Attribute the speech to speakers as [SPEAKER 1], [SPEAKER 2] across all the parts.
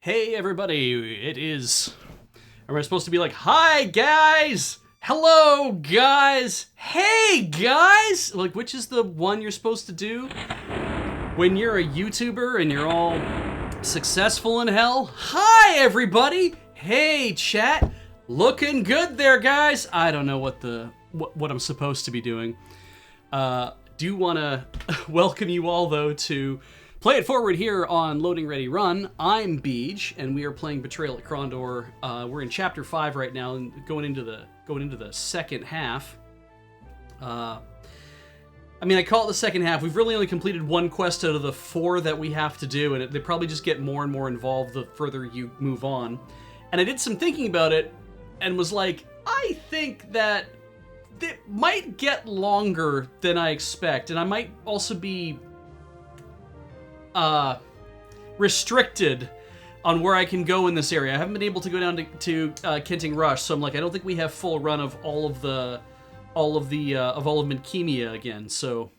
[SPEAKER 1] Hey everybody, it is... Am I supposed to be like, hi guys! Hello guys! Hey guys! Like, which is the one you're supposed to do when you're a YouTuber and you're all successful in hell? Hi everybody! Hey chat! Looking good there, guys! I don't know what I'm supposed to be doing. Do want to welcome you all, though, to Play It Forward here on Loading Ready Run. I'm Beej, and we are playing Betrayal at Krondor. We're in Chapter 5 right now, and going into the second half. I call it the second half. We've really only completed one quest out of the 4 that we have to do, and they probably just get more and more involved the further you move on. And I did some thinking about it, and was like, I think that it might get longer than I expect, and I might also be restricted on where I can go in this area. I haven't been able to go down to Kenting Rush, so I'm like, I don't think we have full run of all of Midkemia again. So,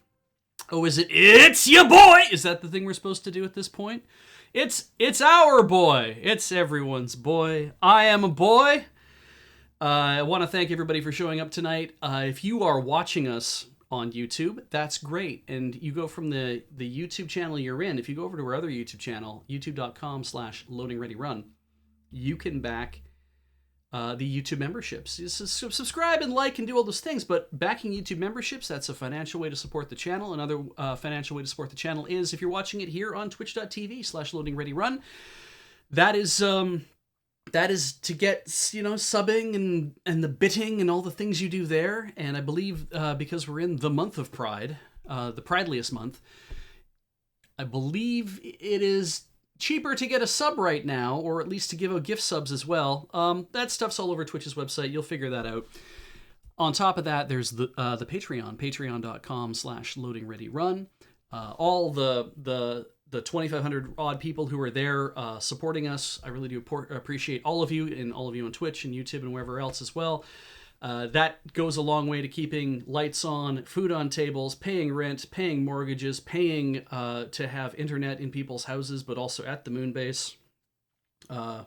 [SPEAKER 1] it's your boy. Is that the thing we're supposed to do at this point? It's our boy. It's everyone's boy. I am a boy. I want to thank everybody for showing up tonight. If you are watching us on YouTube, that's great. And you go from the YouTube channel you're in, if you go over to our other YouTube channel, youtube.com/loadingreadyrun, you can back the YouTube memberships. Subscribe and like and do all those things, but backing YouTube memberships, that's a financial way to support the channel. Another financial way to support the channel is if you're watching it here on twitch.tv/loadingreadyrun. That is to get, subbing and the bitting and all the things you do there. And I believe because we're in the month of Pride, the Prideliest month, I believe it is cheaper to get a sub right now, or at least to give out gift subs as well. That stuff's all over Twitch's website. You'll figure that out. On top of that, there's the Patreon, patreon.com/loadingreadyrun. All the 2,500 odd people who are there supporting us. I really do appreciate all of you, and all of you on Twitch and YouTube and wherever else as well. That goes a long way to keeping lights on, food on tables, paying rent, paying mortgages, paying to have internet in people's houses, but also at the moon base. Sorry,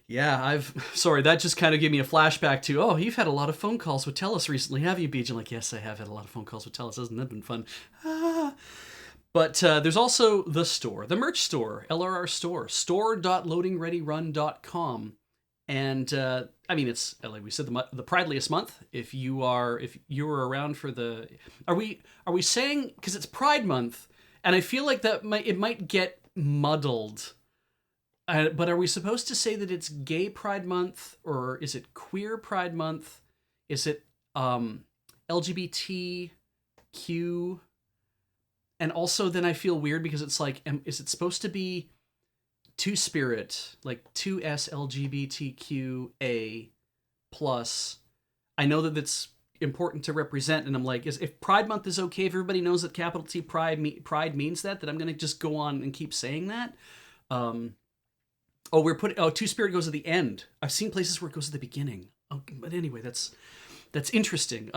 [SPEAKER 1] that just kind of gave me a flashback to, you've had a lot of phone calls with TELUS recently, have you, Beej? I'm like, yes, I have had a lot of phone calls with TELUS. Hasn't that been fun? But there's also the store, the merch store, LRR store, store.loadingreadyrun.com. And it's, like we said, the Prideliest month. If you were around for the, are we saying, because it's Pride month, and I feel like it might get muddled. But are we supposed to say that it's Gay Pride month, or is it Queer Pride month? Is it LGBTQ? And also then I feel weird because it's like, is it supposed to be Two-Spirit, like 2SLGBTQA plus? I know that it's important to represent, and I'm like, if Pride Month is okay, if everybody knows that capital T Pride means that I'm going to just go on and keep saying that. Two-Spirit goes at the end. I've seen places where it goes at the beginning. But anyway, that's interesting.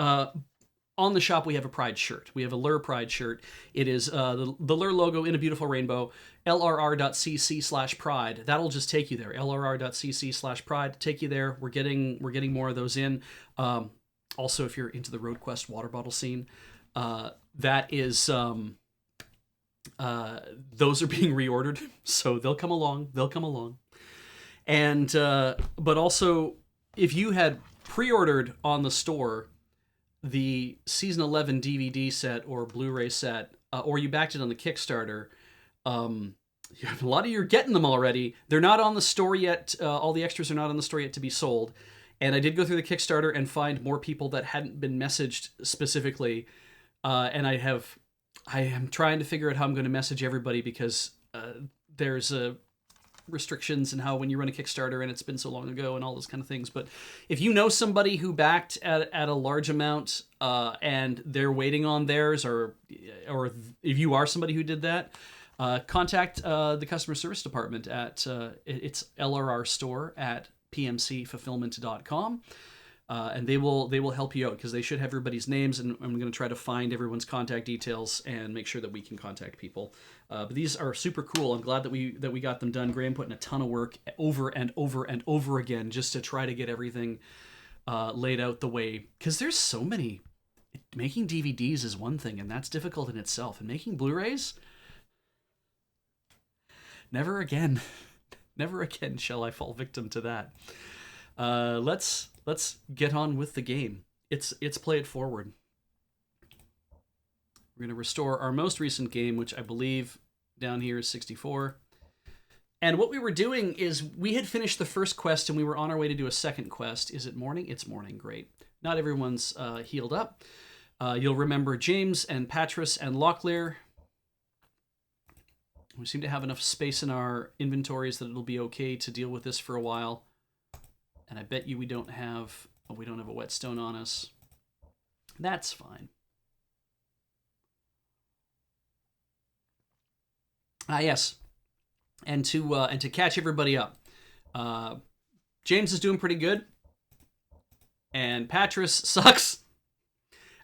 [SPEAKER 1] On the shop, we have a Pride shirt. We have a Lure Pride shirt. It is the Lure logo in a beautiful rainbow. LRR.cc/Pride. That'll just take you there. LRR.cc/Pride. Take you there. We're getting more of those in. Also, if you're into the Road Quest water bottle scene, that is those are being reordered, so they'll come along. And but also, if you had pre-ordered on the store the Season 11 DVD set or Blu-ray set, or you backed it on the Kickstarter, a lot of you are getting them already. They're not on the store yet. All the extras are not on the store yet to be sold. And I did go through the Kickstarter and find more people that hadn't been messaged specifically. And I am trying to figure out how I'm going to message everybody, because there's restrictions and how when you run a Kickstarter and it's been so long ago and all those kind of things. But if you know somebody who backed at a large amount and they're waiting on theirs, or if you are somebody who did that, contact the customer service department at it's LRR store at pmcfulfillment.com. and they will help you out because they should have everybody's names, and I'm going to try to find everyone's contact details and make sure that we can contact people. But these are super cool. I'm glad that we got them done. Graham put in a ton of work over and over and over again just to try to get everything laid out the way, because there's so many. Making DVDs is one thing, and that's difficult in itself. And making Blu-rays, never again. Never again shall I fall victim to that. Let's get on with the game. It's Play It Forward. We're going to restore our most recent game, which I believe down here is 64. And what we were doing is we had finished the first quest and we were on our way to do a second quest. Is it morning? It's morning. Great. Not everyone's healed up. You'll remember James and Patris and Locklear. We seem to have enough space in our inventories that it'll be okay to deal with this for a while. And I bet you we don't have a whetstone on us. That's fine. Yes. And to catch everybody up. James is doing pretty good. And Patris sucks.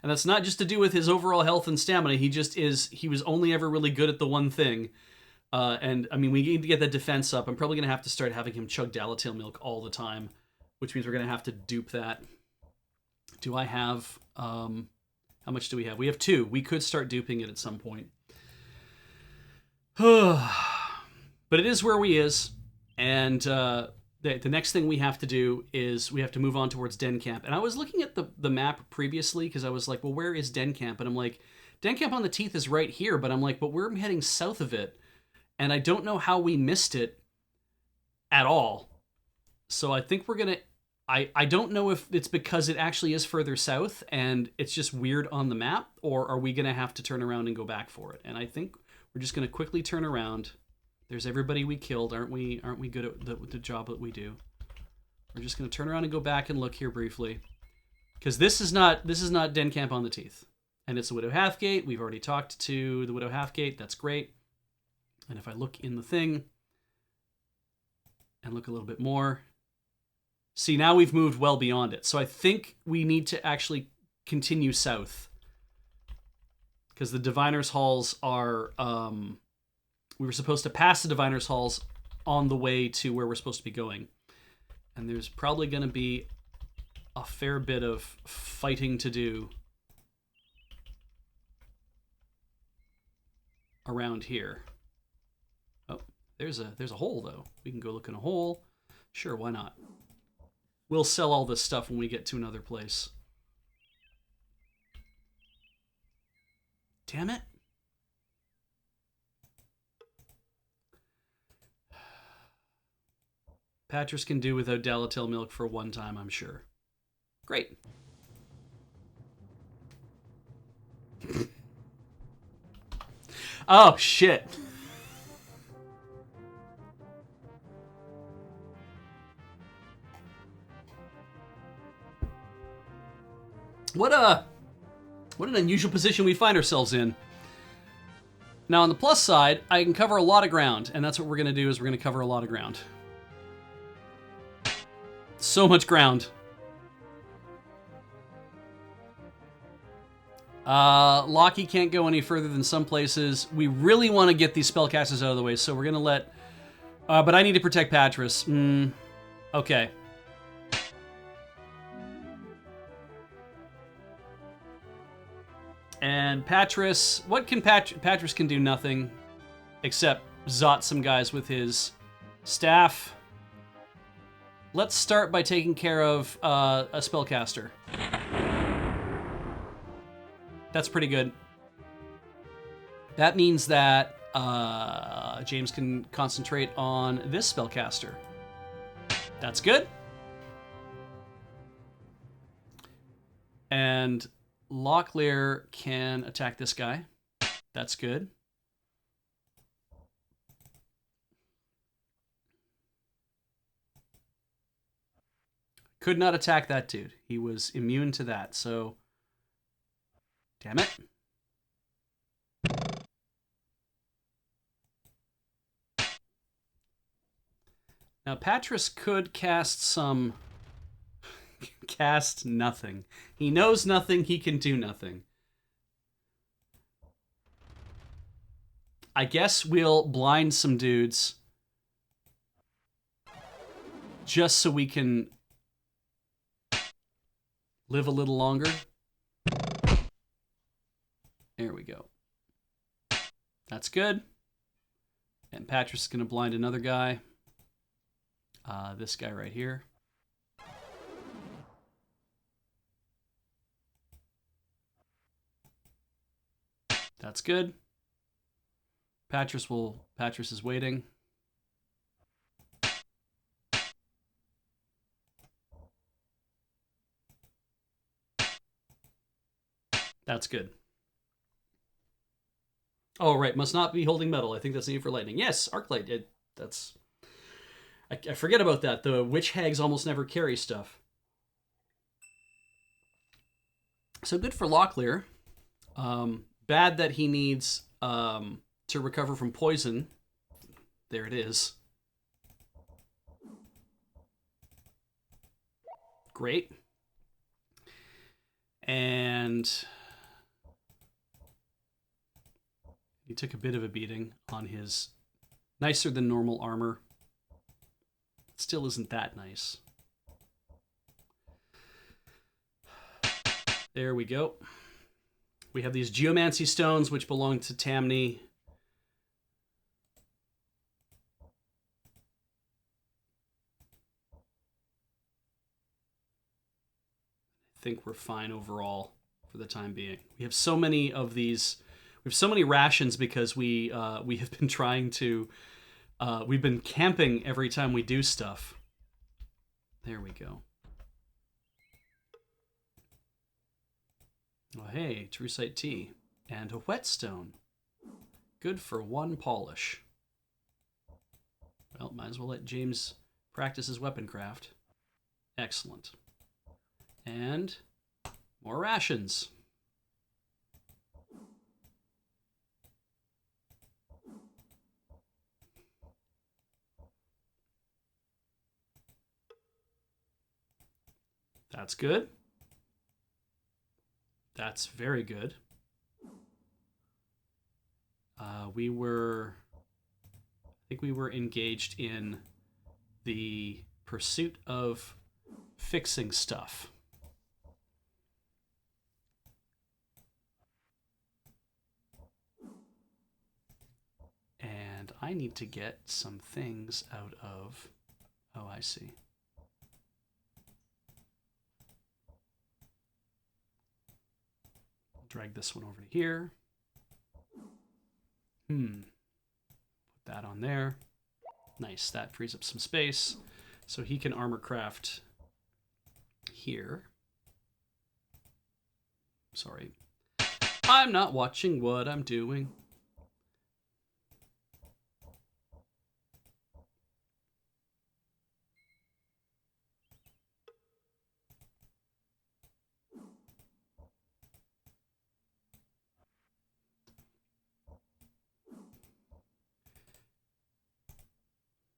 [SPEAKER 1] And that's not just to do with his overall health and stamina. He was only ever really good at the one thing. And I mean, we need to get that defense up. I'm probably going to have to start having him chug Dalatail milk all the time, which means we're going to have to dupe that. Do I have, how much do we have? We have 2. We could start duping it at some point. But it is where we is. And the next thing we have to do is we have to move on towards Den Camp. And I was looking at the map previously because I was like, well, where is Den Camp? And I'm like, Den Camp on the Teeth is right here. But I'm like, but we're heading south of it. And I don't know how we missed it at all. So I think we're going to... I don't know if it's because it actually is further south and it's just weird on the map, or are we going to have to turn around and go back for it? And I think we're just going to quickly turn around. There's everybody we killed. Aren't we good at the job that we do? We're just going to turn around and go back and look here briefly. Because this is not Den Camp on the Teeth. And it's the Widow Hathgate. We've already talked to the Widow Hathgate. That's great. And if I look in the thing and look a little bit more, see, now we've moved well beyond it. So I think we need to actually continue south. Because the Diviner's Halls are... we were supposed to pass the Diviner's Halls on the way to where we're supposed to be going. And there's probably going to be a fair bit of fighting to do around here. Oh, there's a hole, though. We can go look in a hole. Sure, why not? We'll sell all this stuff when we get to another place. Damn it. Patris can do without Dalatail milk for one time, I'm sure. Great. Oh, shit. What an unusual position we find ourselves in. Now, on the plus side, I can cover a lot of ground, and that's what we're going to do, is we're going to cover a lot of ground. So much ground. Locky can't go any further than some places. We really want to get these spellcasters out of the way, so we're going to let... but I need to protect Patris. Okay. And Patris... What can Patris can do nothing except zot some guys with his staff. Let's start by taking care of a spellcaster. That's pretty good. That means that James can concentrate on this spellcaster. That's good. And Locklear can attack this guy. That's good. Could not attack that dude. He was immune to that, so... Damn it. Now, Patris could cast some Cast nothing. He knows nothing, he can do nothing. I guess we'll blind some dudes just so we can live a little longer. There we go. That's good. And Patris is going to blind another guy. This guy right here. That's good. Patris is waiting. That's good. Oh, right. Must not be holding metal. I think that's needed for lightning. Yes, arc light. I forget about that. The witch hags almost never carry stuff. So good for Locklear. Bad that he needs to recover from poison. There it is. Great. And he took a bit of a beating on his nicer than normal armor. It still isn't that nice. There we go. We have these geomancy stones which belong to Tamni. I think we're fine overall for the time being. We have so many of these. We have so many rations because we have been trying to. We've been camping every time we do stuff. There we go. Oh, hey, Truesite tea. And a whetstone. Good for one polish. Well, might as well let James practice his weapon craft. Excellent. And more rations. That's good. That's very good. I think we were engaged in the pursuit of fixing stuff. And I need to get some things out of... Oh, I see. Drag this one over to here. Put that on there. Nice, that frees up some space. So he can armor craft here. Sorry. I'm not watching what I'm doing.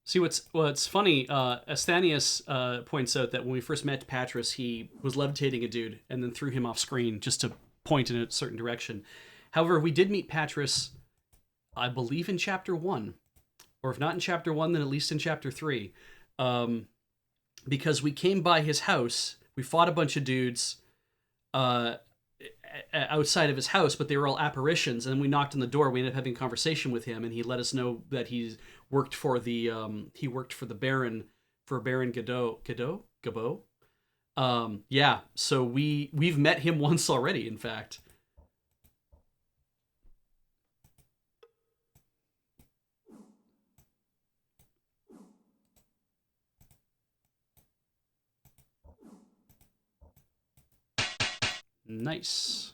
[SPEAKER 1] See, what's funny, Asthanius points out that when we first met Patris, he was levitating a dude and then threw him off screen just to point in a certain direction. However, we did meet Patris, I believe, in Chapter 1. Or if not in Chapter 1, then at least in Chapter 3. Because we came by his house, we fought a bunch of dudes outside of his house, but they were all apparitions, and then we knocked on the door. We ended up having a conversation with him, and he let us know that he worked for the Baron, for Baron Gabo. Yeah, so we've met him once already, in fact. Nice.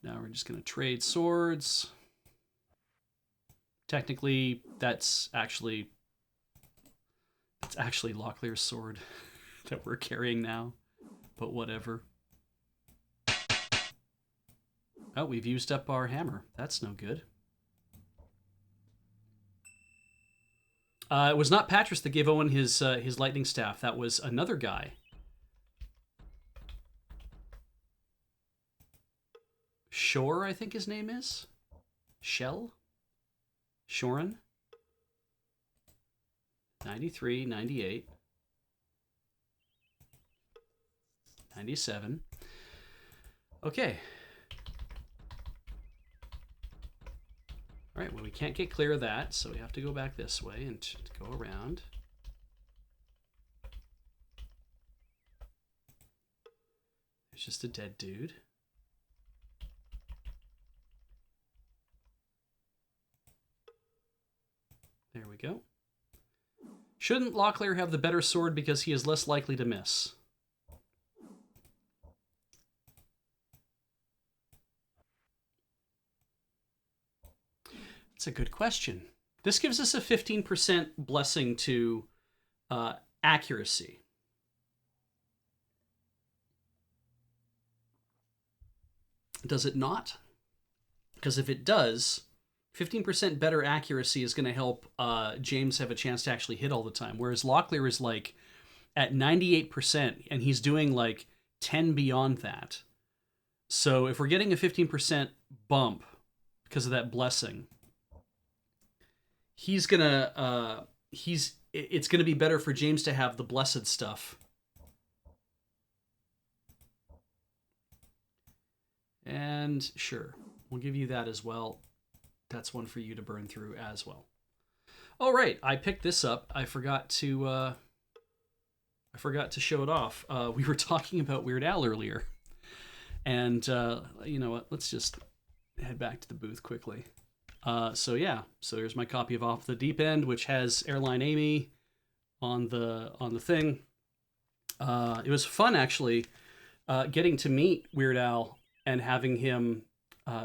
[SPEAKER 1] Now we're just going to trade swords. Technically, that's actually Locklear's sword that we're carrying now, but whatever. Oh, we've used up our hammer. That's no good. It was not Patras that gave Owen his lightning staff. That was another guy. Shore, I think his name is. Shell? Shoren? 93, 98. 97. Okay. All right, well, we can't get clear of that, so we have to go back this way and go around. There's just a dead dude. There we go. Shouldn't Locklear have the better sword because he is less likely to miss? That's a good question. This gives us a 15% blessing to accuracy. Does it not? Because if it does, 15% better accuracy is going to help James have a chance to actually hit all the time. Whereas Locklear is like at 98% and he's doing like 10 beyond that. So if we're getting a 15% bump because of that blessing, it's gonna be better for James to have the blessed stuff. And sure, we'll give you that as well. That's one for you to burn through as well. All right, I picked this up. I forgot to show it off. We were talking about Weird Al earlier, and you know what? Let's just head back to the booth quickly. So here's my copy of Off the Deep End, which has Airline Amy on the thing. It was fun actually, getting to meet Weird Al and having him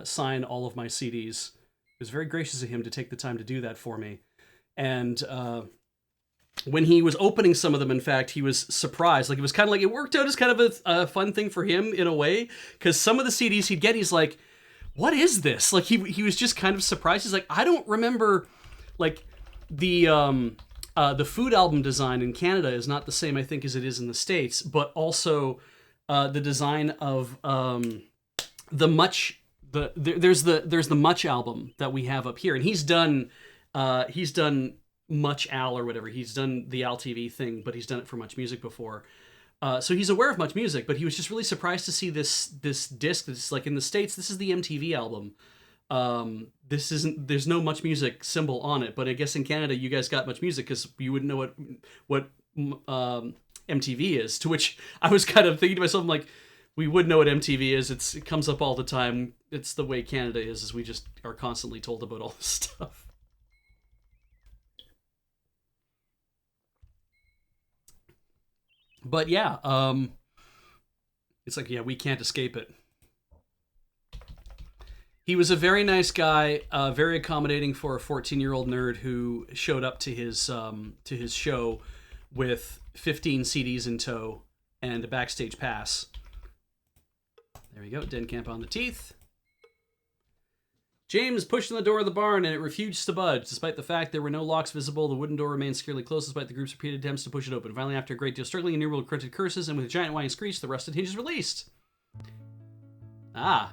[SPEAKER 1] sign all of my CDs. It was very gracious of him to take the time to do that for me. And when he was opening some of them, in fact, he was surprised. Like, it was kind of like, it worked out as kind of a fun thing for him in a way, because some of the CDs he'd get, he's like, what is this? Like, he was just kind of surprised. He's like, I don't remember, like, the food album design in Canada is not the same, I think, as it is in the States, but also the design of the Much... There's the Much album that we have up here, and he's done Much Al or whatever. He's done the Al TV thing, but he's done it for Much Music before. So he's aware of Much Music, but he was just really surprised to see this disc that's like, in the States, this is the MTV album. There's no Much Music symbol on it, but I guess in Canada you guys got Much Music because you wouldn't know what MTV is. To which I was kind of thinking to myself, I'm like, we would know what MTV is. It comes up all the time. It's the way Canada is we just are constantly told about all this stuff. But yeah, it's like, yeah, we can't escape it. He was a very nice guy, very accommodating for a 14-year-old nerd who showed up to his show with 15 CDs in tow and a backstage pass. There we go, Den Camp on the teeth. James pushed on the door of the barn and it refused to budge. Despite the fact there were no locks visible, the wooden door remained securely closed despite the group's repeated attempts to push it open. Finally, after a great deal of struggling, innumerable cryptic curses, and with a giant whining screech, the rusted hinge is released. Ah.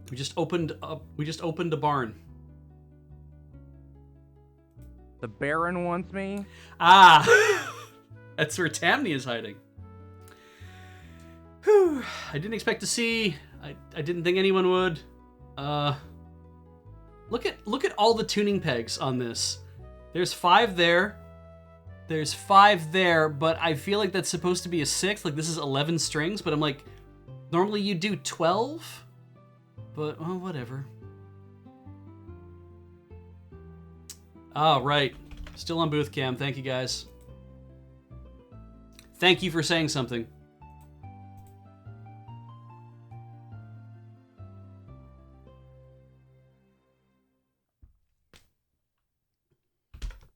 [SPEAKER 1] We just opened a barn.
[SPEAKER 2] The Baron wants me?
[SPEAKER 1] Ah! That's where Tamni is hiding. Whew. I didn't expect to see. I didn't think anyone would. Look at all the tuning pegs on this. There's 5 there. There's 5 there, but I feel like that's supposed to be a 6th. Like, this is 11 strings, but I'm like, normally you do 12? But, well, whatever. Oh, right. Still on booth cam. Thank you, guys. Thank you for saying something.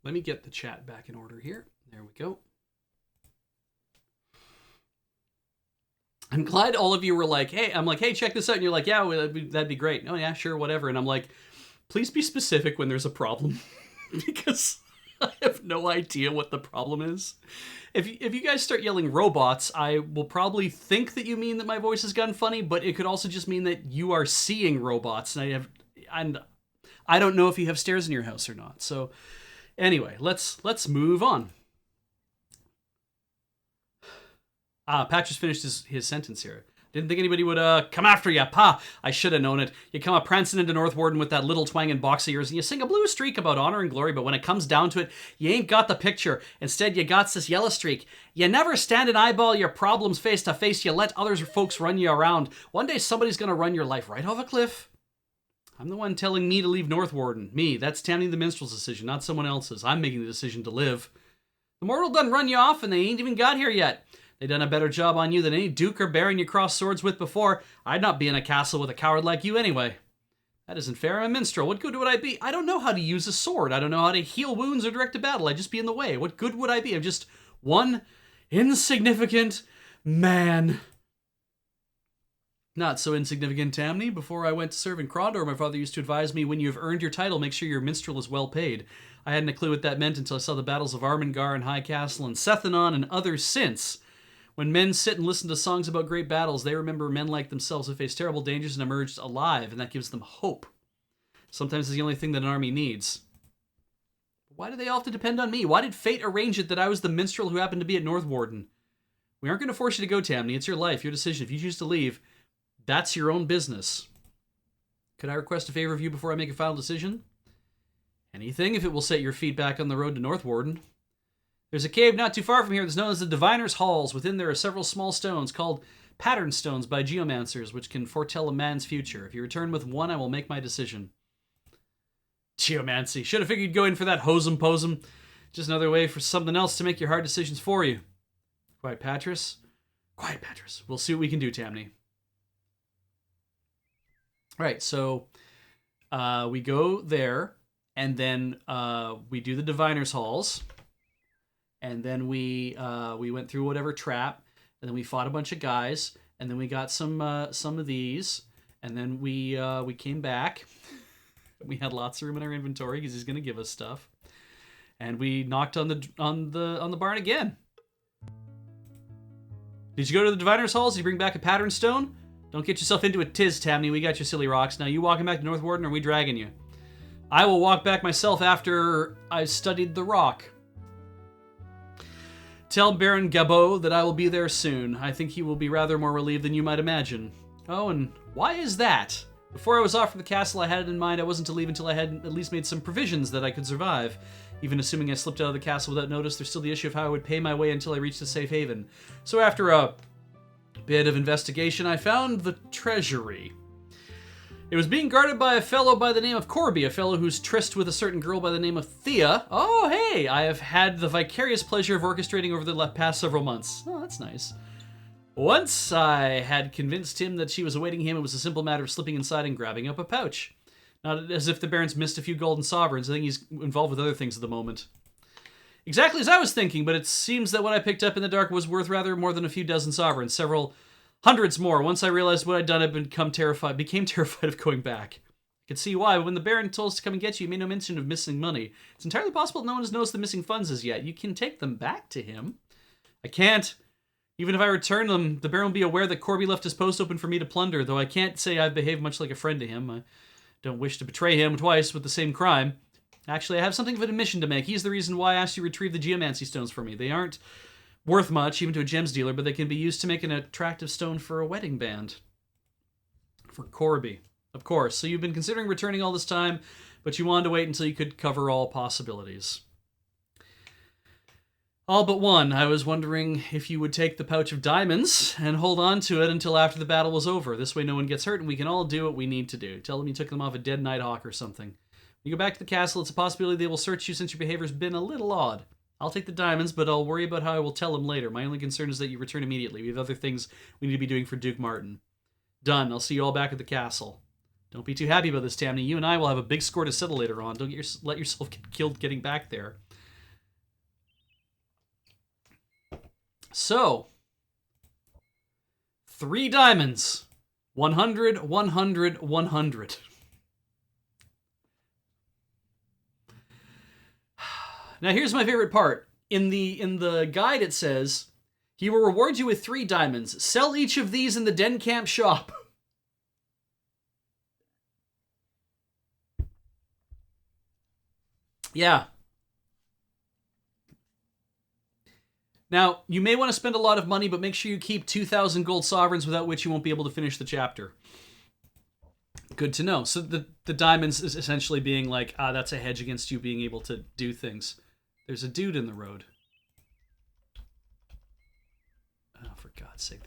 [SPEAKER 1] Let me get the chat back in order here. There we go. I'm glad all of you were like, hey, I'm like, hey, check this out. And you're like, yeah, that'd be great. Oh, yeah, sure, whatever. And I'm like, please be specific when there's a problem. Because I have no idea what the problem is. If you guys start yelling robots, I will probably think that you mean that my voice has gotten funny, but it could also just mean that you are seeing robots, and I don't know if you have stairs in your house or not. So anyway, let's move on. Pat just finished his sentence here. Didn't think anybody would come after you, pa. I should have known it. You come a prancing into North Warden with that little twanging box of yours, and you sing a blue streak about honor and glory, but when it comes down to it, you ain't got the picture. Instead, you got this yellow streak. You never stand and eyeball your problems face to face. You let other folks run you around. One day, somebody's going to run your life right off a cliff. I'm the one telling me to leave North Warden. Me, that's Tammy the Minstrel's decision, not someone else's. I'm making the decision to live. The mortal done run you off, and they ain't even got here yet. They done a better job on you than any duke or baron you crossed swords with before. I'd not be in a castle with a coward like you anyway. That isn't fair. I'm a minstrel. What good would I be? I don't know how to use a sword. I don't know how to heal wounds or direct a battle. I'd just be in the way. What good would I be? I'm just one insignificant man. Not so insignificant, Tamny. Before I went to serve in Krondor, my father used to advise me, when you have earned your title, make sure your minstrel is well paid. I hadn't a clue what that meant until I saw the battles of Armengar and High Castle and Sethanon and others since. When men sit and listen to songs about great battles, they remember men like themselves who faced terrible dangers and emerged alive, and that gives them hope. Sometimes it's the only thing that an army needs. Why do they all have to depend on me? Why did fate arrange it that I was the minstrel who happened to be at North Warden? We aren't going to force you to go, Tamny. It's your life, your decision. If you choose to leave, that's your own business. Could I request a favor of you before I make a final decision? Anything, if it will set your feet back on the road to North Warden. There's a cave not too far from here that's known as the Diviner's Halls. Within there are several small stones called pattern stones by geomancers, which can foretell a man's future. If you return with one, I will make my decision. Geomancy. Should have figured you'd go in for that hosem-posem. Just another way for something else to make your hard decisions for you. Quiet, Patris. Quiet, Patris. We'll see what we can do, Tamny. Right, so we go there, and then we do the Diviner's Halls. And then we went through whatever trap, and then we fought a bunch of guys, and then we got some of these, and then we came back. We had lots of room in our inventory because he's gonna give us stuff, and we knocked on the barn again. Did you go to the Diviner's Halls? Did you bring back a pattern stone? Don't get yourself into a tiz, Tamny. We got your silly rocks. Now you walking back to North Warden, or are we dragging you? I will walk back myself after I've studied the rock. Tell Baron Gabot that I will be there soon. I think he will be rather more relieved than you might imagine. Oh, and why is that? Before I was off for the castle, I had it in mind I wasn't to leave until I had at least made some provisions that I could survive. Even assuming I slipped out of the castle without notice, there's still the issue of how I would pay my way until I reached a safe haven. So after a bit of investigation, I found the treasury. It was being guarded by a fellow by the name of Corby, a fellow who's tryst with a certain girl by the name of Thea. Oh, hey, I have had the vicarious pleasure of orchestrating over the past several months. Oh, that's nice. Once I had convinced him that she was awaiting him, it was a simple matter of slipping inside and grabbing up a pouch. Not as if the Baron's missed a few golden sovereigns. I think he's involved with other things at the moment. Exactly as I was thinking, but it seems that what I picked up in the dark was worth rather more than a few dozen sovereigns, several hundreds more. Once I realized what I'd done, I became terrified of going back. I could see why, but when the Baron told us to come and get you, he made no mention of missing money. It's entirely possible no one has noticed the missing funds as yet. You can take them back to him. I can't. Even if I return them, the Baron will be aware that Corby left his post open for me to plunder, though I can't say I've behaved much like a friend to him. I don't wish to betray him twice with the same crime. Actually, I have something of an admission to make. He's the reason why I asked you to retrieve the geomancy stones for me. They aren't worth much, even to a gems dealer, but they can be used to make an attractive stone for a wedding band. For Corby, of course. So you've been considering returning all this time, but you wanted to wait until you could cover all possibilities. All but one. I was wondering if you would take the pouch of diamonds and hold on to it until after the battle was over. This way no one gets hurt and we can all do what we need to do. Tell them you took them off a dead Nighthawk or something. When you go back to the castle, it's a possibility they will search you since your behavior's been a little odd. I'll take the diamonds, but I'll worry about how I will tell him later. My only concern is that you return immediately. We have other things we need to be doing for Duke Martin. Done. I'll see you all back at the castle. Don't be too happy about this, Tamny. You and I will have a big score to settle later on. Don't let yourself get killed getting back there. So, 3 diamonds. 100, 100, 100. Now here's my favorite part. In the guide it says, he will reward you with 3 diamonds. Sell each of these in the Den Camp shop. Yeah. Now, you may want to spend a lot of money, but make sure you keep 2,000 gold sovereigns, without which you won't be able to finish the chapter. Good to know. So the diamonds is essentially being like, that's a hedge against you being able to do things. There's a dude in the road. Oh, for God's sake.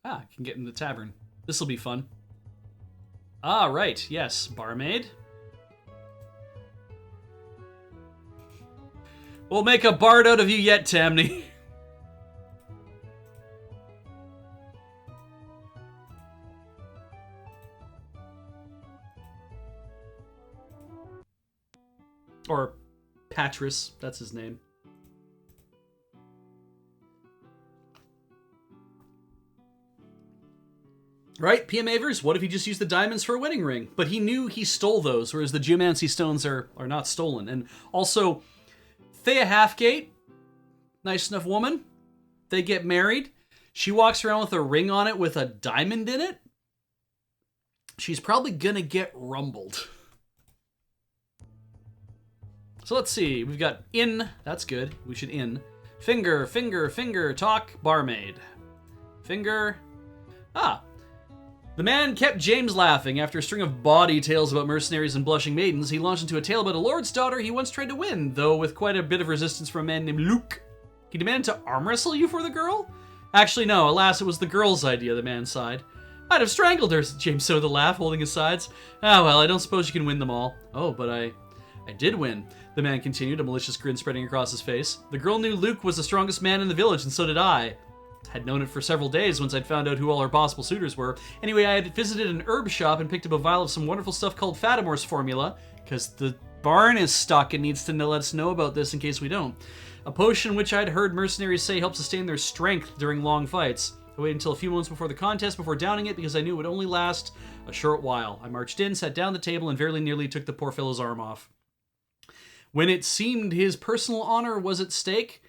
[SPEAKER 1] I can get in the tavern. This'll be fun. Ah, right. Yes, barmaid. We'll make a bard out of you yet, Tamny. Or Patris, that's his name. Right, PM Avers, what if he just used the diamonds for a wedding ring? But he knew he stole those, whereas the geomancy stones are not stolen. And also, Thea Halfgate, nice enough woman. They get married. She walks around with a ring on it with a diamond in it. She's probably gonna get rumbled. So let's see. We've got in. That's good. We should in. Finger, finger, finger, talk, barmaid. Finger. Ah. The man kept James laughing. After a string of bawdy tales about mercenaries and blushing maidens, he launched into a tale about a lord's daughter he once tried to win, though with quite a bit of resistance from a man named Luke. He demanded to arm wrestle you for the girl? Actually, no. Alas, it was the girl's idea, the man sighed. I'd have strangled her, James said with a laugh, holding his sides. Ah, well, I don't suppose you can win them all. Oh, but I did win, the man continued, a malicious grin spreading across his face. The girl knew Luke was the strongest man in the village, and so did I. Had known it for several days once I'd found out who all our possible suitors were. Anyway, I had visited an herb shop and picked up a vial of some wonderful stuff called Fatimore's formula, because the barn is stuck and needs to let us know about this in case we don't. A potion which I'd heard mercenaries say helps sustain their strength during long fights. I waited until a few moments before the contest before downing it because I knew it would only last a short while. I marched in, sat down at the table, and very nearly took the poor fellow's arm off. When it seemed his personal honor was at stake,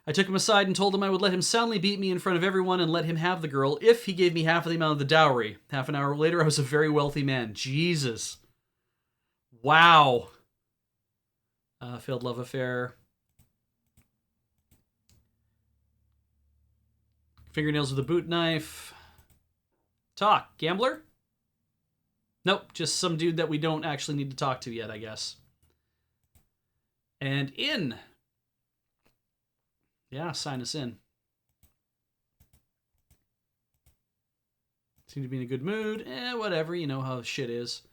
[SPEAKER 1] I took him aside and told him I would let him soundly beat me in front of everyone and let him have the girl if he gave me half of the amount of the dowry. Half an hour later, I was a very wealthy man. Jesus. Wow. Failed love affair. Fingernails with a boot knife. Talk. Gambler? Nope, just some dude that we don't actually need to talk to yet, I guess. And in. Yeah, sign us in. Seem to be in a good mood. Whatever, you know how shit is.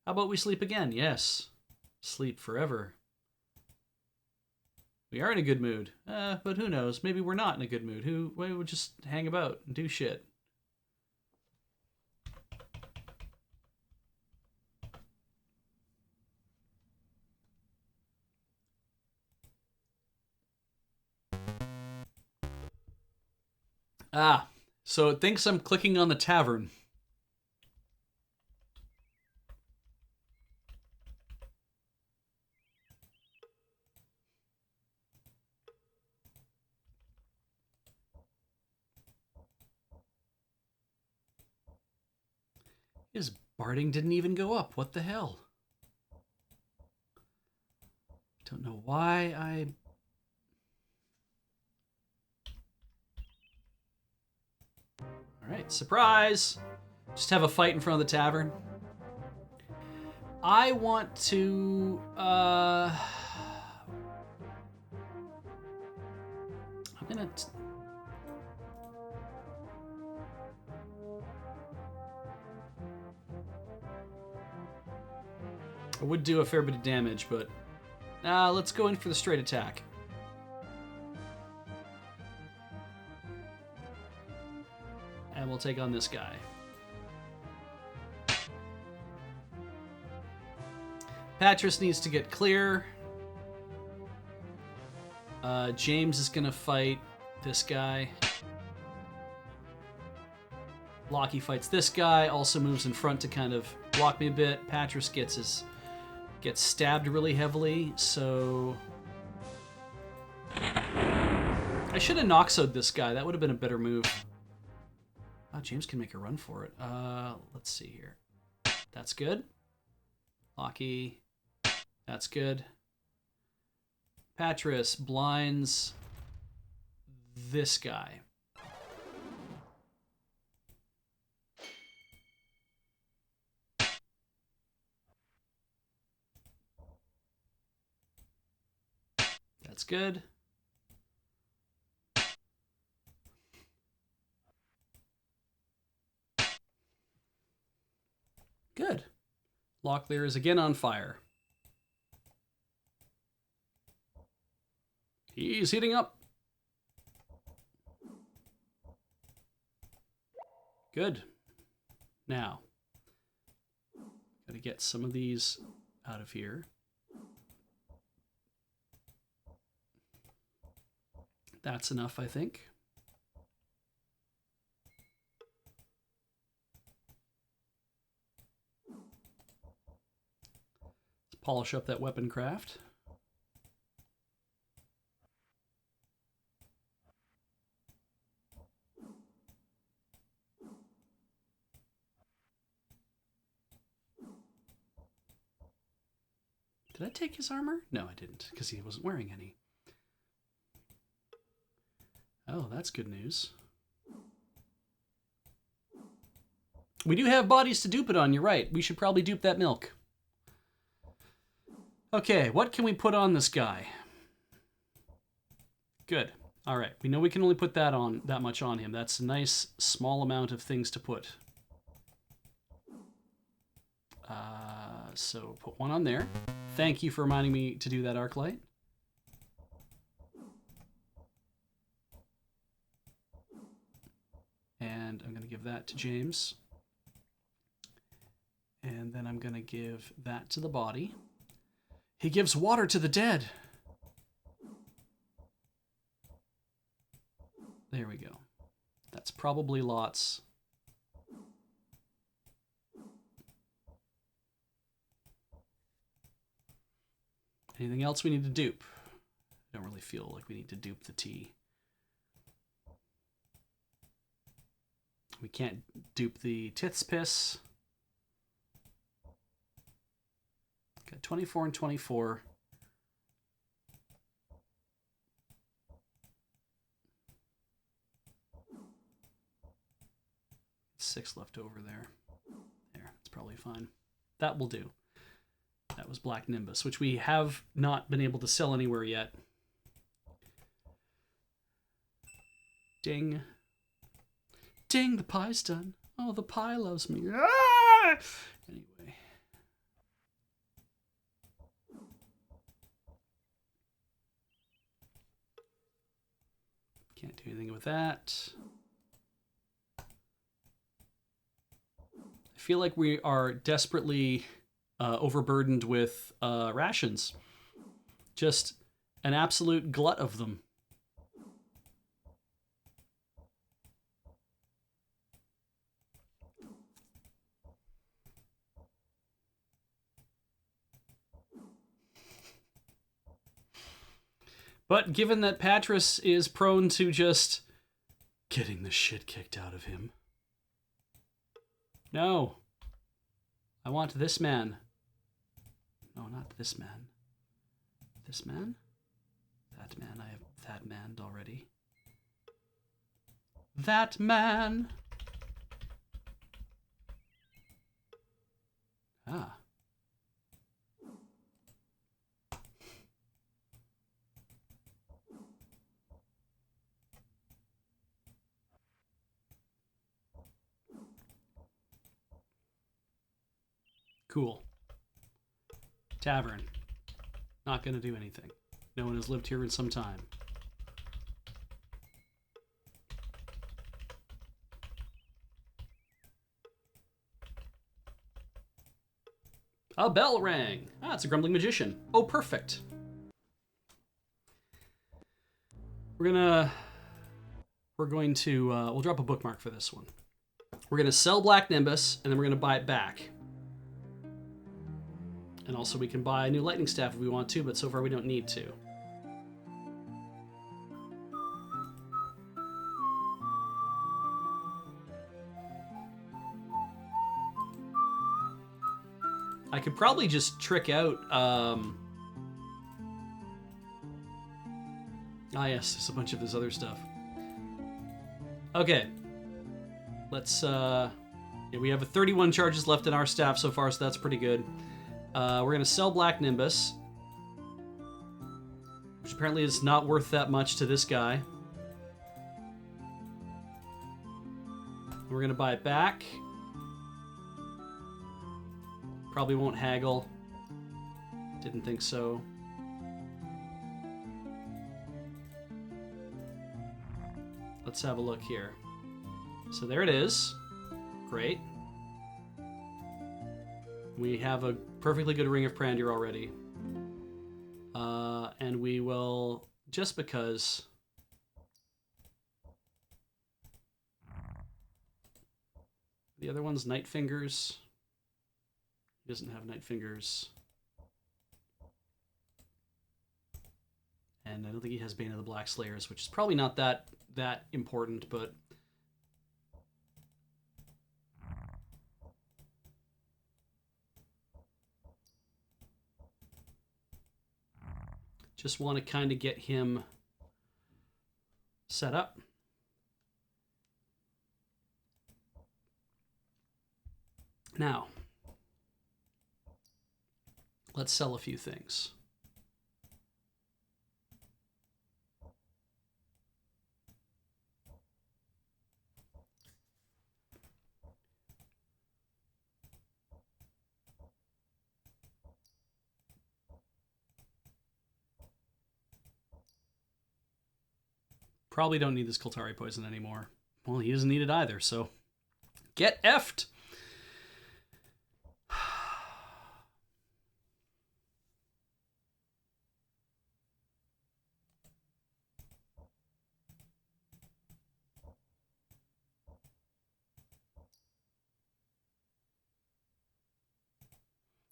[SPEAKER 1] How about we sleep again? Yes. Sleep forever. We are in a good mood. But who knows? Maybe we're not in a good mood. We would just hang about and do shit. Ah, so it thinks I'm clicking on the tavern. His barding didn't even go up. What the hell? Don't know why I... Alright, surprise! Just have a fight in front of the tavern. I want to... I'm gonna... I would do a fair bit of damage, but... let's go in for the straight attack. And we'll take on this guy. Patris needs to get clear. James is gonna fight this guy. Lockie fights this guy, also moves in front to kind of block me a bit. Patras gets stabbed really heavily, so I should have Noxoed this guy. That would have been a better move. Oh, James can make a run for it. Let's see here. That's good. Locky. That's good. Patras blinds this guy. That's good. Good. Locklear is again on fire. He's heating up. Good. Now, gotta get some of these out of here. That's enough, I think. Let's polish up that weapon craft. Did I take his armor? No, I didn't, because he wasn't wearing any. Oh, that's good news. We do have bodies to dupe it on, you're right. We should probably dupe that milk. Okay, what can we put on this guy? Good. All right, we know we can only put that much on him. That's a nice small amount of things to put. So put one on there. Thank you for reminding me to do that arc light. And I'm going to give that to James. And then I'm going to give that to the body. He gives water to the dead. There we go. That's probably lots. Anything else we need to dupe? I don't really feel like we need to dupe the tea. We can't dupe the tith's piss. Got 24 and 24. Six left over there. There, that's probably fine. That will do. That was Black Nimbus, which we have not been able to sell anywhere yet. Ding. Ding, the pie's done. Oh, the pie loves me. Ah! Anyway. Can't do anything with that. I feel like we are desperately overburdened with rations. Just an absolute glut of them. But given that Patras is prone to just getting the shit kicked out of him. No. I want this man. No, not this man. This man? That man. I have that man already. That man! Ah. Cool. Tavern. Not gonna do anything. No one has lived here in some time. A bell rang. Ah, it's a grumbling magician. Oh, perfect. We're going to, we'll drop a bookmark for this one. We're gonna sell Black Nimbus, and then we're gonna buy it back. And also we can buy a new lightning staff if we want to, but so far we don't need to. I could probably just trick out, ah yes, there's a bunch of this other stuff. Okay. Let's, yeah, we have 31 charges left in our staff so far, so that's pretty good. We're gonna sell Black Nimbus, which apparently is not worth that much to this guy. We're gonna buy it back. Probably won't haggle. Didn't think so. Let's have a look here. So there it is. Great. We have a perfectly good Ring of Prandir already. And we will, just because... The other one's Night Fingers. He doesn't have Night Fingers. And I don't think he has Bane of the Black Slayers, which is probably not that important, but... Just want to kind of get him set up. Now, let's sell a few things. Probably don't need this Koltari poison anymore. Well, he doesn't need it either, so get effed.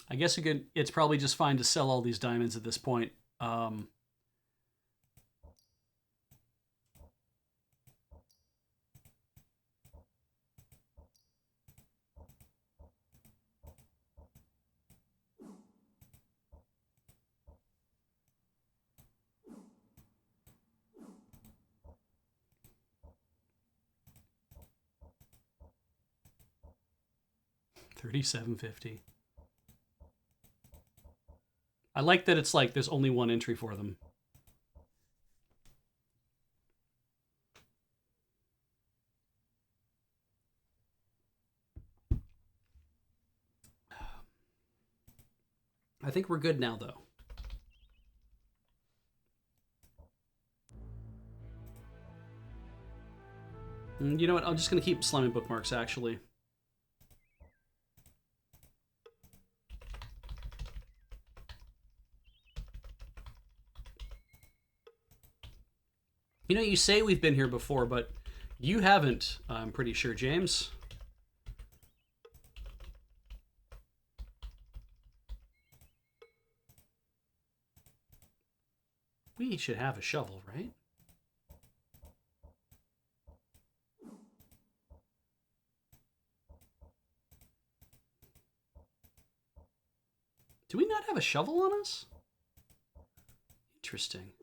[SPEAKER 1] I guess we could. It's probably just fine to sell all these diamonds at this point. $37.50. I like that it's like there's only one entry for them. I think we're good now, though. You know what? I'm just going to keep slamming bookmarks, actually. You know, you say we've been here before, but you haven't, I'm pretty sure, James. We should have a shovel, right? Do we not have a shovel on us? Interesting.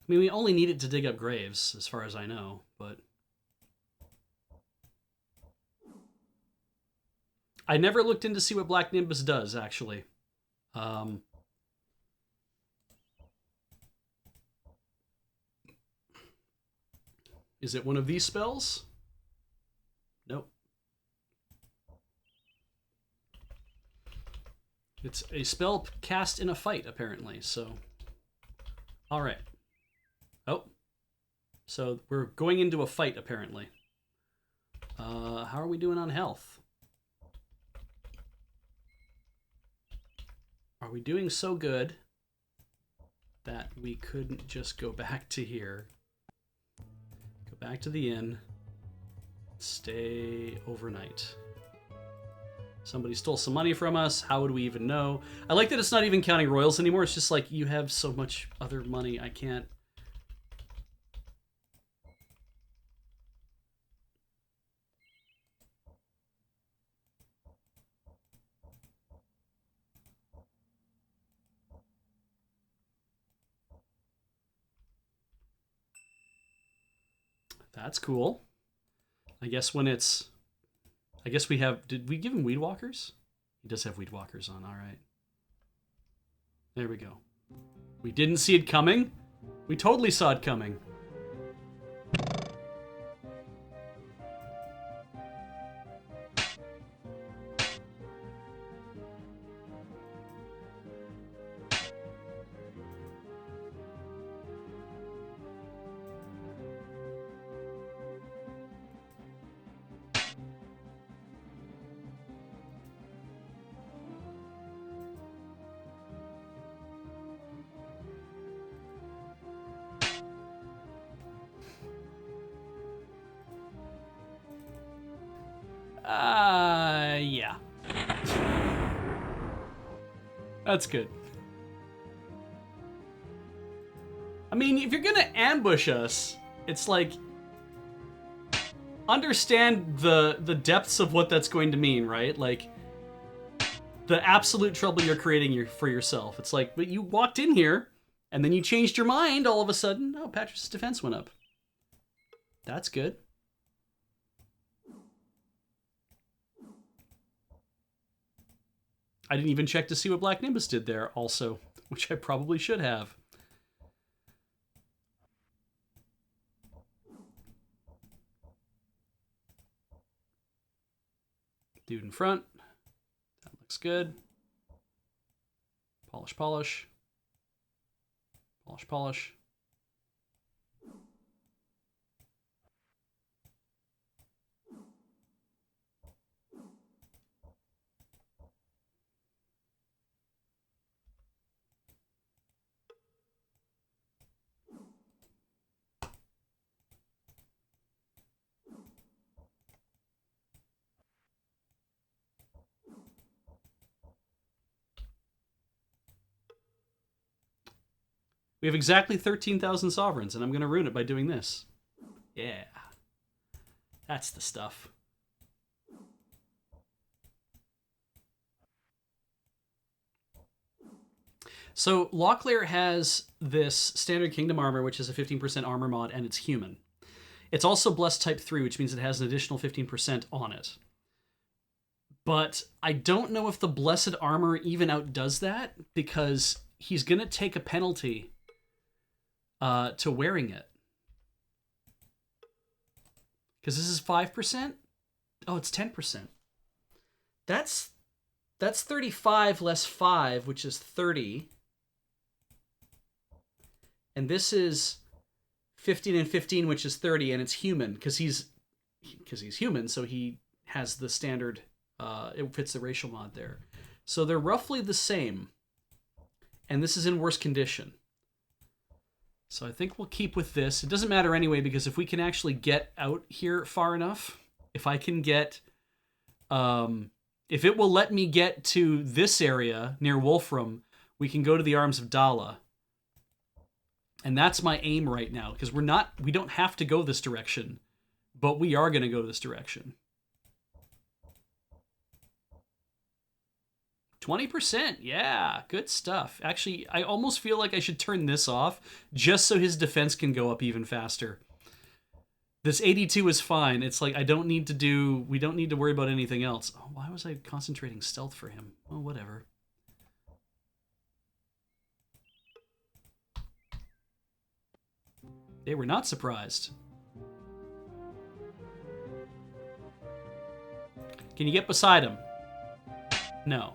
[SPEAKER 1] I mean, we only need it to dig up graves, as far as I know, but... I never looked in to see what Black Nimbus does, actually. Is it one of these spells? Nope. It's a spell cast in a fight, apparently, so... Alright. Oh. So we're going into a fight, apparently. How are we doing on health? Are we doing so good that we couldn't just go back to here? Go back to the inn. Stay overnight. Somebody stole some money from us. How would we even know? I like that it's not even counting royals anymore. It's just like, you have so much other money. I can't. That's cool. I guess when it's... I guess we have... Did we give him weed walkers? He does have weed walkers on. All right. There we go. We didn't see it coming. We totally saw it coming. Yeah. That's good. I mean, if you're gonna ambush us, it's like... Understand the depths of what that's going to mean, right? Like, the absolute trouble you're creating for yourself. It's like, but you walked in here, and then you changed your mind all of a sudden. Oh, Patrick's defense went up. That's good. I didn't even check to see what Black Nimbus did there also, which I probably should have. Dude in front. That looks good. Polish, polish. Polish, polish. We have exactly 13,000 sovereigns, and I'm going to ruin it by doing this. Yeah. That's the stuff. So, Locklear has this Standard Kingdom armor, which is a 15% armor mod, and it's human. It's also Blessed Type 3, which means it has an additional 15% on it. But I don't know if the Blessed armor even outdoes that, because he's going to take a penalty to wearing it. Because this is 5%? Oh, it's 10%. That's 35 less 5, which is 30. And this is 15 and 15, which is 30, and it's human, because he's human, so he has the standard, it fits the racial mod there. So they're roughly the same. And this is in worse condition. So I think we'll keep with this. It doesn't matter anyway, because if we can actually get out here far enough, if I can get... if it will let me get to this area near Wolfram, we can go to the Arms of Dala. And that's my aim right now, because we don't have to go this direction, but we are going to go this direction. 20%, yeah, good stuff. Actually, I almost feel like I should turn this off, just so his defense can go up even faster. This 82 is fine. It's like, we don't need to worry about anything else. Oh, why was I concentrating stealth for him? Oh, whatever. They were not surprised. Can you get beside him? No.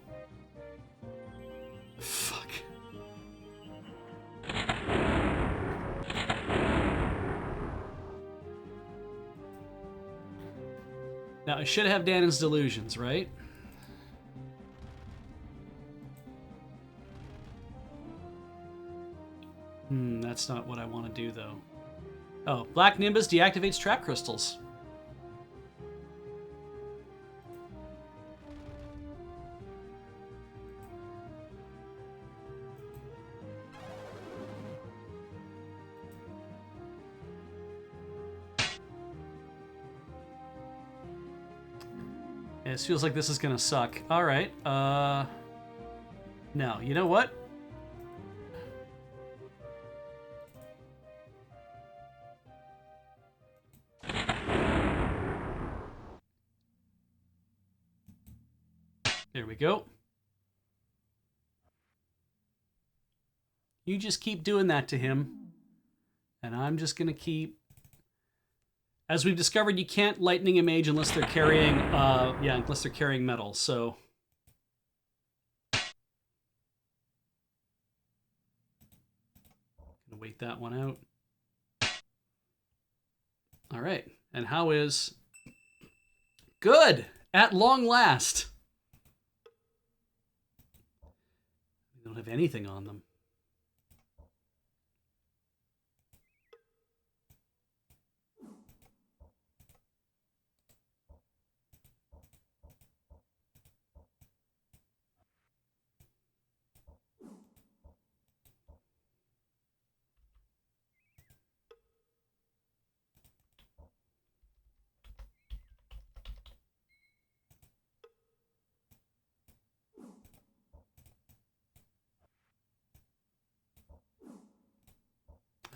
[SPEAKER 1] Fuck. Now, I should have Danon's delusions, right? That's not what I want to do, though. Oh, Black Nimbus deactivates trap crystals. It feels like this is gonna suck. All right. No. You know what? There we go. You just keep doing that to him, and I'm just gonna keep. As we've discovered, you can't lightning a mage unless they're carrying, unless they're carrying metal. So, gonna wait that one out. All right, and how is good at long last? They don't have anything on them.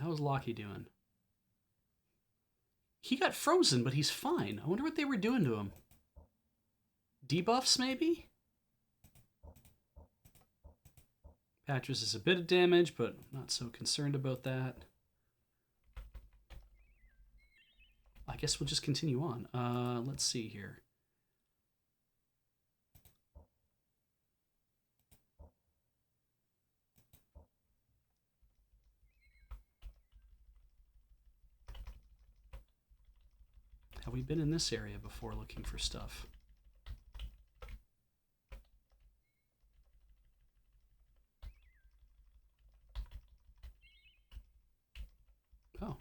[SPEAKER 1] How's Lockie doing? He got frozen, but he's fine. I wonder what they were doing to him. Debuffs, maybe? Patras is a bit of damage, but not so concerned about that. I guess we'll just continue on. Let's see here. Have we been in this area before looking for stuff? Oh.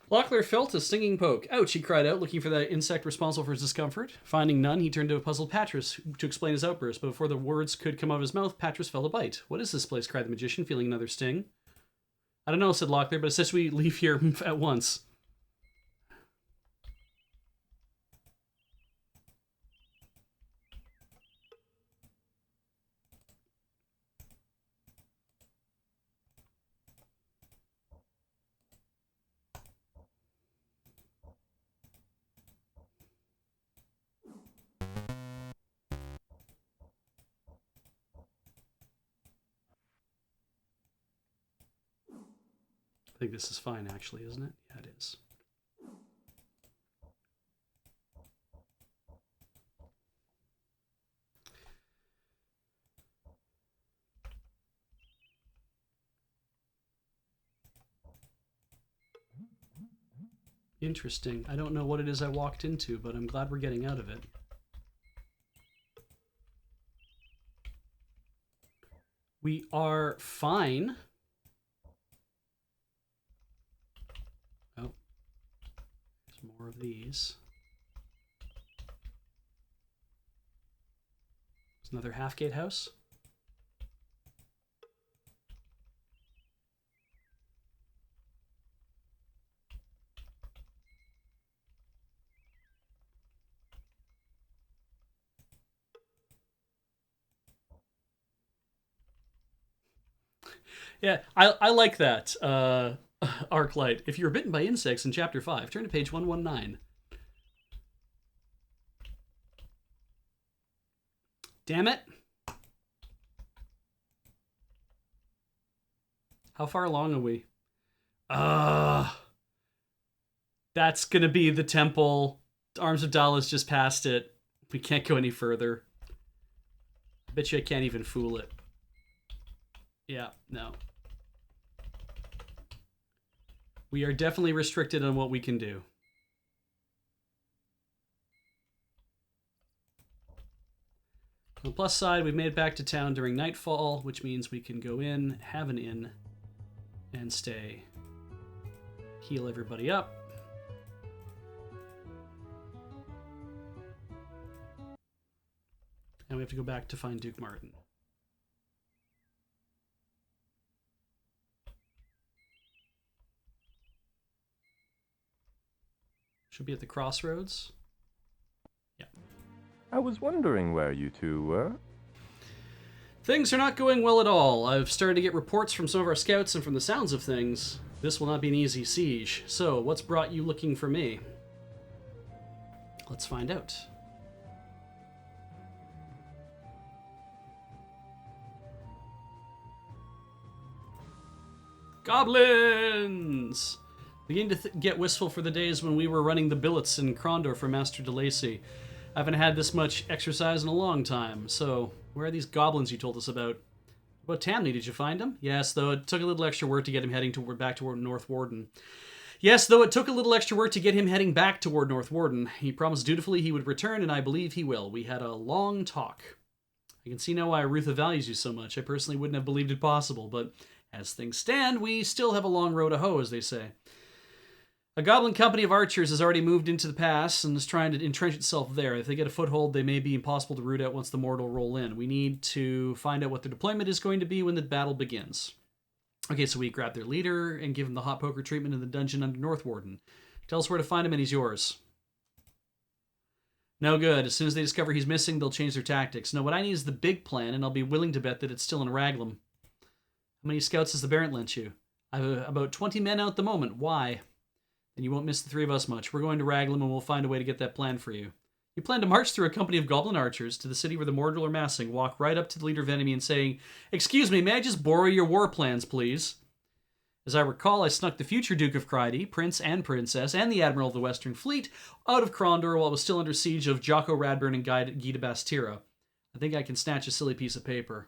[SPEAKER 1] Locklear felt a stinging poke. Ouch, he cried out, looking for the insect responsible for his discomfort. Finding none, he turned to a puzzled Patras to explain his outburst, but before the words could come out of his mouth, Patras felt a bite. What is this place? Cried the magician, feeling another sting. I don't know, said Locklear, but it says we leave here at once. I think this is fine, actually, isn't it? Yeah, it is. Interesting. I don't know what it is I walked into, but I'm glad we're getting out of it. We are fine. Oh, there's more of these. There's another half gate house. Yeah, I like that. Arc light. If you were bitten by insects in chapter 5, turn to page 119. Damn it. How far along are we? That's gonna be the temple. Arms of Dallas just passed it. We can't go any further. I bet you I can't even fool it. Yeah, no. We are definitely restricted on what we can do. On the plus side, we've made it back to town during nightfall, which means we can go in, have an inn, and stay. Heal everybody up. And we have to go back to find Duke Martin. Should be at the crossroads. Yeah.
[SPEAKER 3] I was wondering where you two were.
[SPEAKER 1] Things are not going well at all. I've started to get reports from some of our scouts, and from the sounds of things, this will not be an easy siege. So, what's brought you looking for me? Let's find out. Goblins! Beginning to get wistful for the days when we were running the billets in Krondor for Master DeLacy. I haven't had this much exercise in a long time, so where are these goblins you told us about? About Tamney, did you find him? Yes, though it took a little extra work to get him heading back toward North Warden. Yes, though it took a little extra work to get him heading back toward North Warden. He promised dutifully he would return, and I believe he will. We had a long talk. I can see now why Arutha values you so much. I personally wouldn't have believed it possible, but as things stand, we still have a long road to hoe, as they say. A goblin company of archers has already moved into the pass and is trying to entrench itself there. If they get a foothold, they may be impossible to root out once the mortal roll in. We need to find out what their deployment is going to be when the battle begins. Okay, so we grab their leader and give him the hot poker treatment in the dungeon under North Warden. Tell us where to find him and he's yours. No good. As soon as they discover he's missing, they'll change their tactics. No, what I need is the big plan, and I'll be willing to bet that it's still in Raglan. How many scouts has the Baron lent you? I have about 20 men out at the moment. Why? Then you won't miss the three of us much. We're going to Raglan, and we'll find a way to get that plan for you. You plan to march through a company of goblin archers to the city where the mortal are massing, walk right up to the leader of enemy and saying, "Excuse me, may I just borrow your war plans, please?" As I recall, I snuck the future Duke of Cryde, Prince and Princess, and the Admiral of the Western Fleet out of Krondor while it was still under siege of Jocko Radburn and Guy de Bastira. I think I can snatch a silly piece of paper.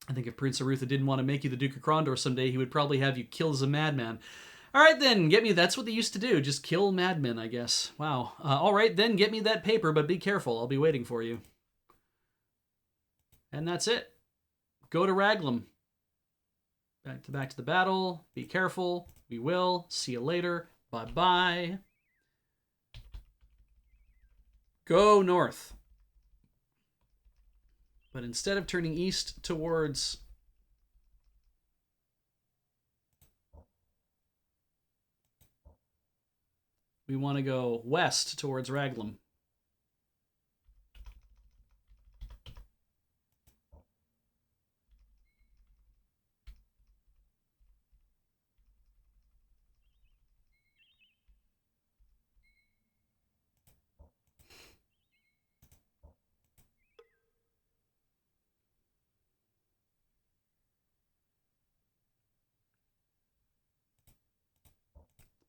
[SPEAKER 1] I think if Prince Arutha didn't want to make you the Duke of Krondor someday, he would probably have you killed as a madman. All right, then, get me... That's what they used to do, just kill madmen, I guess. Wow. All right, then, get me that paper, but be careful. I'll be waiting for you. And that's it. Go to Raglan. Back to the battle. Be careful. We will. See you later. Bye-bye. Go north. But instead of turning east towards... we want to go west towards Raglan.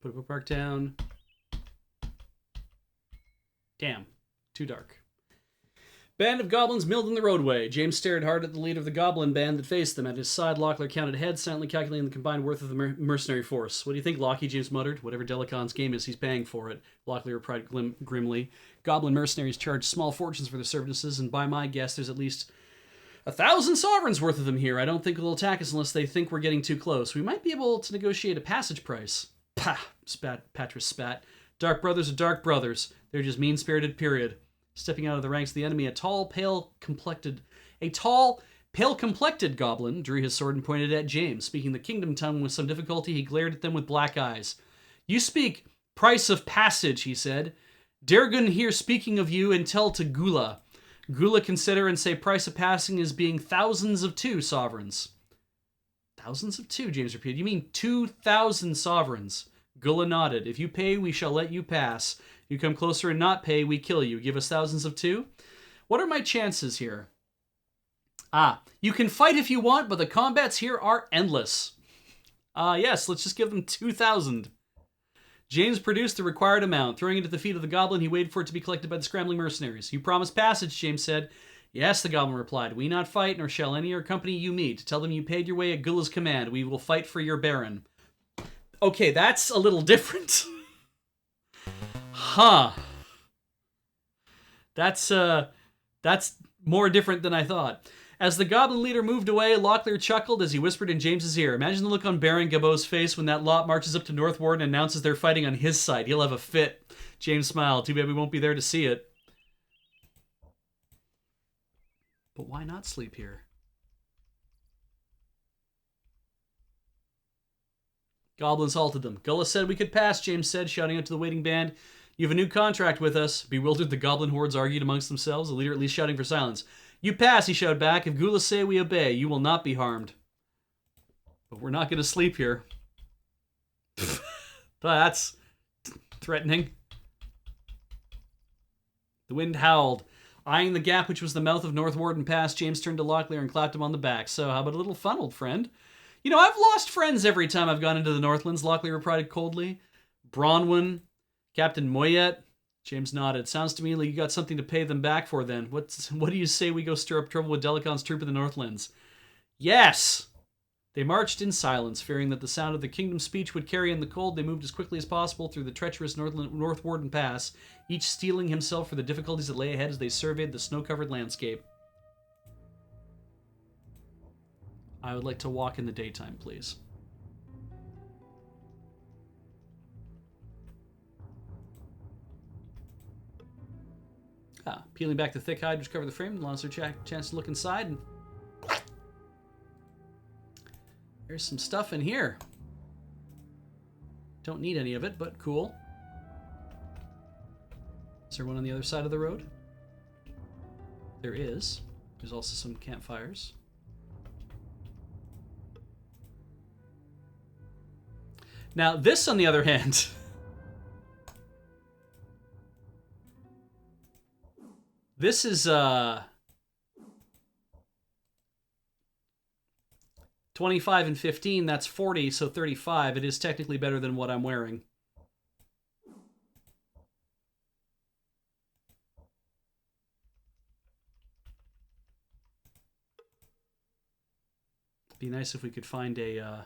[SPEAKER 1] Put a bookmark down. Damn, too dark. Band of goblins milled in the roadway. James stared hard at the leader of the goblin band that faced them. At his side, Locklear counted heads, silently calculating the combined worth of the mercenary force. "What do you think, Lockie?" James muttered. "Whatever Delicon's game is, he's paying for it," Locklear replied grimly. "Goblin mercenaries charge small fortunes for their services, and by my guess, there's at least 1,000 sovereigns worth of them here. I don't think they'll attack us unless they think we're getting too close. We might be able to negotiate a passage price." "Pah!" Patris spat. "Dark brothers are dark brothers. They're just mean-spirited, period." Stepping out of the ranks of the enemy, a tall, pale-complected goblin drew his sword and pointed at James. Speaking the kingdom tongue with some difficulty, he glared at them with black eyes. "You speak price of passage," he said. "Dergun here speaking of you and tell to Gula. Gula consider and say price of passing is being thousands of 2 sovereigns." "Thousands of 2, James repeated. "You mean 2,000 sovereigns." Gula nodded. "If you pay, we shall let you pass. You come closer and not pay, we kill you. Give us thousands of 2? What are my chances here?" "You can fight if you want, but the combats here are endless." Yes, let's just give them 2,000. James produced the required amount. Throwing it at the feet of the goblin, he waited for it to be collected by the scrambling mercenaries. "You promise passage," James said. "Yes," the goblin replied. "We not fight, nor shall any or company you meet. Tell them you paid your way at Gula's command. We will fight for your baron." Okay, that's a little different. Huh. That's more different than I thought. As the goblin leader moved away, Locklear chuckled as he whispered in James's ear. "Imagine the look on Baron Gabot's face when that lot marches up to North Warden and announces they're fighting on his side. He'll have a fit." James smiled. "Too bad we won't be there to see it." But why not sleep here? Goblins halted them. Gullah said we could pass, James said, shouting out to the waiting band. You have a new contract with us. Bewildered, the goblin hordes argued amongst themselves, the leader at least shouting for silence. You pass, he shouted back. If Gullah say we obey, you will not be harmed. But we're not going to sleep here. That's threatening. The wind howled. Eyeing the gap which was the mouth of North Warden Pass, James turned to Locklear and clapped him on the back. So, how about a little fun, old friend? You know, I've lost friends every time I've gone into the Northlands, Locklear replied coldly. Bronwyn, Captain Moyet. James nodded. Sounds to me like you got something to pay them back for then. What do you say we go stir up trouble with Delicon's troop in the Northlands? Yes! They marched in silence, fearing that the sound of the kingdom's speech would carry in the cold. They moved as quickly as possible through the treacherous North Warden Pass, each steeling himself for the difficulties that lay ahead as they surveyed the snow-covered landscape. I would like to walk in the daytime, please. Peeling back the thick hide which covered the frame, allows her chance to look inside, and there's some stuff in here. Don't need any of it, but cool. Is there one on the other side of the road? There is. There's also some campfires. Now, this, on the other hand... This is, 25 and 15, that's 40, so 35. It is technically better than what I'm wearing. It'd be nice if we could find a,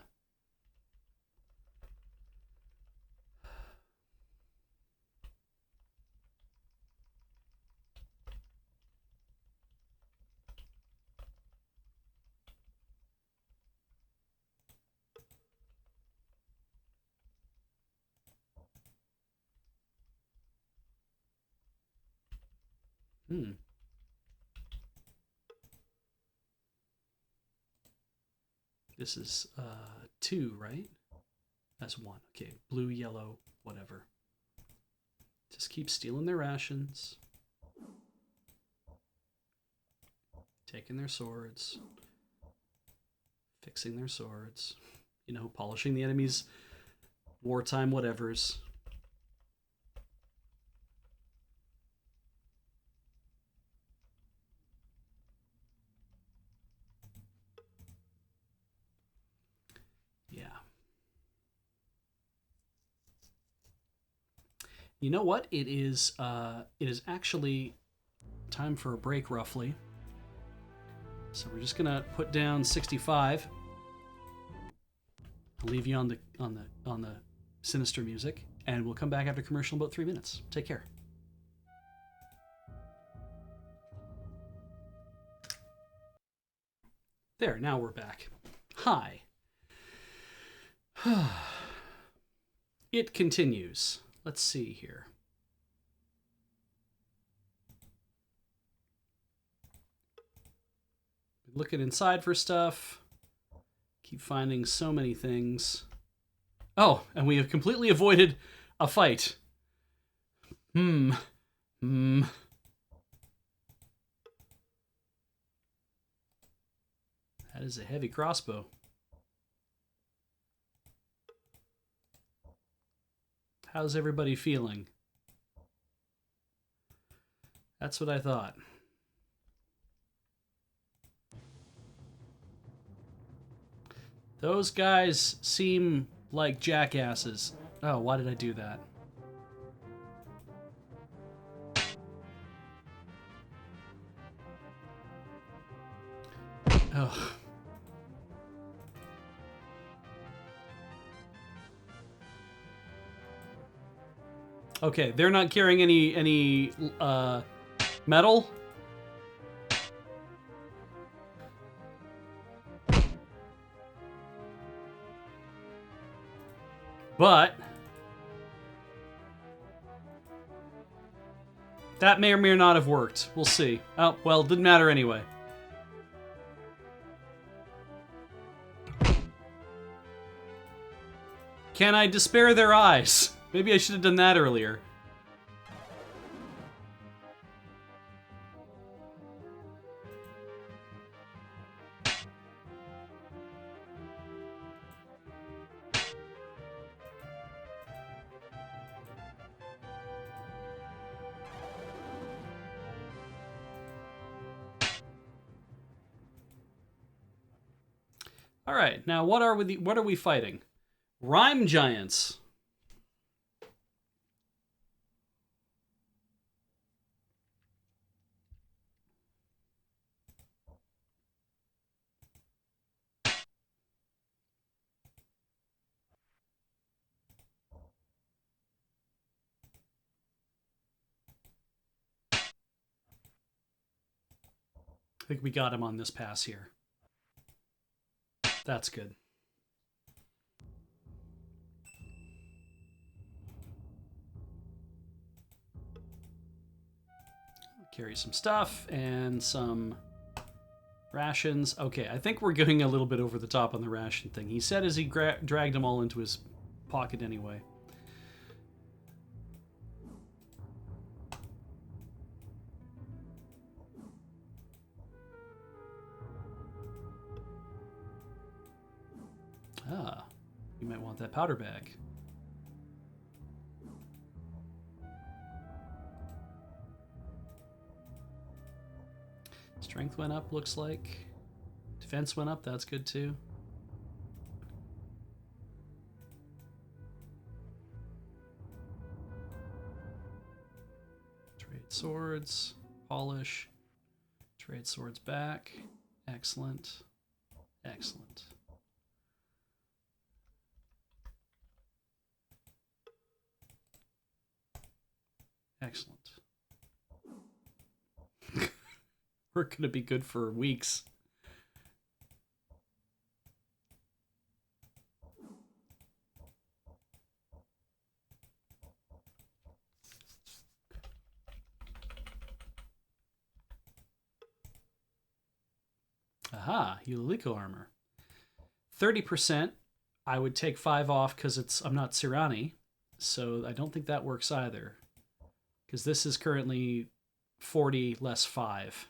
[SPEAKER 1] This is 2, right? That's 1. Okay, blue, yellow, whatever. Just keep stealing their rations. Taking their swords. Fixing their swords. You know, polishing the enemy's wartime whatevers. You know what? It is actually time for a break, roughly. So we're just gonna put down 65. I'll leave you on the sinister music, and we'll come back after commercial in about 3 minutes. Take care. There, now we're back. Hi. It continues. Let's see here. Looking inside for stuff. Keep finding so many things. Oh, and we have completely avoided a fight. That is a heavy crossbow. How's everybody feeling? That's what I thought. Those guys seem like jackasses. Oh, why did I do that? Ugh. Okay, they're not carrying any metal. But that may or may not have worked. We'll see. Oh, well, didn't matter anyway. Can I despair their eyes? Maybe I should have done that earlier. All right, now what are we fighting? Rhyme giants. I think we got him on this pass here. That's good. Carry some stuff and some rations. Okay, I think we're going a little bit over the top on the ration thing. He said as he dragged them all into his pocket anyway. Ah, you might want that powder bag. Strength went up, looks like. Defense went up, that's good too. Trade swords, polish. Trade swords back. Excellent. Excellent. Excellent. We're going to be good for weeks. Aha, Ulilico armor. 30%. I would take 5 off because I'm not Sirani, so I don't think that works either. Because this is currently 40 less 5.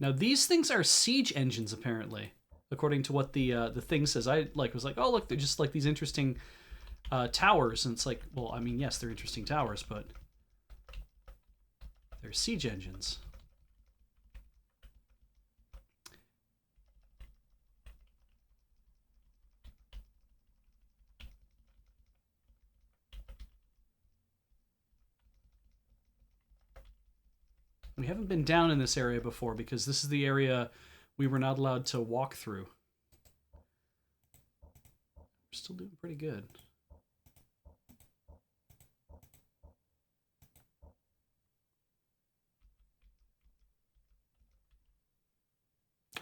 [SPEAKER 1] Now these things are siege engines, apparently, according to what the thing says. I was like, oh look, they're just like these interesting towers, and it's like, well, I mean, yes, they're interesting towers, but they're siege engines. We haven't been down in this area before because this is the area we were not allowed to walk through. We're still doing pretty good.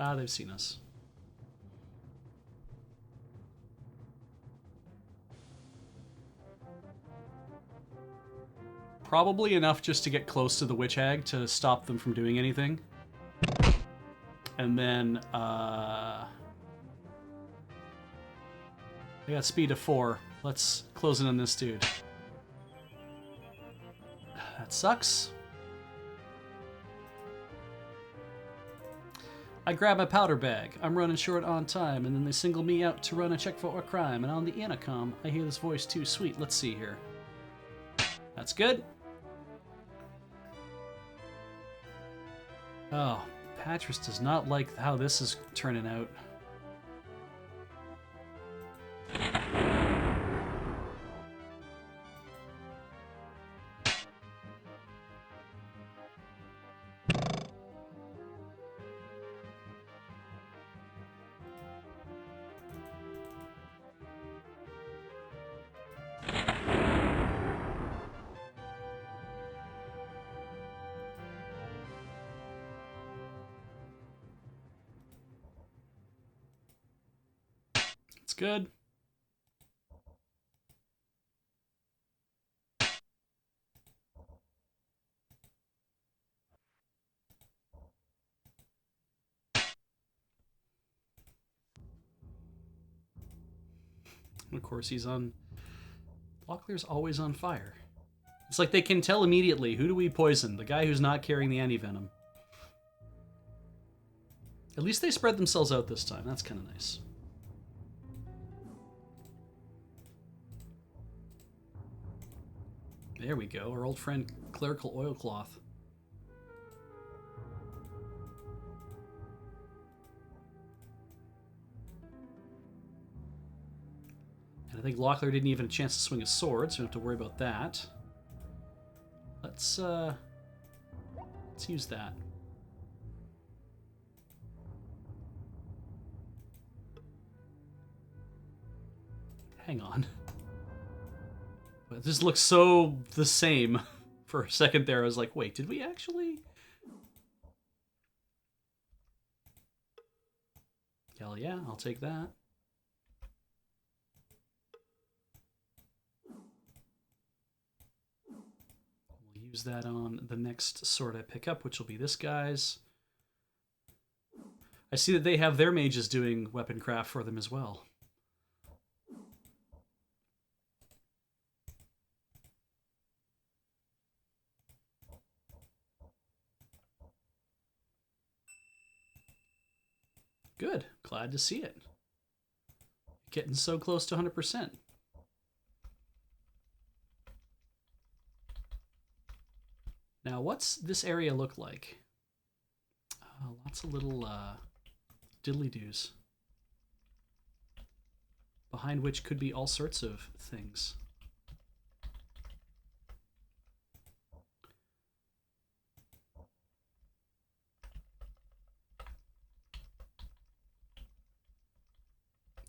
[SPEAKER 1] Ah, they've seen us. Probably enough just to get close to the witch hag to stop them from doing anything. And then, I got speed of 4. Let's close in on this dude. That sucks. I grab my powder bag. I'm running short on time, and then they single me out to run a check for a crime. And on the intercom, I hear this voice too sweet. Let's see here. That's good. Oh, Patras does not like how this is turning out. It's good. Of course, he's on... Locklear's always on fire. It's like they can tell immediately, who do we poison? The guy who's not carrying the anti-venom. At least they spread themselves out this time. That's kind of nice. There we go. Our old friend Clerical Oilcloth. And I think Locklear didn't even have a chance to swing a sword, so we don't have to worry about that. Let's use that. Hang on. But this looks so the same. For a second there, I was like, wait, did we actually? Hell yeah, I'll take that. We'll use that on the next sword I pick up, which will be this guy's. I see that they have their mages doing weapon craft for them as well. Good. Glad to see it. Getting so close to 100%. Now, what's this area look like? Lots of little diddly-doos. Behind which could be all sorts of things.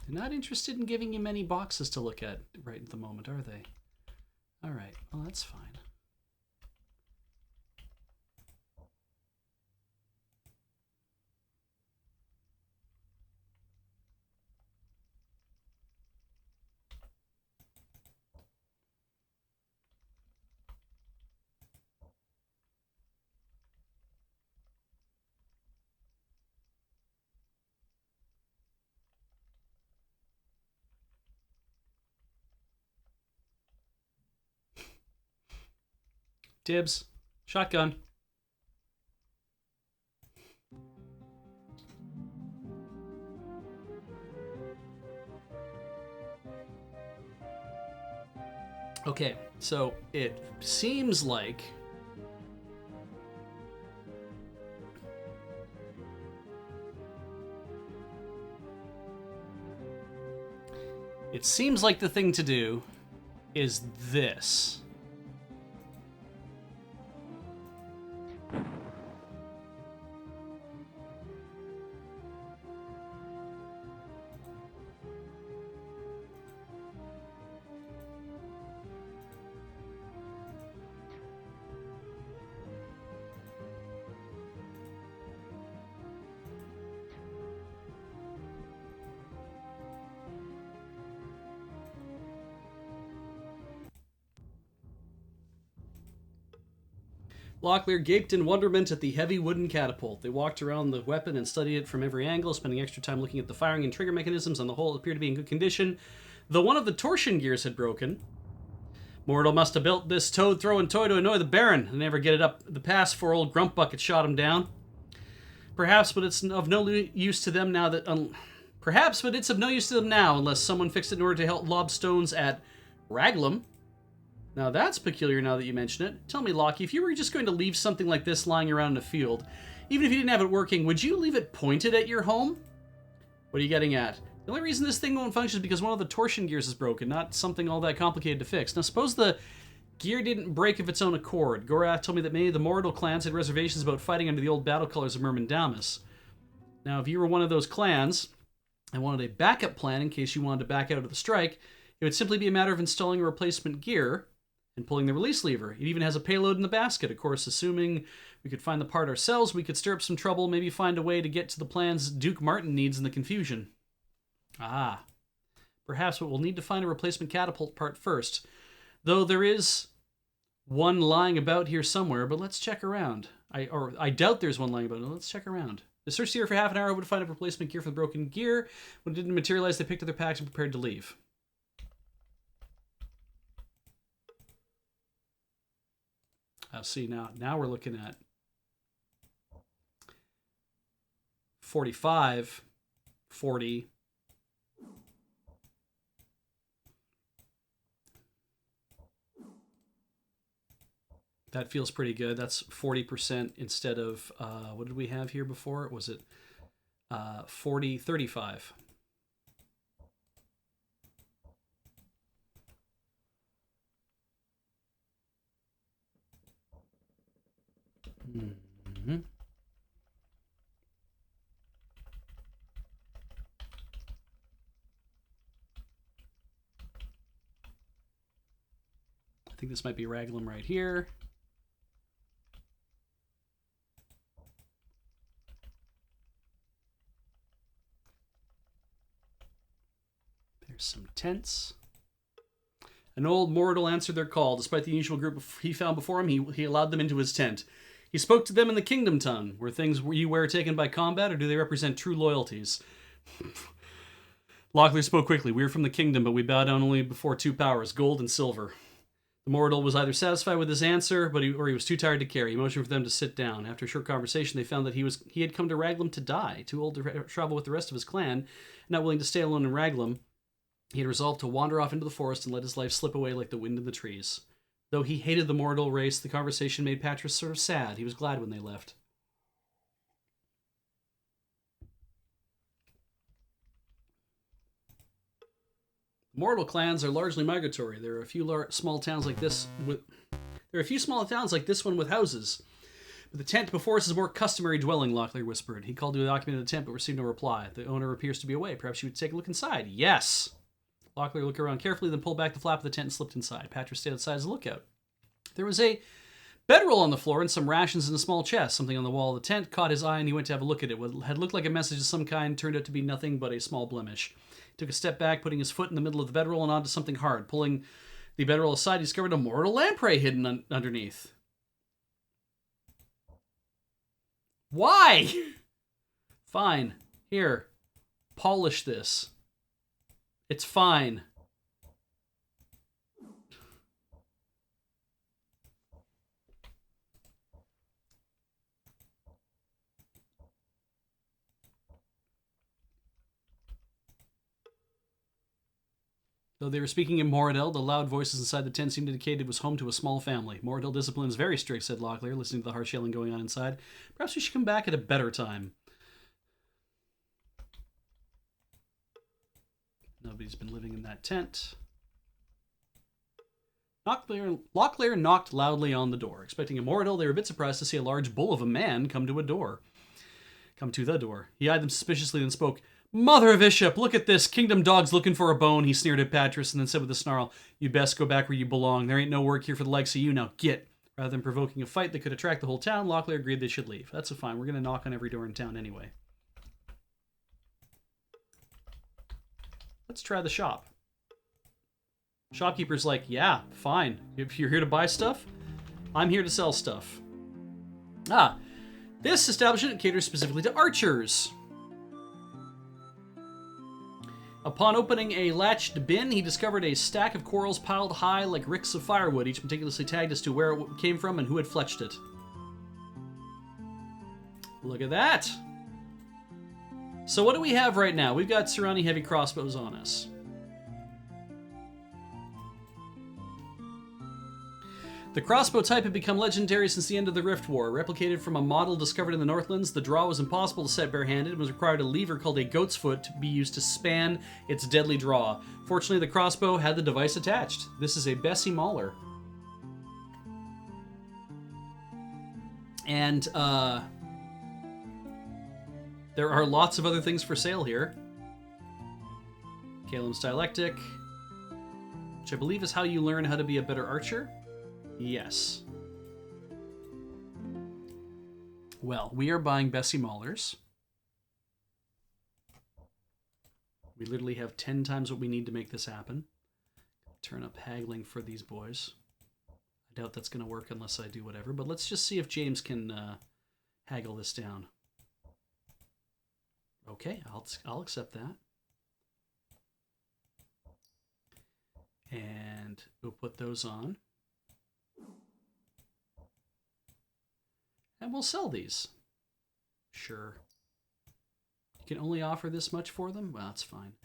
[SPEAKER 1] They're not interested in giving you many boxes to look at right at the moment, are they? All right, well, that's fine. Dibs. Shotgun. Okay, so it seems like the thing to do is this. Locklear gaped in wonderment at the heavy wooden catapult. They walked around the weapon and studied it from every angle, spending extra time looking at the firing and trigger mechanisms. On the whole, it appeared to be in good condition, though one of the torsion gears had broken. Mortal must have built this toad-throwing toy to annoy the Baron and never get it up the pass before old Grumpbucket shot him down. Perhaps, but it's of no use to them now that... Perhaps, but it's of no use to them now unless someone fixed it in order to help lob stones at Raglum. Now that's peculiar now that you mention it. Tell me, Lockie, if you were just going to leave something like this lying around in a field, even if you didn't have it working, would you leave it pointed at your home? What are you getting at? The only reason this thing won't function is because one of the torsion gears is broken, not something all that complicated to fix. Now suppose the gear didn't break of its own accord. Gorath told me that many of the Mortal clans had reservations about fighting under the old battle colors of Myrmindamus. Now if you were one of those clans and wanted a backup plan in case you wanted to back out of the strike, it would simply be a matter of installing a replacement gear and pulling the release lever. It even has a payload in the basket. Of course, assuming we could find the part ourselves, we could stir up some trouble, maybe find a way to get to the plans Duke Martin needs in the confusion. Ah. Perhaps, but we'll need to find a replacement catapult part first. Though there is one lying about here somewhere, but let's check around. I doubt there's one lying about. Let's check around. They searched here for half an hour, would find a replacement gear for the broken gear. When it didn't materialize, they picked up their packs and prepared to leave. See, now we're looking at 45, 40. That feels pretty good. That's 40% instead of, what did we have here before? Was it 40, 35? Mm-hmm. I think this might be Raglan right here. There's some tents. An old mortal answered their call. Despite the unusual group he found before him, he allowed them into his tent. He spoke to them in the kingdom tongue. Were things you wear taken by combat, or do they represent true loyalties? Locklear spoke quickly. We are from the kingdom, but we bow down only before two powers, gold and silver. The mortal was either satisfied with his answer, or he was too tired to carry. He motioned for them to sit down. After a short conversation, they found that he had come to Raglan to die, too old to travel with the rest of his clan, not willing to stay alone in Raglan. He had resolved to wander off into the forest and let his life slip away like the wind in the trees. Though he hated the mortal race, the conversation made Patras sort of sad. He was glad when they left. Mortal clans are largely migratory. There are a few small towns like this with one with houses. But the tent before us is a more customary dwelling, Locklear whispered. He called to the occupant of the tent but received no reply. The owner appears to be away. Perhaps you would take a look inside. Yes! Locklear looked around carefully, then pulled back the flap of the tent and slipped inside. Patras stayed outside as a lookout. There was a bedroll on the floor and some rations in a small chest. Something on the wall of the tent caught his eye and he went to have a look at it. What had looked like a message of some kind turned out to be nothing but a small blemish. He took a step back, putting his foot in the middle of the bedroll and onto something hard. Pulling the bedroll aside, he discovered a mortal lamprey hidden underneath. Why? Fine. Here. Polish this. It's fine. Though they were speaking in Moradel, the loud voices inside the tent seemed to indicate it was home to a small family. Moradel discipline is very strict, said Locklear, listening to the harsh yelling going on inside. Perhaps we should come back at a better time. Nobody's been living in that tent. Locklear knocked loudly on the door. Expecting a Moradel, they were a bit surprised to see a large bull of a man come to the door. He eyed them suspiciously and spoke. Mother of Ishap, look at this. Kingdom dog's looking for a bone. He sneered at Patras and then said with a snarl, you best go back where you belong. There ain't no work here for the likes of you. Now get. Rather than provoking a fight that could attract the whole town, Locklear agreed they should leave. That's fine. We're going to knock on every door in town anyway. Let's try the shop. Shopkeeper's like, yeah, fine. If you're here to buy stuff, I'm here to sell stuff. This establishment caters specifically to archers. Upon opening a latched bin, he discovered a stack of quarrels piled high like ricks of firewood, each meticulously tagged as to where it came from and who had fletched it. Look at that! So what do we have right now? We've got surrounding heavy crossbows on us. The crossbow type had become legendary since the end of the Rift War. Replicated from a model discovered in the Northlands, the draw was impossible to set barehanded and was required a lever called a goat's foot to be used to span its deadly draw. Fortunately, the crossbow had the device attached. This is a Bessie Mauler. And, there are lots of other things for sale here. Kalim's Dialectic, which I believe is how you learn how to be a better archer. Yes. Well, we are buying Bessie Maulers. We literally have 10 times what we need to make this happen. Turn up haggling for these boys. I doubt that's going to work unless I do whatever, but let's just see if James can haggle this down. Okay, I'll accept that. And we'll put those on. And we'll sell these. Sure. You can only offer this much for them? Well, that's fine.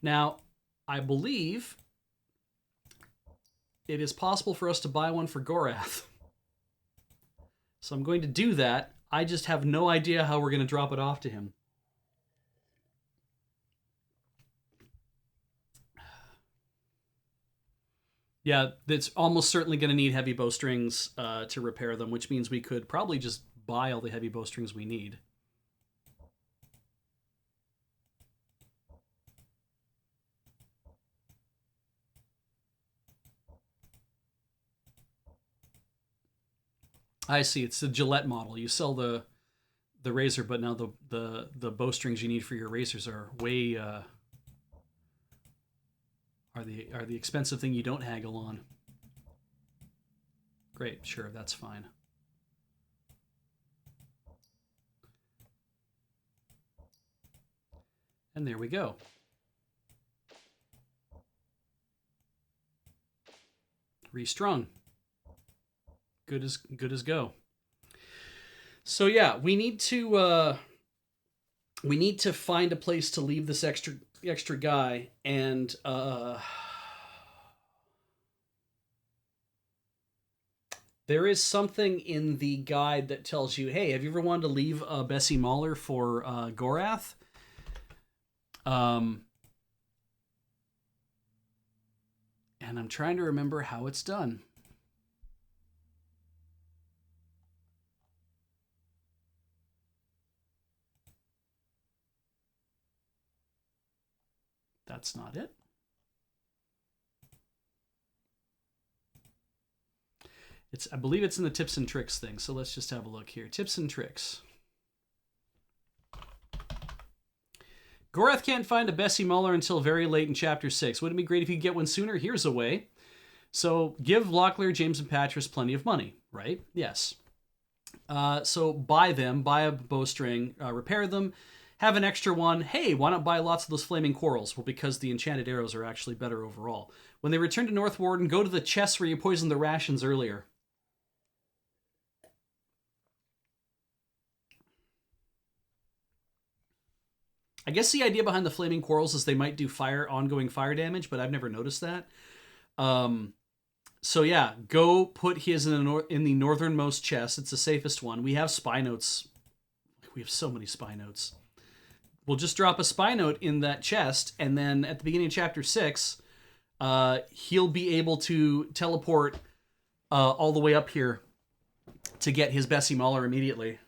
[SPEAKER 1] Now, I believe it is possible for us to buy one for Gorath. So I'm going to do that. I just have no idea how we're going to drop it off to him. Yeah, it's almost certainly going to need heavy bowstrings to repair them, which means we could probably just buy all the heavy bowstrings we need. I see. It's the Gillette model. You sell the razor, but now the bowstrings you need for your razors are way are the expensive thing you don't haggle on. Great, sure, that's fine. And there we go. Restrung. Good as go. So yeah, we need to find a place to leave this extra guy, and there is something in the guide that tells you, hey, have you ever wanted to leave Bessie Mahler for Gorath? And I'm trying to remember how it's done. That's not it. I believe it's in the tips and tricks thing. So let's just have a look here. Tips and tricks. Gorath can't find a Bessie Muller until very late in Chapter 6. Wouldn't it be great if you could get one sooner? Here's a way. So give Locklear, James, and Patras plenty of money, right? Yes. So buy them, buy a bowstring, repair them, have an extra one. Hey, why not buy lots of those flaming quarrels? Well, because the enchanted arrows are actually better overall. When they return to North Warden, go to the chests where you poisoned the rations earlier. I guess the idea behind the flaming quarrels is they might do ongoing fire damage, but I've never noticed that. So yeah, go put his in the northernmost chest. It's the safest one. We have spy notes. We have so many spy notes. We'll just drop a spy note in that chest, and then at the beginning of Chapter 6, he'll be able to teleport all the way up here to get his Bessie Mahler immediately.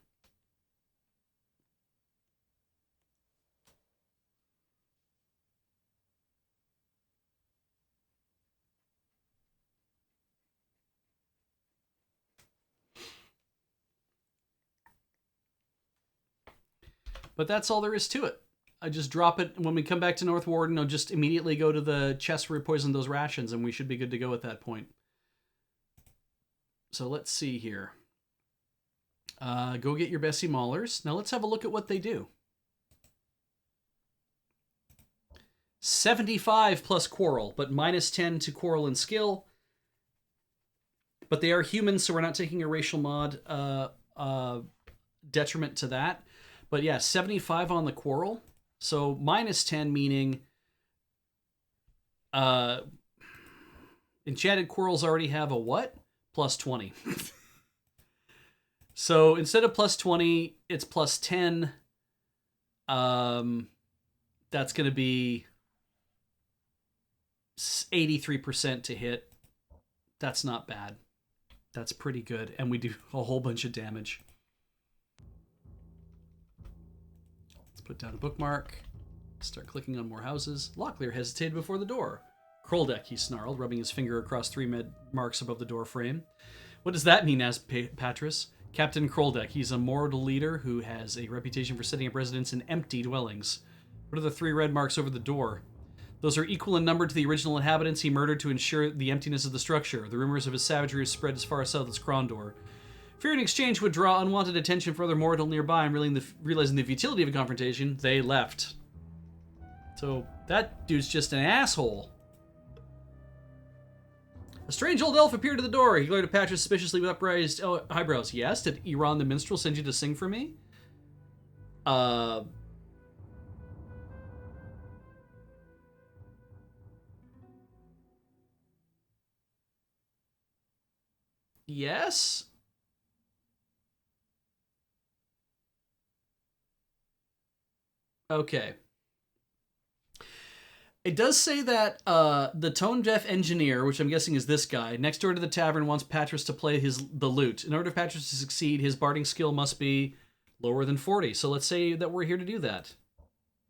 [SPEAKER 1] But that's all there is to it. I just drop it. When we come back to North Warden, I'll just immediately go to the chest where we poisoned those rations, and we should be good to go at that point. So let's see here. Go get your Bessie Mahlers. Now let's have a look at what they do. 75 plus Quarrel, but minus 10 to Quarrel and Skill. But they are humans, so we're not taking a racial mod detriment to that. But yeah, 75 on the Quarrel. So minus 10 meaning Enchanted Quarrels already have a what? Plus 20. So instead of plus 20, it's plus 10. That's going to be 83% to hit. That's not bad. That's pretty good. And we do a whole bunch of damage. Put down a bookmark. Start clicking on more houses. Locklear hesitated before the door. Krondor, he snarled, rubbing his finger across 3 marks above the door frame. What does that mean, asked Patras. Captain Krondor, he's a mortal leader who has a reputation for setting up residence in empty dwellings. What are the 3 red marks over the door? Those are equal in number to the original inhabitants he murdered to ensure the emptiness of the structure. The rumors of his savagery have spread as far south as Krondor. Fearing exchange would draw unwanted attention from other mortal nearby, and realizing the futility of a confrontation, they left. So that dude's just an asshole. A strange old elf appeared at the door. He glared at Patras suspiciously with upraised eyebrows. Yes? Did Iran the minstrel send you to sing for me? Yes? Okay. It does say that the tone-deaf engineer, which I'm guessing is this guy, next door to the tavern wants Patras to play the lute. In order for Patras to succeed, his barding skill must be lower than 40. So let's say that we're here to do that.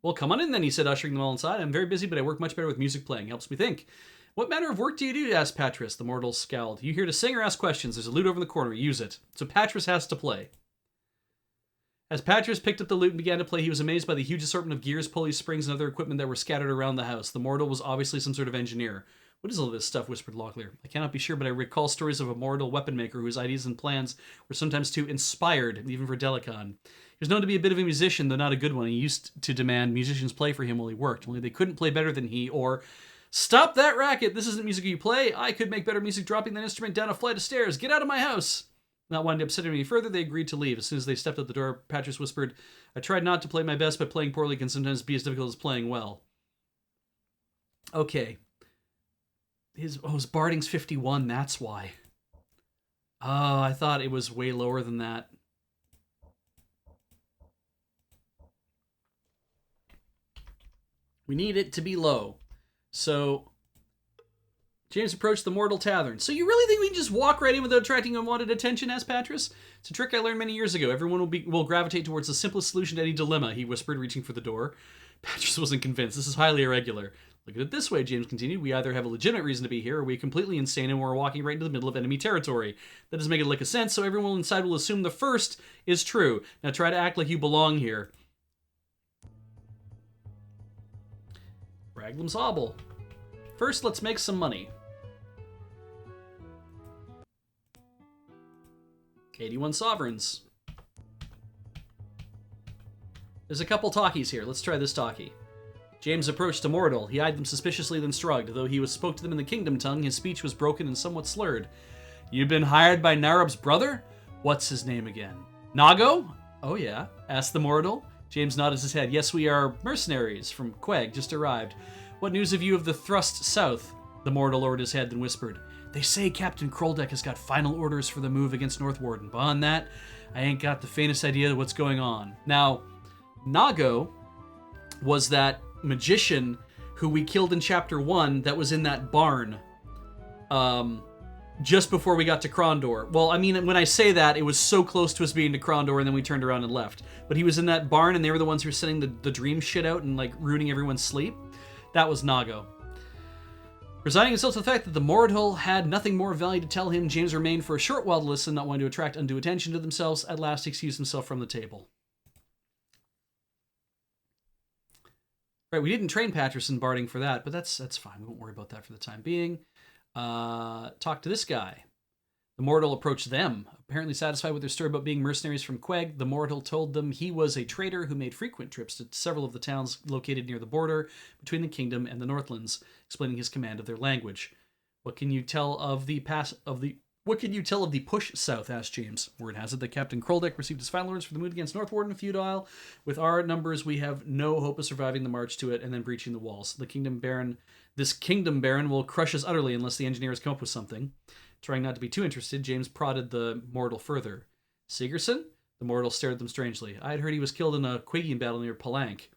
[SPEAKER 1] Well, come on in then, he said, ushering them all inside. I'm very busy, but I work much better with music playing. Helps me think. What manner of work do you do? Asked Patras. The mortal scowled. You here to sing or ask questions? There's a lute over in the corner. Use it. So Patras has to play. As Patras picked up the lute and began to play, he was amazed by the huge assortment of gears, pulleys, springs, and other equipment that were scattered around the house. The mortal was obviously some sort of engineer. What is all this stuff? Whispered Locklear. I cannot be sure, but I recall stories of a mortal weapon maker whose ideas and plans were sometimes too inspired, even for Delicon. He was known to be a bit of a musician, though not a good one. He used to demand musicians play for him while he worked, only they couldn't play better than he, or, stop that racket! This isn't music you play! I could make better music dropping that instrument down a flight of stairs! Get out of my house! Not wanting to upset him any further, they agreed to leave. As soon as they stepped out the door, Patras whispered, I tried not to play my best, but playing poorly can sometimes be as difficult as playing well. Okay. His barding's 51, that's why. Oh, I thought it was way lower than that. We need it to be low. So James approached the Mortal Tavern. So you really think we can just walk right in without attracting unwanted attention? Asked Patras. It's a trick I learned many years ago. Everyone will gravitate towards the simplest solution to any dilemma, he whispered, reaching for the door. Patras wasn't convinced. This is highly irregular. Look at it this way, James continued. We either have a legitimate reason to be here, or we're completely insane and we're walking right into the middle of enemy territory. That doesn't make a lick of sense, so everyone inside will assume the first is true. Now try to act like you belong here. Raglam's Obel. First, let's make some money. 81 sovereigns. There's a couple talkies here. Let's try this talkie. James approached a mortal. He eyed them suspiciously, then shrugged. Though he spoke to them in the kingdom tongue, his speech was broken and somewhat slurred. You've been hired by Narub's brother? What's his name again? Nago? Oh yeah, asked the mortal. James nodded his head. Yes, we are mercenaries from Queg, just arrived. What news have you of the thrust south? The mortal lowered his head, then whispered. They say Captain Krondor has got final orders for the move against Northwarden. Beyond that, I ain't got the faintest idea of what's going on. Now, Nago was that magician who we killed in Chapter 1 that was in that barn just before we got to Krondor. Well, I mean, when I say that, it was so close to us being to Krondor, and then we turned around and left. But he was in that barn, and they were the ones who were sending the dream shit out and, like, ruining everyone's sleep. That was Nago. Resigning himself to the fact that the mortal had nothing more value to tell him, James remained for a short while to listen, not wanting to attract undue attention to themselves. At last, he excused himself from the table. Right, we didn't train Patras in barding for that, but that's fine. We won't worry about that for the time being. Talk to this guy. The mortal approached them. Apparently satisfied with their story about being mercenaries from Queg, the mortal told them he was a trader who made frequent trips to several of the towns located near the border between the kingdom and the Northlands, explaining his command of their language. What can you tell of the push south? Asked James. Word has it that Captain Krondor received his final orders for the move against Northwarden Feudal. With our numbers, we have no hope of surviving the march to it and then breaching the walls. This kingdom baron will crush us utterly unless the engineers come up with something. Trying not to be too interested, James prodded the mortal further. Sigerson? The mortal stared at them strangely. I had heard he was killed in a Quigian battle near Palanque.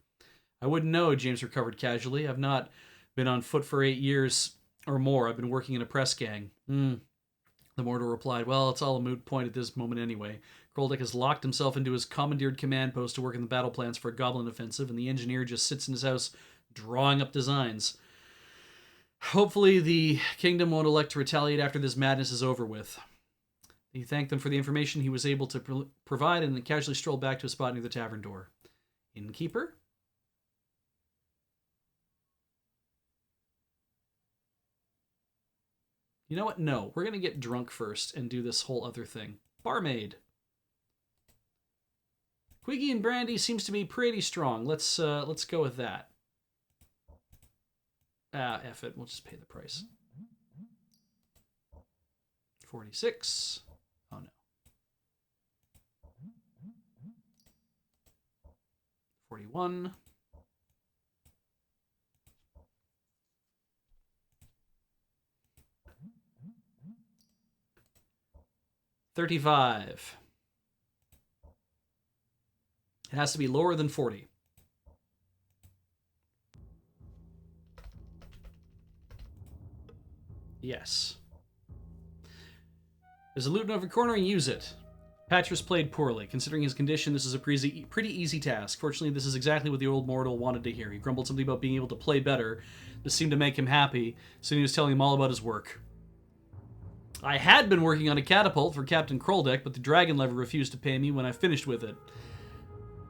[SPEAKER 1] I wouldn't know, James recovered casually. I've not been on foot for 8 years or more. I've been working in a press gang. The mortal replied, well, it's all a moot point at this moment anyway. Krondor has locked himself into his commandeered command post to work in the battle plans for a goblin offensive, and the engineer just sits in his house drawing up designs. Hopefully the kingdom won't elect to retaliate after this madness is over with. He thanked them for the information he was able to provide and then casually strolled back to a spot near the tavern door. Innkeeper? You know what? No, we're going to get drunk first and do this whole other thing. Barmaid. Quigian brandy seems to be pretty strong. Let's go with that. F it. We'll just pay the price. 46. Oh no. 41. 35. It has to be lower than 40. Yes. There's a loot in every corner and use it. Patras played poorly. Considering his condition, this is a pretty easy task. Fortunately, this is exactly what the old mortal wanted to hear. He grumbled something about being able to play better. This seemed to make him happy, so he was telling him all about his work. I had been working on a catapult for Captain Krondor, but the dragon lever refused to pay me when I finished with it.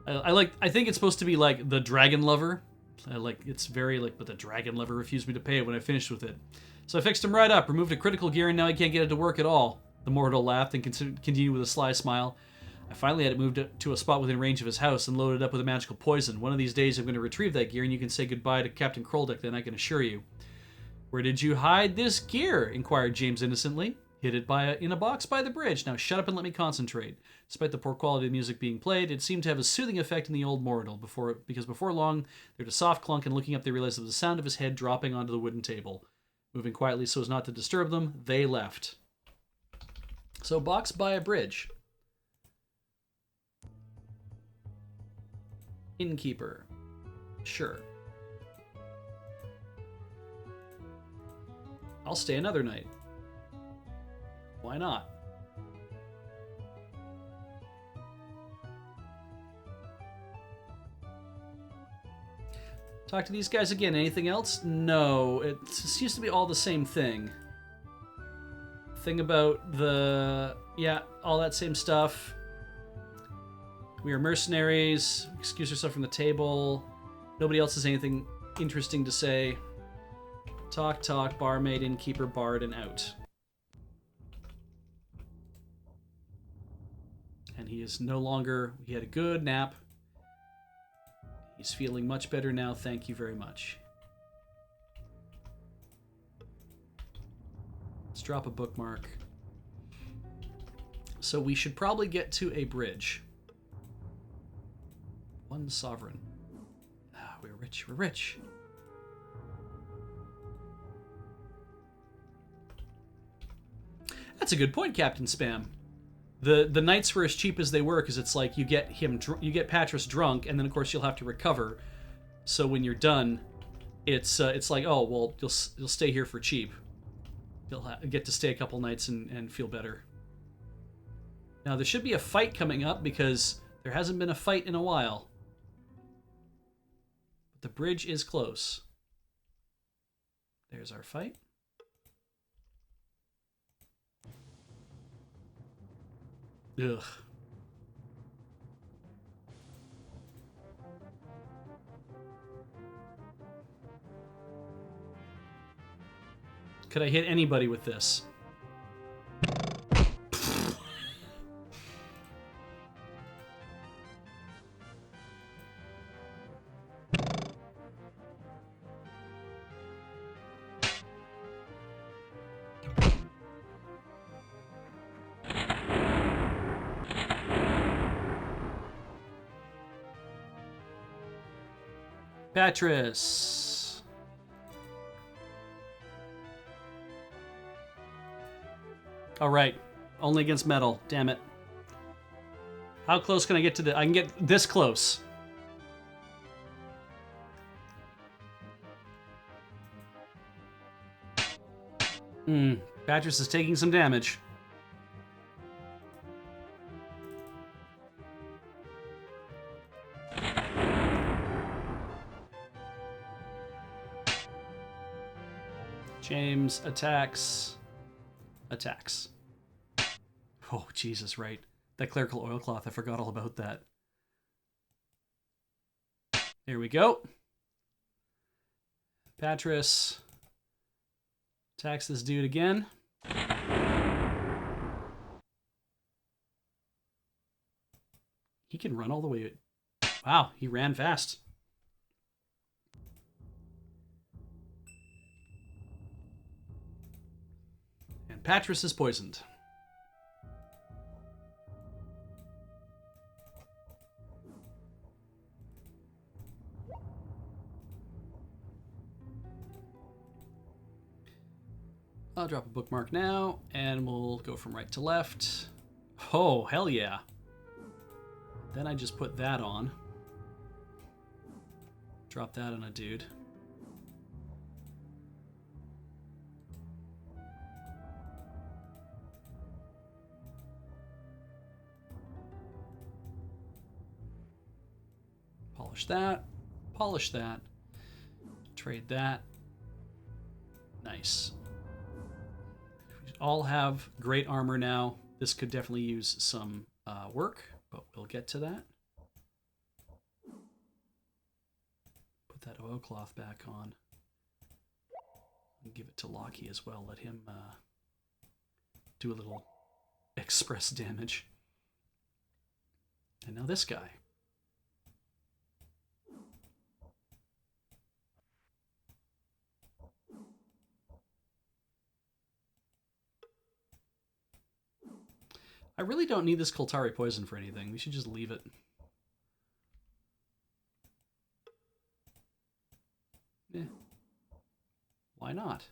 [SPEAKER 1] I think it's supposed to be like the dragon lever. It's very like, but the dragon lever refused me to pay it when I finished with it. So I fixed him right up, removed a critical gear, and now he can't get it to work at all. The mortal laughed and continued with a sly smile. I finally had it moved to a spot within range of his house and loaded up with a magical poison. One of these days I'm going to retrieve that gear and you can say goodbye to Captain Krondor, then I can assure you. Where did you hide this gear? Inquired James innocently. Hid it in a box by the bridge. Now shut up and let me concentrate. Despite the poor quality of the music being played, it seemed to have a soothing effect in the old mortal. Because before long, they heard a soft clunk, and looking up they realized it was the sound of his head dropping onto the wooden table. Moving quietly so as not to disturb them, they left. So box by a bridge. Innkeeper. Sure. I'll stay another night. Why not? Talk to these guys again. Anything else? No. It seems to be all the same thing. Thing about the... Yeah, all that same stuff. We are mercenaries. Excuse yourself from the table. Nobody else has anything interesting to say. Talk, barmaid, innkeeper, bard, and out. And he is no longer... He had a good nap. He's feeling much better now. Thank you very much. Let's drop a bookmark. So we should probably get to a bridge. One sovereign. Ah, we're rich. We're rich. That's a good point, Captain Spam. The nights were as cheap as they were because it's like you get Patras drunk, and then of course you'll have to recover. So when you're done, it's like, oh well, you'll stay here for cheap. You'll get to stay a couple nights and feel better. Now there should be a fight coming up because there hasn't been a fight in a while. But the bridge is close. There's our fight. Ugh. Could I hit anybody with this? Patras. All right. Only against metal. Damn it. How close can I get to the... I can get this close. Patras is taking some damage. James attacks. Oh, Jesus, right. That clerical oilcloth, I forgot all about that. There we go. Patras attacks this dude again. He can run all the way. Wow, he ran fast. And Patras is poisoned. I'll drop a bookmark now, and we'll go from right to left. Oh, hell yeah. Then I just put that on. Drop that on a dude. Polish that. Polish that. Trade that. Nice. We all have great armor now. This could definitely use some work, but we'll get to that. Put that oilcloth back on. And give it to Lockie as well. Let him do a little express damage. And now this guy. I really don't need this Koltari poison for anything. We should just leave it. Eh. Why not?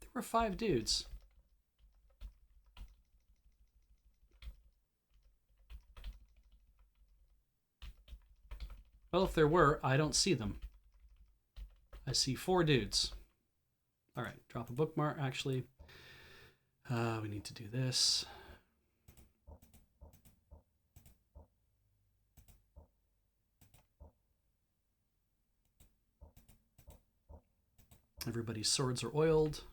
[SPEAKER 1] There were 5 dudes. Well, if there were, I don't see them. I see 4 dudes. All right, drop a bookmark, actually. We need to do this. Everybody's swords are oiled.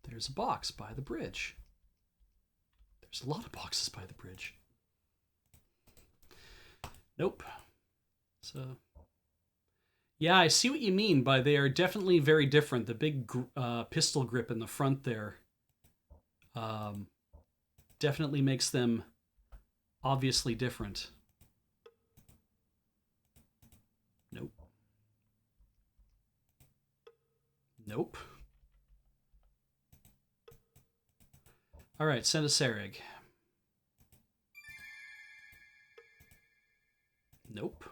[SPEAKER 1] There's a box by the bridge. There's a lot of boxes by the bridge. Nope. So, yeah, I see what you mean by they are definitely very different. The big pistol grip in the front there definitely makes them obviously different. Nope. Nope. All right, send a Sareg. Nope.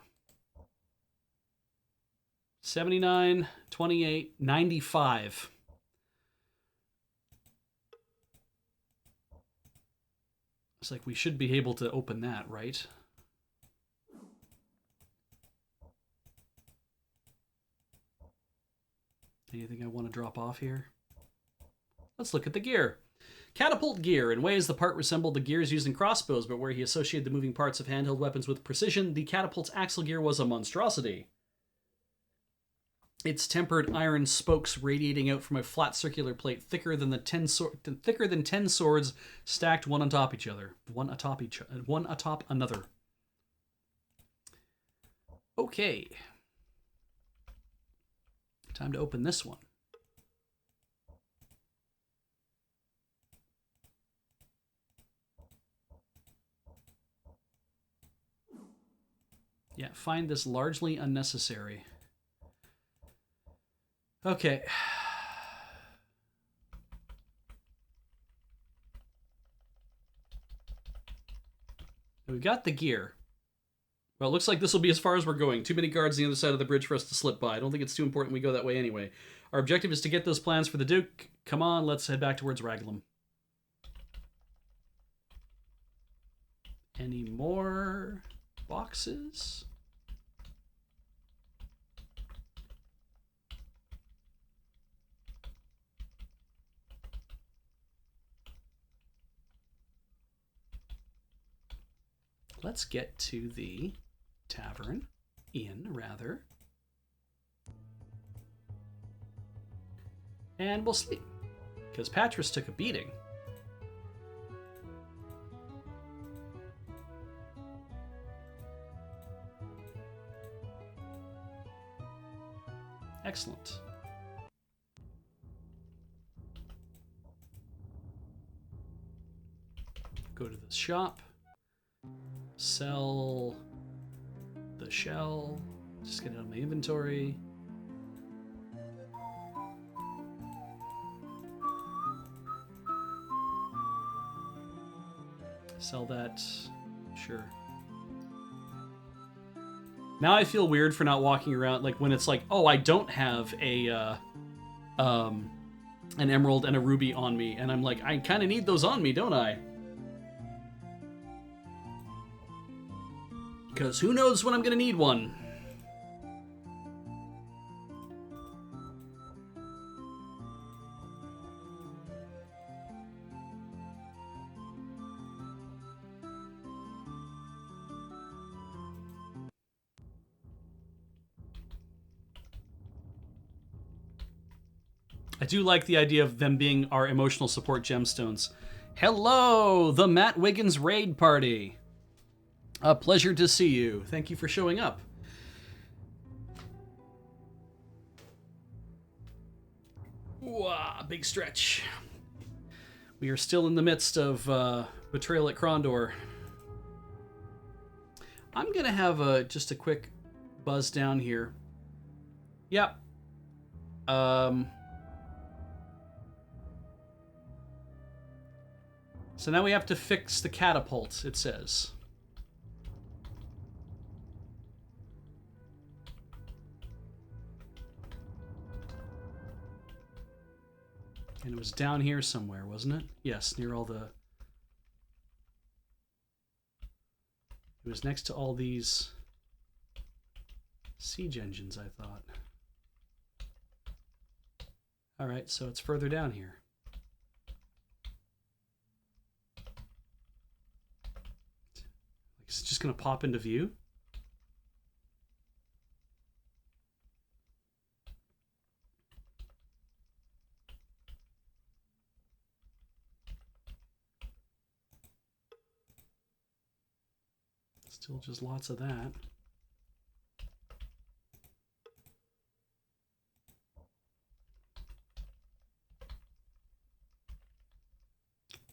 [SPEAKER 1] 79, 28, 95. It's like we should be able to open that, right? Anything I want to drop off here? Let's look at the gear. Catapult gear. In ways, the part resembled the gears used in crossbows, but where he associated the moving parts of handheld weapons with precision, the catapult's axle gear was a monstrosity. Its tempered iron spokes radiating out from a flat circular plate thicker than 10 swords stacked one atop each other. One atop another. Okay. Time to open this one. Yeah, find this largely unnecessary. Okay. We've got the gear. Well, it looks like this will be as far as we're going. Too many guards on the other side of the bridge for us to slip by. I don't think it's too important we go that way anyway. Our objective is to get those plans for the Duke. Come on, let's head back towards Raglum. Any more boxes? Let's get to the inn, rather. And we'll sleep, because Patras took a beating. Excellent. go to the shop. Sell the shell. Just get it out of my inventory. Sell that. Sure. Now I feel weird for not walking around, like when it's like, oh, I don't have a an emerald and a ruby on me, and I'm like, I kind of need those on me, don't I? Because who knows when I'm gonna need one. I do like the idea of them being our emotional support gemstones. Hello, the Matt Wiggins raid party. A pleasure to see you. Thank you for showing up. Wah, big stretch. We are still in the midst of Betrayal at Krondor. I'm gonna have just a quick buzz down here. Yep. So now we have to fix the catapult, it says. And it was down here somewhere, wasn't it? Yes, near all the... It was next to all these siege engines, I thought. Alright, so it's further down here. Is it just going to pop into view? Still just lots of that.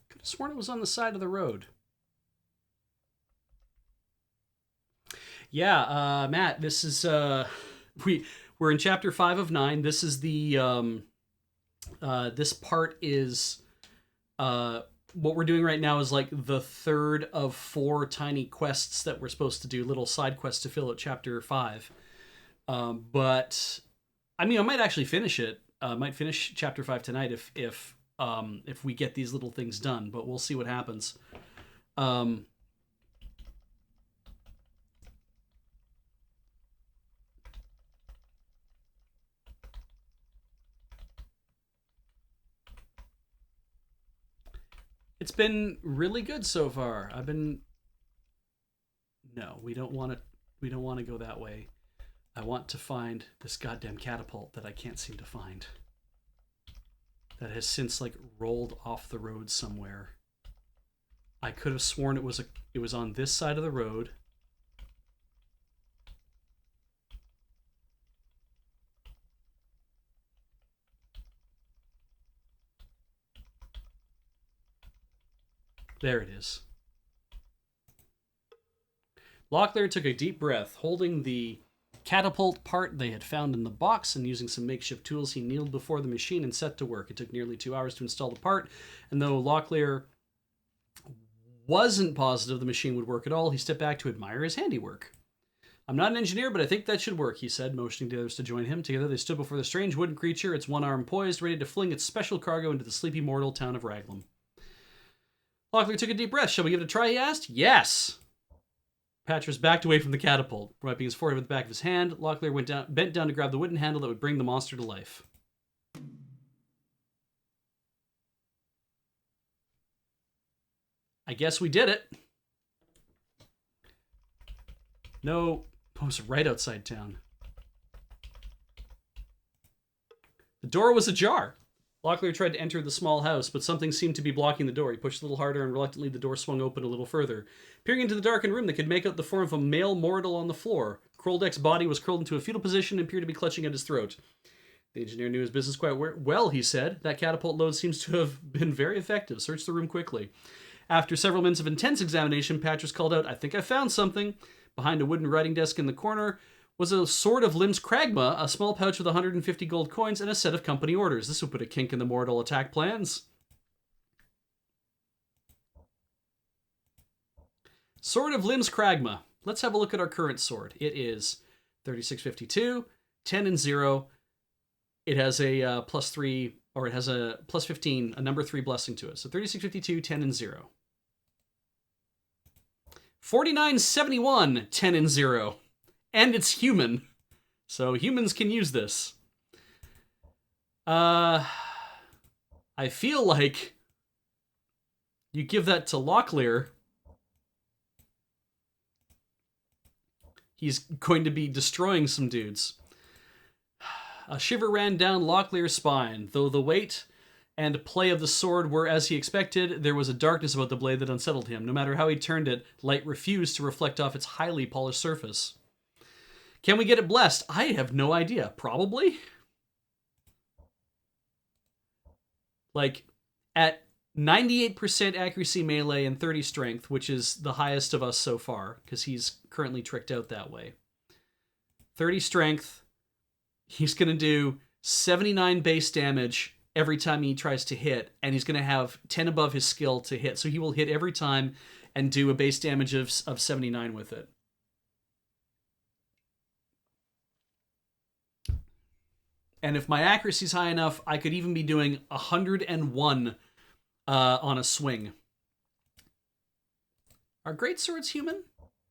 [SPEAKER 1] Could have sworn it was on the side of the road. Yeah, Matt, this is we're in chapter 5 of 9. This is the this part is what we're doing right now is like the third of 4 tiny quests that we're supposed to do, little side quests to fill out chapter 5. But I mean, I might actually finish it. I might finish chapter 5 tonight if we get these little things done, but we'll see what happens. It's been really good so far. No, we don't want to go that way. I want to find this goddamn catapult that I can't seem to find. That has since like rolled off the road somewhere. I could have sworn it was on this side of the road. There it is. Locklear took a deep breath, holding the catapult part they had found in the box, and using some makeshift tools, he kneeled before the machine and set to work. It took nearly 2 hours to install the part, and though Locklear wasn't positive the machine would work at all, he stepped back to admire his handiwork. I'm not an engineer, but I think that should work, he said, motioning the others to join him. Together they stood before the strange wooden creature, its one arm poised, ready to fling its special cargo into the sleepy mortal town of Raglan. Locklear took a deep breath. Shall we give it a try, he asked. Yes! Patras backed away from the catapult, wiping his forehead with the back of his hand. Locklear bent down to grab the wooden handle that would bring the monster to life. I guess we did it. No, it was right outside town. The door was ajar. Locklear tried to enter the small house, but something seemed to be blocking the door. He pushed a little harder, and reluctantly the door swung open a little further. Peering into the darkened room, they could make out the form of a male mortal on the floor. Kroldek's body was curled into a fetal position and appeared to be clutching at his throat. The engineer knew his business quite well, he said. That catapult load seems to have been very effective. Search the room quickly. After several minutes of intense examination, Patras called out, "I think I found something." Behind a wooden writing desk in the corner was a sword of Lim's Kragma, a small pouch with 150 gold coins, and a set of company orders. This will put a kink in the mortal attack plans. Sword of Lim's Kragma. Let's have a look at our current sword. It is 3652, 10 and 0. It has a plus 3, or it has a plus 15, a number 3 blessing to it. So 3652, 10 and 0. 4971, 10 and 0. And it's human. So humans can use this. I feel like you give that to Locklear. He's going to be destroying some dudes. A shiver ran down Locklear's spine. Though the weight and play of the sword were as he expected, there was a darkness about the blade that unsettled him. No matter how he turned it, light refused to reflect off its highly polished surface. Can we get it blessed? I have no idea. Probably? Like, at 98% accuracy melee and 30 strength, which is the highest of us so far, because he's currently tricked out that way. 30 strength, he's going to do 79 base damage every time he tries to hit, and he's going to have 10 above his skill to hit. So he will hit every time and do a base damage of 79 with it. And if my accuracy's high enough, I could even be doing 101 on a swing. Are greatswords human?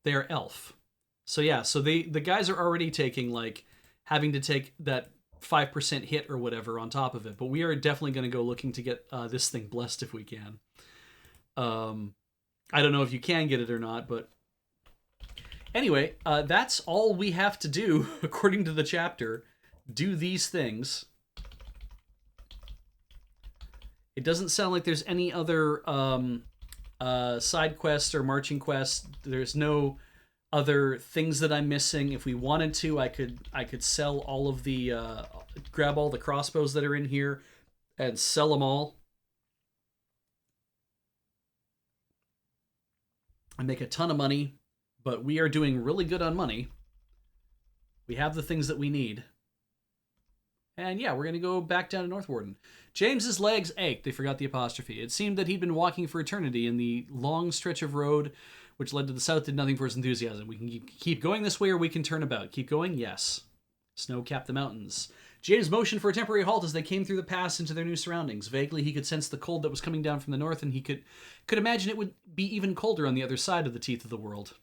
[SPEAKER 1] They are elf. So yeah, so the guys are already taking, like, having to take that 5% hit or whatever on top of it. But we are definitely going to go looking to get this thing blessed if we can. I don't know if you can get it or not, but anyway, that's all we have to do according to the chapter. Do these things. It doesn't sound like there's any other side quests or marching quests. There's no other things that I'm missing. If we wanted to, I could sell all of the grab all the crossbows that are in here and sell them all and make a ton of money. But we are doing really good on money. We have the things that we need. And yeah, we're going to go back down to North Warden. James's legs ached. They forgot the apostrophe. It seemed that he'd been walking for eternity, and the long stretch of road which led to the south did nothing for his enthusiasm. We can keep going this way, or we can turn about. Keep going? Yes. Snow capped the mountains. James motioned for a temporary halt as they came through the pass into their new surroundings. Vaguely, he could sense the cold that was coming down from the north, and he could imagine it would be even colder on the other side of the teeth of the world.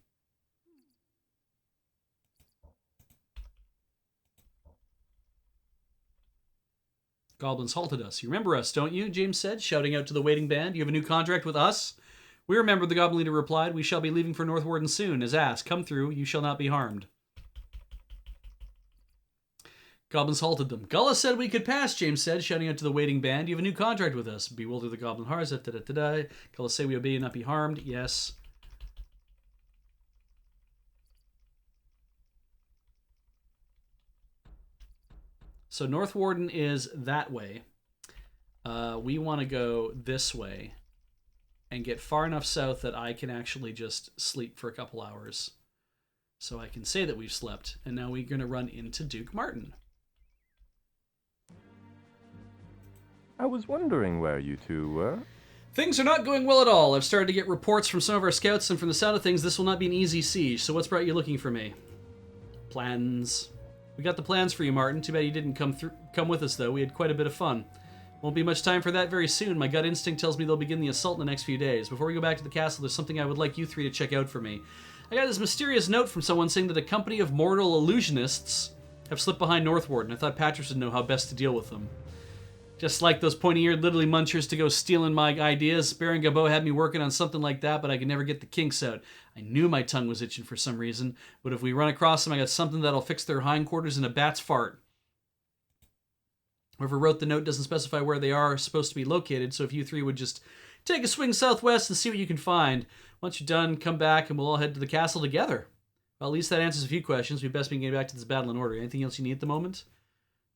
[SPEAKER 1] Goblins halted us. "You remember us, don't you?" James said, shouting out to the waiting band. "You have a new contract with us?" "We remember," the goblin leader replied. "We shall be leaving for North Warden soon. As asked, come through. You shall not be harmed." Goblins halted them. "Gullah said we could pass," James said, shouting out to the waiting band. "You have a new contract with us." Bewildered, the goblin hearts. Gullah say we obey and not be harmed. Yes. So North Warden is that way. We want to go this way and get far enough south that I can actually just sleep for a couple hours. So I can say that we've slept. And now we're going to run into Duke Martin.
[SPEAKER 3] I was wondering where you two were.
[SPEAKER 1] Things are not going well at all. I've started to get reports from some of our scouts, and from the sound of things, this will not be an easy siege. So what's brought you looking for me? Plans. We got the plans for you, Martin. Too bad you didn't come with us, though. We had quite a bit of fun. Won't be much time for that very soon. My gut instinct tells me they'll begin the assault in the next few days. Before we go back to the castle, there's something I would like you three to check out for me. I got this mysterious note from someone saying that a company of mortal illusionists have slipped behind North Warden. I thought Patras would know how best to deal with them. Just like those pointy-eared Littly Munchers to go stealing my ideas, Baron Gabot had me working on something like that, but I could never get the kinks out. I knew my tongue was itching for some reason, but if we run across them, I got something that'll fix their hindquarters in a bat's fart. Whoever wrote the note doesn't specify where they are supposed to be located, so if you three would just take a swing southwest and see what you can find. Once you're done, come back and we'll all head to the castle together. Well, at least that answers a few questions. We'd best be getting back to this battle in order. Anything else you need at the moment?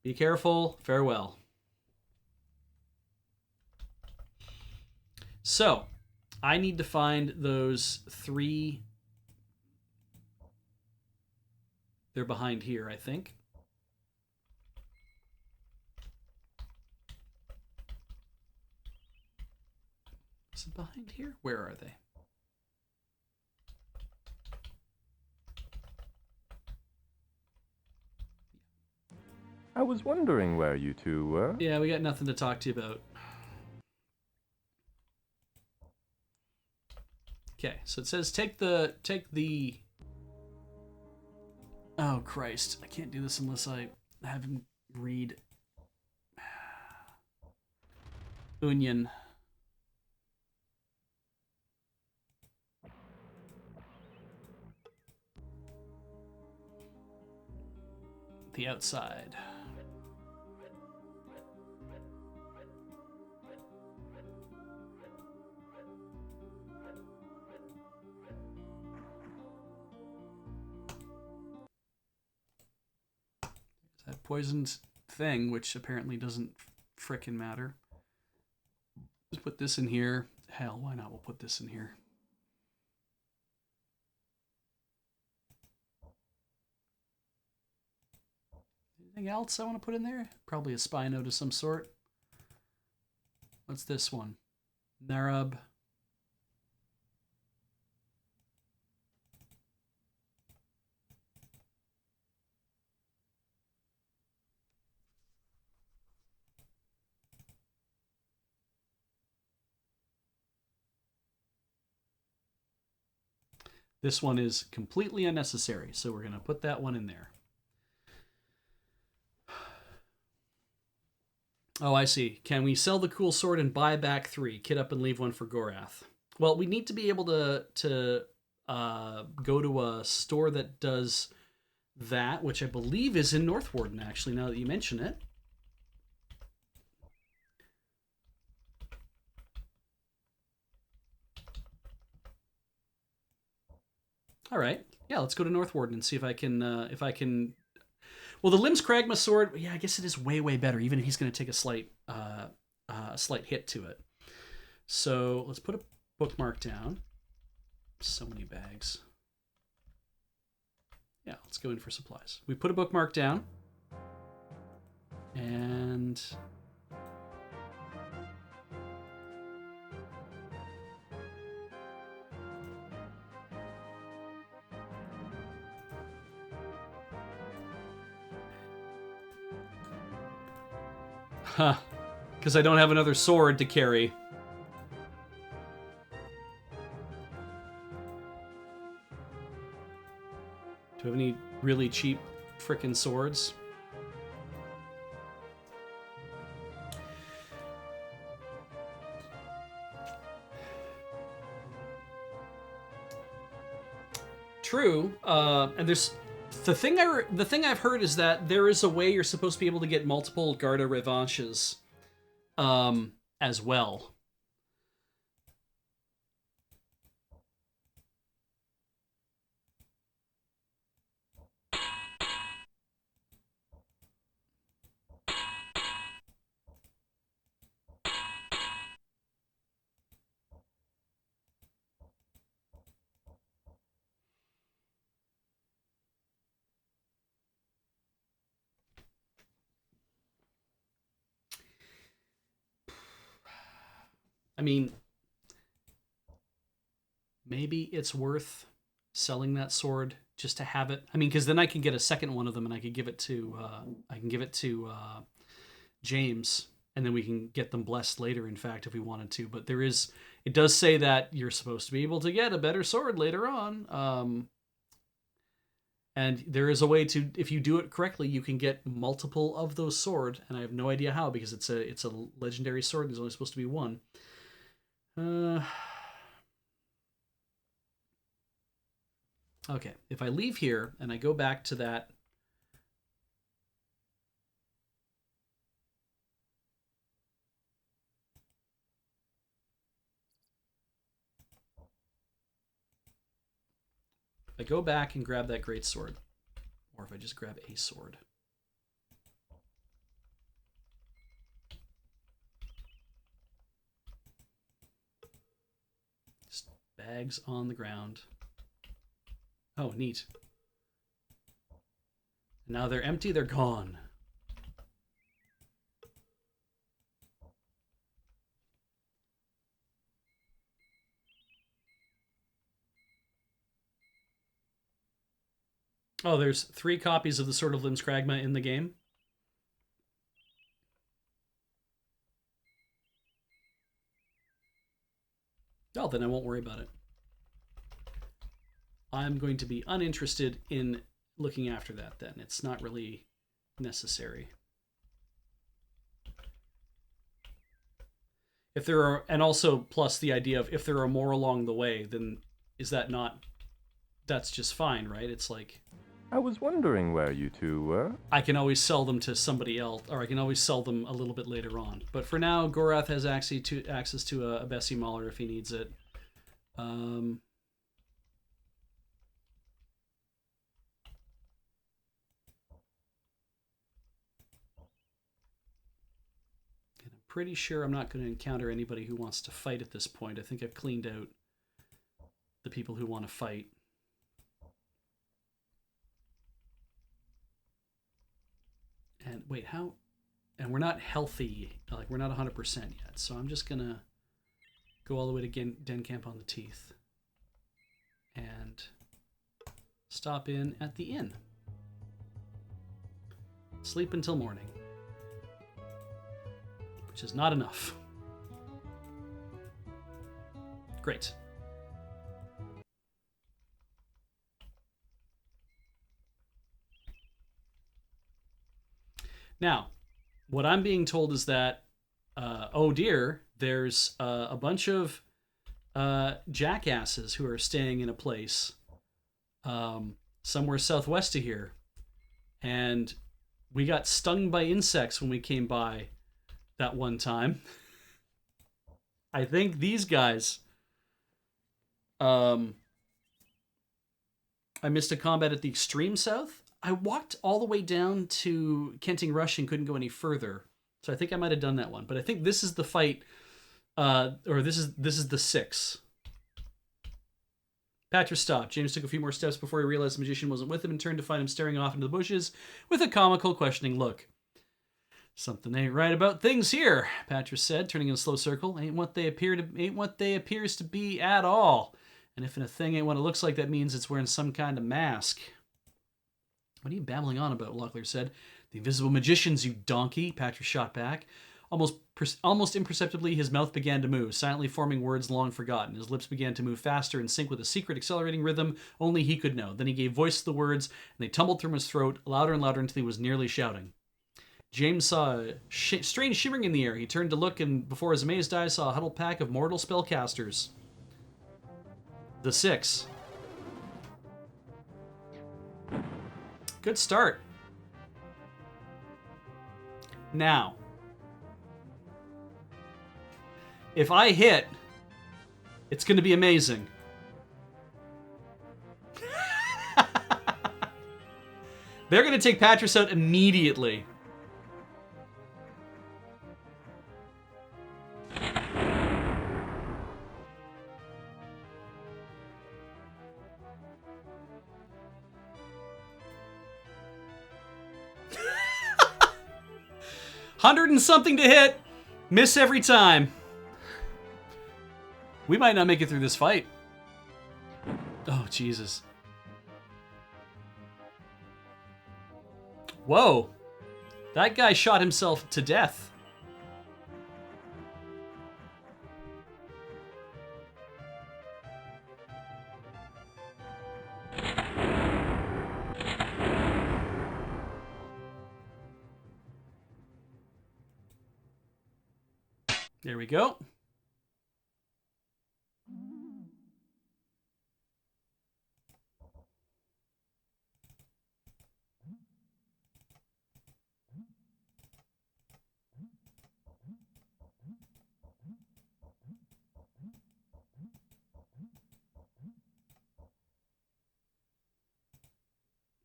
[SPEAKER 1] Be careful. Farewell. So, I need to find those 3. They're behind here, I think. Is it behind here? Where are they?
[SPEAKER 3] I was wondering where you two were.
[SPEAKER 1] Yeah, we got nothing to talk to you about. Okay, so it says take the. Oh Christ! I can't do this unless I have him read. Union. The outside. That poisoned thing, which apparently doesn't frickin' matter. Just put this in here. Hell, why not? We'll put this in here. Anything else I want to put in there? Probably a spy note of some sort. What's this one? Narub. This one is completely unnecessary, so we're going to put that one in there. Oh, I see. Can we sell the cool sword and buy back 3? Kit up and leave one for Gorath. Well, we need to be able to go to a store that does that, which I believe is in North Warden, actually, now that you mention it. All right. Yeah, let's go to North Warden and see if I can Well, the Limbs Kragma sword, yeah, I guess it is way, way better, even if he's going to take a slight hit to it. So let's put a bookmark down. So many bags. Yeah, let's go in for supplies. We put a bookmark down. And... Huh. Because I don't have another sword to carry. Do you have any really cheap frickin' swords? True. And there's the thing I've heard is that there is a way you're supposed to be able to get multiple Garda Revanches, as well. I mean, maybe it's worth selling that sword just to have it. I mean, because then I can get a second one of them, and I could give it to James, and then we can get them blessed later. In fact, if we wanted to, but it does say that you're supposed to be able to get a better sword later on. And there is a way to, if you do it correctly, you can get multiple of those sword, and I have no idea how, because it's a legendary sword and there's only supposed to be one. Okay, if I leave here and I go back to that. If I go back and grab that great sword, or if I just grab a sword. Bags on the ground. Oh, neat. Now they're empty, they're gone. Oh, there's 3 copies of the Sword of Limbs Kragma in the game. Oh, then I won't worry about it. I'm going to be uninterested in looking after that then. It's not really necessary. If there are, and also plus the idea of if there are more along the way, then is that not, that's just fine, right? It's like,
[SPEAKER 3] I was wondering where you two were.
[SPEAKER 1] I can always sell them to somebody else, or I can always sell them a little bit later on. But for now, Gorath has access to a Bessie Mauler if he needs it. And I'm pretty sure I'm not going to encounter anybody who wants to fight at this point. I think I've cleaned out the people who want to fight. And wait, how? And we're not healthy. Like, we're not 100% yet. So I'm just going to go all the way to Den Camp on the Teeth. And stop in at the inn. Sleep until morning. Which is not enough. Great. Now, what I'm being told is that, oh dear, there's a bunch of jackasses who are staying in a place somewhere southwest of here. And we got stung by insects when we came by that one time. I think these guys... I missed a combat at the extreme south. I walked all the way down to Kenting Rush and couldn't go any further. So I think I might have done that one. But I think this is the fight, or this is the 6. Patra stopped. James took a few more steps before he realized the magician wasn't with him and turned to find him staring off into the bushes with a comical, questioning look. Something ain't right about things here, Patra said, turning in a slow circle. Ain't what they appears to be at all. And if a thing ain't what it looks like, that means it's wearing some kind of mask. What are you babbling on about? Locklear said. The invisible magicians, you donkey, Patra shot back. Almost imperceptibly, his mouth began to move, silently forming words long forgotten. His lips began to move faster in sync with a secret accelerating rhythm only he could know. Then he gave voice to the words, and they tumbled from his throat, louder and louder until he was nearly shouting. James saw a strange shimmering in the air. He turned to look, and before his amazed eyes saw a huddled pack of mortal spellcasters. The 6. Good start. Now, if I hit, it's going to be amazing. They're going to take Patras out immediately. $100 and something to hit. Miss every time. We might not make it through this fight. Oh, Jesus. Whoa. That guy shot himself to death. There we go.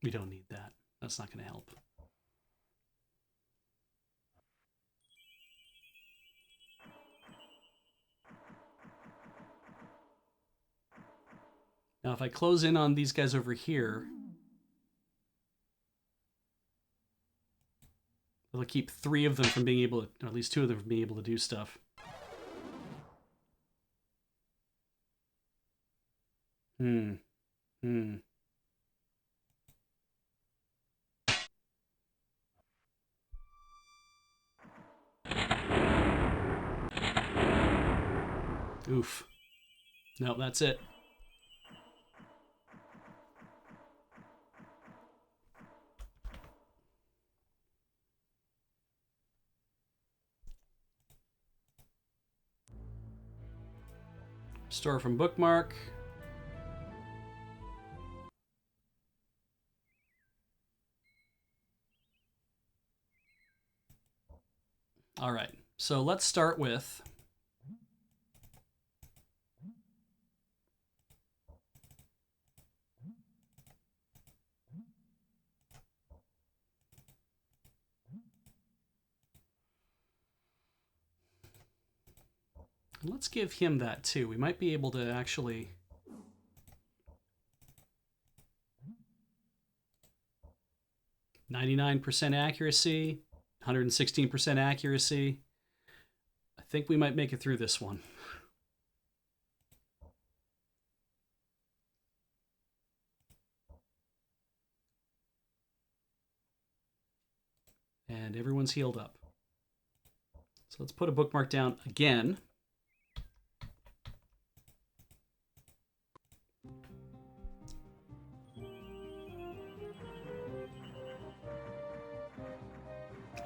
[SPEAKER 1] We don't need that. That's not going to help. Now, if I close in on these guys over here, it'll keep 3 of them from being able to, or at least 2 of them from being able to do stuff. Oof. Nope, that's it. Store from bookmark. All right, so let's start with let's give him that too. We might be able to actually 99% accuracy, 116% accuracy. I think we might make it through this one. And everyone's healed up. So let's put a bookmark down again.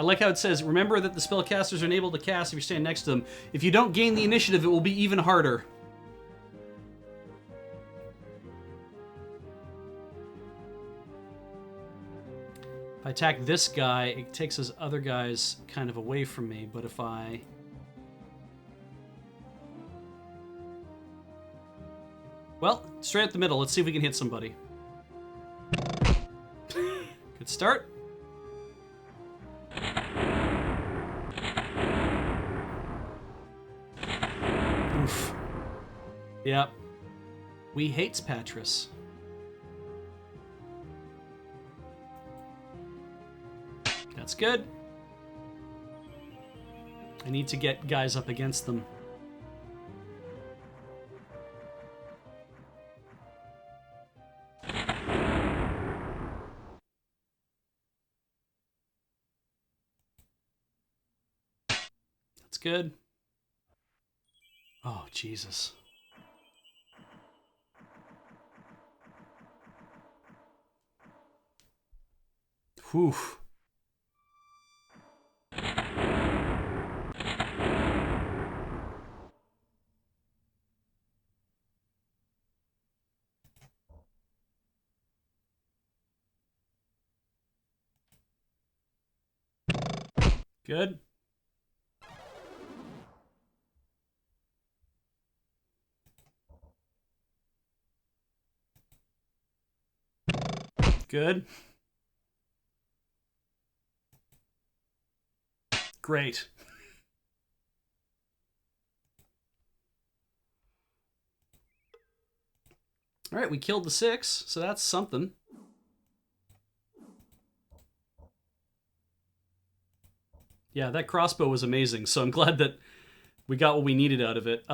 [SPEAKER 1] I like how it says, remember that the spellcasters are unable to cast if you're standing next to them. If you don't gain the initiative, it will be even harder. If I attack this guy, it takes his other guys kind of away from me, but if I... Well, straight up the middle. Let's see if we can hit somebody. Good start. Oof. Yep. We hates Patris. That's good. I need to get guys up against them. That's good. Oh, Jesus. Whew. Good. Good. Great. All right, we killed the 6, so that's something. Yeah, that crossbow was amazing, so I'm glad that we got what we needed out of it.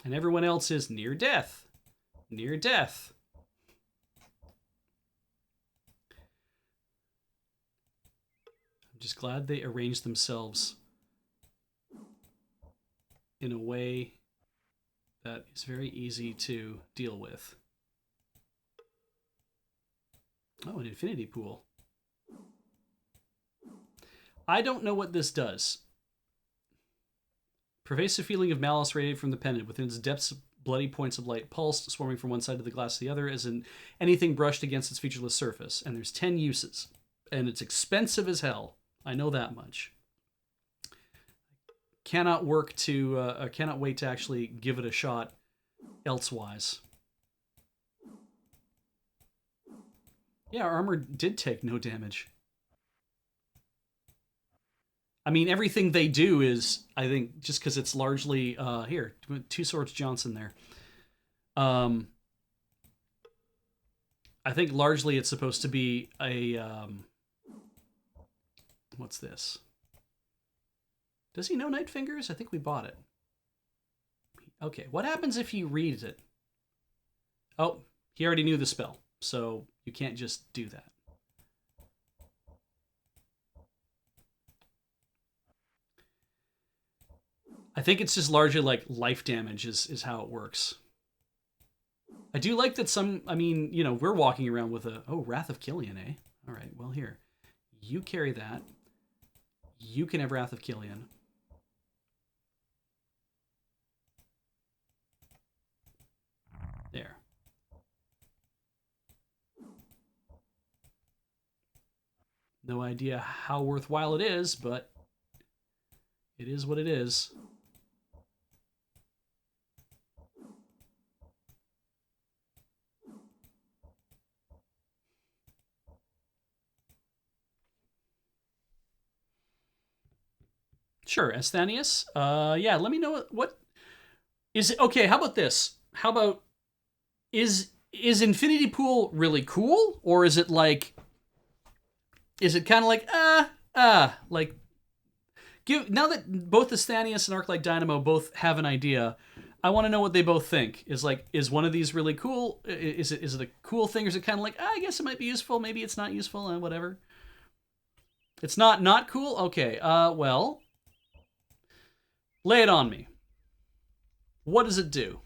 [SPEAKER 1] And everyone else is near death. Near death. I'm just glad they arranged themselves in a way that is very easy to deal with. Oh, an infinity pool. I don't know what this does. Pervasive feeling of malice radiated from the pendant. Within its depths, bloody points of light pulsed, swarming from one side of the glass to the other as in anything brushed against its featureless surface. And there's 10 uses. And it's expensive as hell. I know that much. Cannot wait to actually give it a shot elsewise. Yeah, our armor did take no damage. I mean, everything they do is, I think, just because it's largely here. Two Swords Johnson there. I think largely it's supposed to be a what's this? Does he know Night Fingers? I think we bought it. Okay, what happens if he reads it? Oh, he already knew the spell, so you can't just do that. I think it's just largely like life damage is how it works. I do like that some, I mean, you know, we're walking around with a, oh, Wrath of Killian, eh? All right, well, here. You carry that. You can have Wrath of Killian. There. No idea how worthwhile it is, but it is what it is. Sure, Asthanius. Yeah, let me know what is it. Okay, how about this? How about is Infinity Pool really cool, or is it like, is it kind of like like give, now that both Asthanius and Arclight Dynamo both have an idea, I want to know what they both think. Is one of these really cool? Is it a cool thing, or is it kind of like, I guess it might be useful, maybe it's not useful, whatever. It's not cool. Okay. Well, lay it on me. What does it do?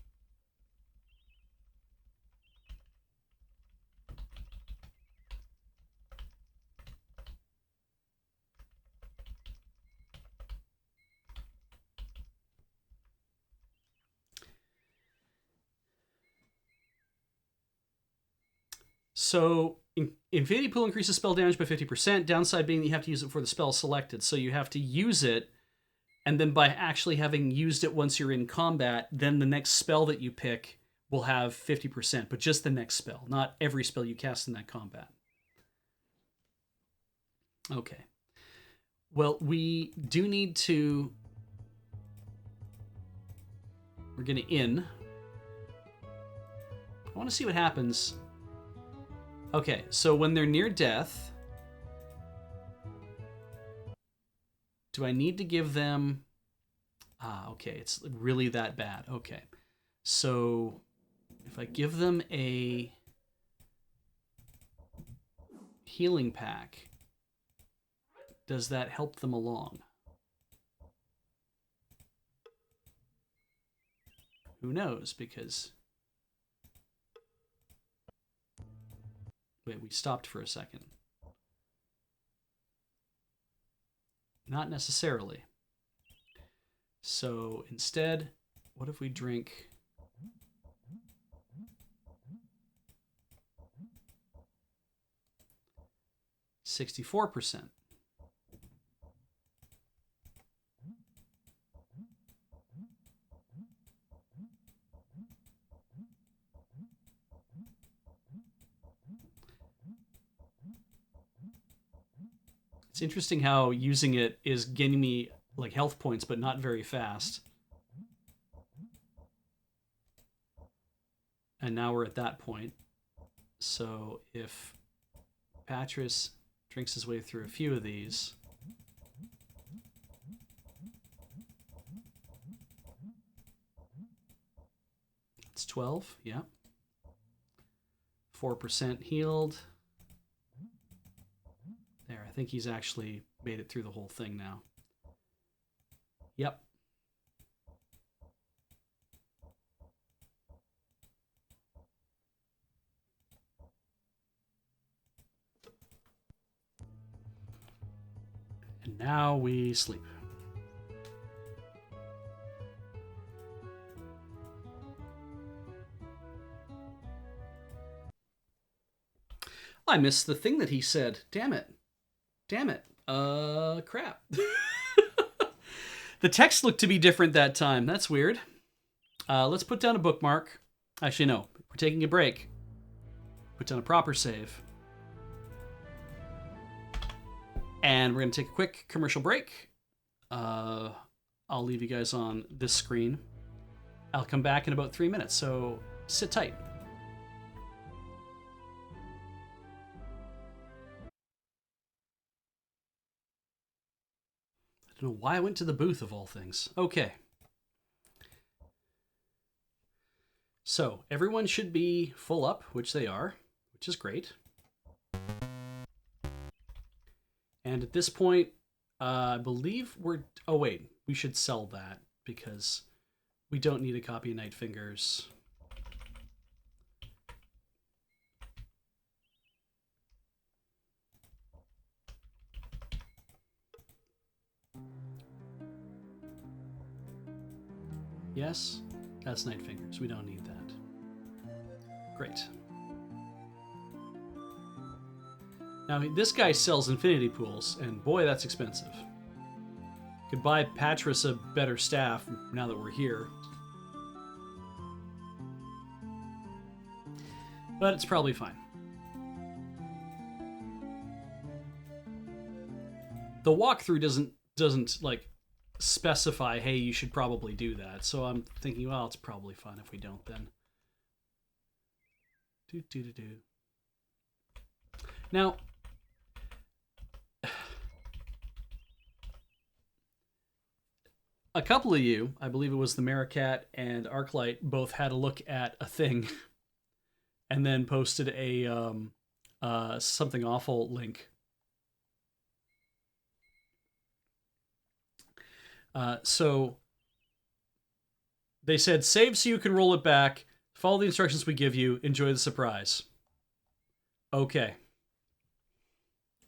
[SPEAKER 1] So Infinity Pool increases spell damage by 50%. Downside being that you have to use it before the spell is selected. So you have to use it, and then by actually having used it once you're in combat, then the next spell that you pick will have 50%, but just the next spell, not every spell you cast in that combat. Okay. Well, we do need to... We're going to in. I want to see what happens. Okay, so when they're near death, do I need to give them... okay, it's really that bad. Okay, so if I give them a healing pack, does that help them along? Who knows, because... Wait, we stopped for a second. Not necessarily. So instead, what if we drink... 64%. It's interesting how using it is getting me like health points, but not very fast. And now we're at that point. So if Patris drinks his way through a few of these, it's 12, yeah. 4% healed. There, I think he's actually made it through the whole thing now. Yep. And now we sleep. I missed the thing that he said. Damn it. Damn it. Crap. The text looked to be different that time. That's weird. Let's put down a bookmark. Actually, no. We're taking a break. Put down a proper save. And we're going to take a quick commercial break. I'll leave you guys on this screen. I'll come back in about 3 minutes, so sit tight. I don't know why I went to the booth of all things. Okay. So, everyone should be full up, which they are, which is great. And at this point, I believe we're... Oh, wait. We should sell that, because we don't need a copy of Night Fingers. Yes? That's Night Fingers. We don't need that. Great. Now, this guy sells infinity pools, and boy, that's expensive. Could buy Patris a better staff now that we're here. But it's probably fine. The walkthrough doesn't like specify, hey, you should probably do that. So I'm thinking, well, it's probably fine if we don't then. Now, a couple of you, I believe it was the Maricat and Arclight, both had a look at a thing and then posted a something awful link. So they said, save so you can roll it back. Follow the instructions we give you. Enjoy the surprise. Okay.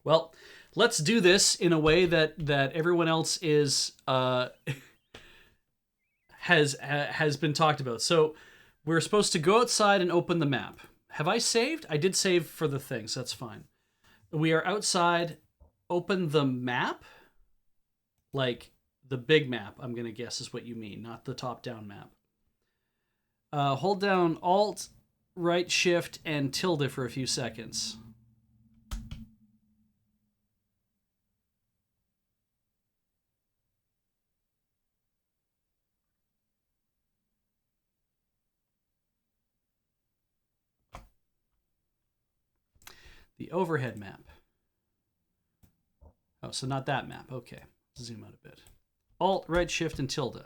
[SPEAKER 1] Well, let's do this in a way that everyone else is has been talked about. So we're supposed to go outside and open the map. Have I saved? I did save for the thing, so that's fine. We are outside. Open the map, like the big map. I'm gonna guess is what you mean, not the top-down map. Hold down Alt, right Shift, and tilde for a few seconds. The overhead map. Oh, so not that map. Okay. Zoom out a bit. Alt, right Shift, and tilde.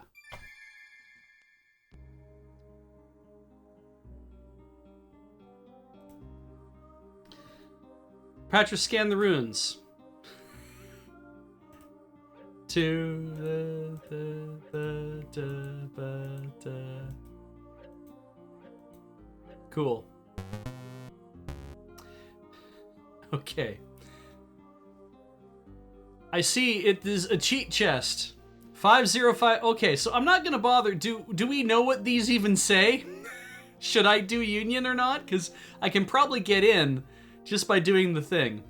[SPEAKER 1] Patris, scan the runes. Cool. Okay. I see it is a cheat chest. 505. Okay, so I'm not gonna bother. Do we know what these even say? Should I do Union or not? Because I can probably get in just by doing the thing.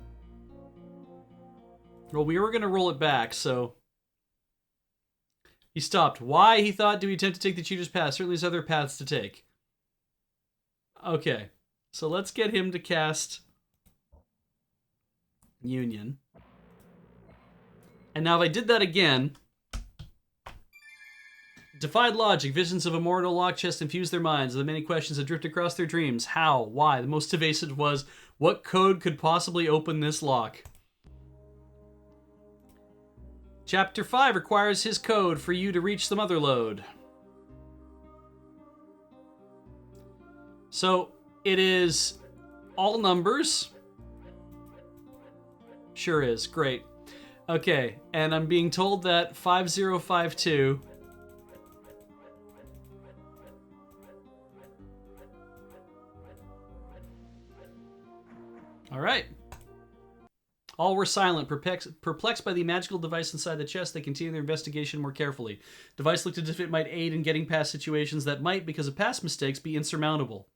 [SPEAKER 1] Well, we were gonna roll it back, so he stopped. Why? He thought, do we attempt to take the cheater's path? Certainly there's other paths to take. Okay, so let's get him to cast Union. And now if I did that again, defied logic, visions of immortal lock chest infused their minds. The many questions that drift across their dreams. How? Why? The most evasive was, what code could possibly open this lock? Chapter 5 requires his code for you to reach the mother lode. So, it is all numbers. Sure is. Great. Okay, and I'm being told that 5052... All right. All were silent, perplexed by the magical device inside the chest. They continued their investigation more carefully. Device looked as if it might aid in getting past situations that might, because of past mistakes, be insurmountable.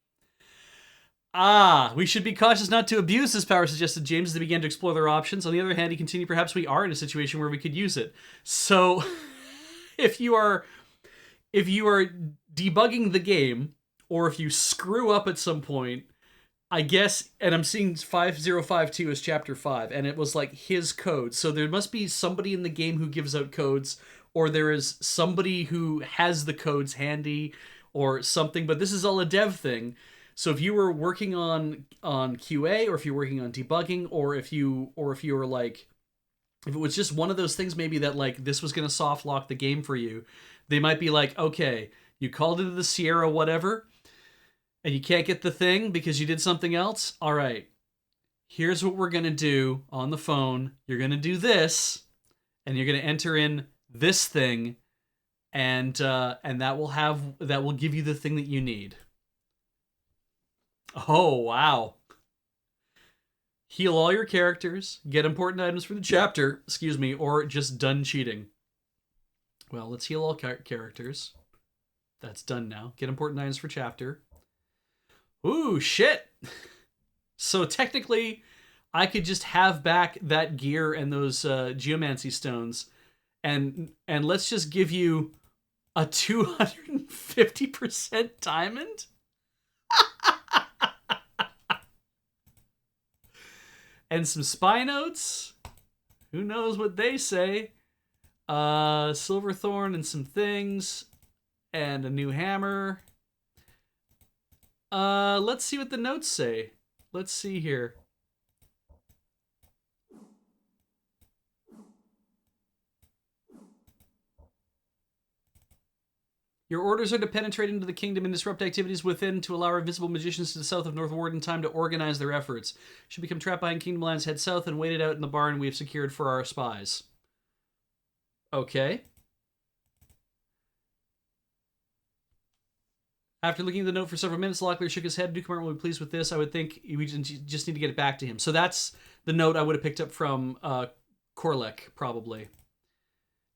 [SPEAKER 1] We should be cautious not to abuse this power, suggested James as they began to explore their options. On the other hand, he continued, perhaps we are in a situation where we could use it. So, if you are debugging the game, or if you screw up at some point, I guess, and I'm seeing 5052 as chapter 5, and it was like his code. So there must be somebody in the game who gives out codes, or there is somebody who has the codes handy or something, but this is all a dev thing. So if you were working on QA, or if you're working on debugging, or if you were like, if it was just one of those things maybe that like this was going to soft lock the game for you, they might be like, okay, you called into the Sierra whatever, and you can't get the thing because you did something else. All right, here's what we're going to do on the phone. You're going to do this, and you're going to enter in this thing, and that will give you the thing that you need. Oh, wow. Heal all your characters, get important items for the chapter, or just done cheating. Well, let's heal all characters. That's done now. Get important items for chapter. Ooh, shit. So technically, I could just have back that gear and those geomancy stones, and let's just give you a 250% diamond? And some spy notes. Who knows what they say? Silverthorn and some things. And a new hammer. Let's see what the notes say. Let's see here. Your orders are to penetrate into the kingdom and disrupt activities within to allow our visible magicians to the south of North Warden time to organize their efforts. Should become trapped behind Kingdom Lands, head south and wait it out in the barn we have secured for our spies. Okay. After looking at the note for several minutes, Locklear shook his head. Newcomer will be pleased with this. I would think we just need to get it back to him. So that's the note I would have picked up from Korlek, probably.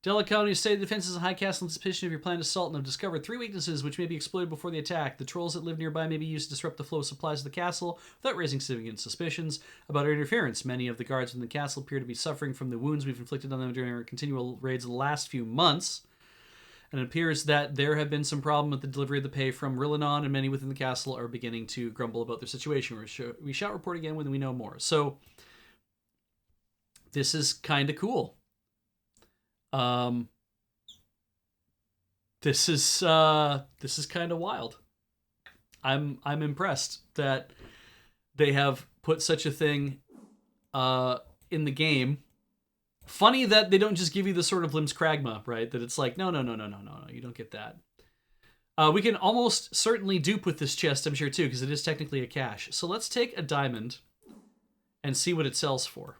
[SPEAKER 1] Delicato stated defenses in High Castle in suspicion of your planned assault and have discovered 3 weaknesses which may be exploited before the attack. The trolls that live nearby may be used to disrupt the flow of supplies to the castle without raising significant suspicions about our interference. Many of the guards within the castle appear to be suffering from the wounds we've inflicted on them during our continual raids of the last few months. And it appears that there have been some problem with the delivery of the pay from Rillanon, and many within the castle are beginning to grumble about their situation. We shall report again when we know more. So, this is kind of cool. This is kind of wild. I'm impressed that they have put such a thing in the game. Funny that they don't just give you the sort of Lim's Kragma, right? That it's like, no, you don't get that. We can almost certainly dupe with this chest, I'm sure, too, because it is technically a cache. So let's take a diamond and see what it sells for.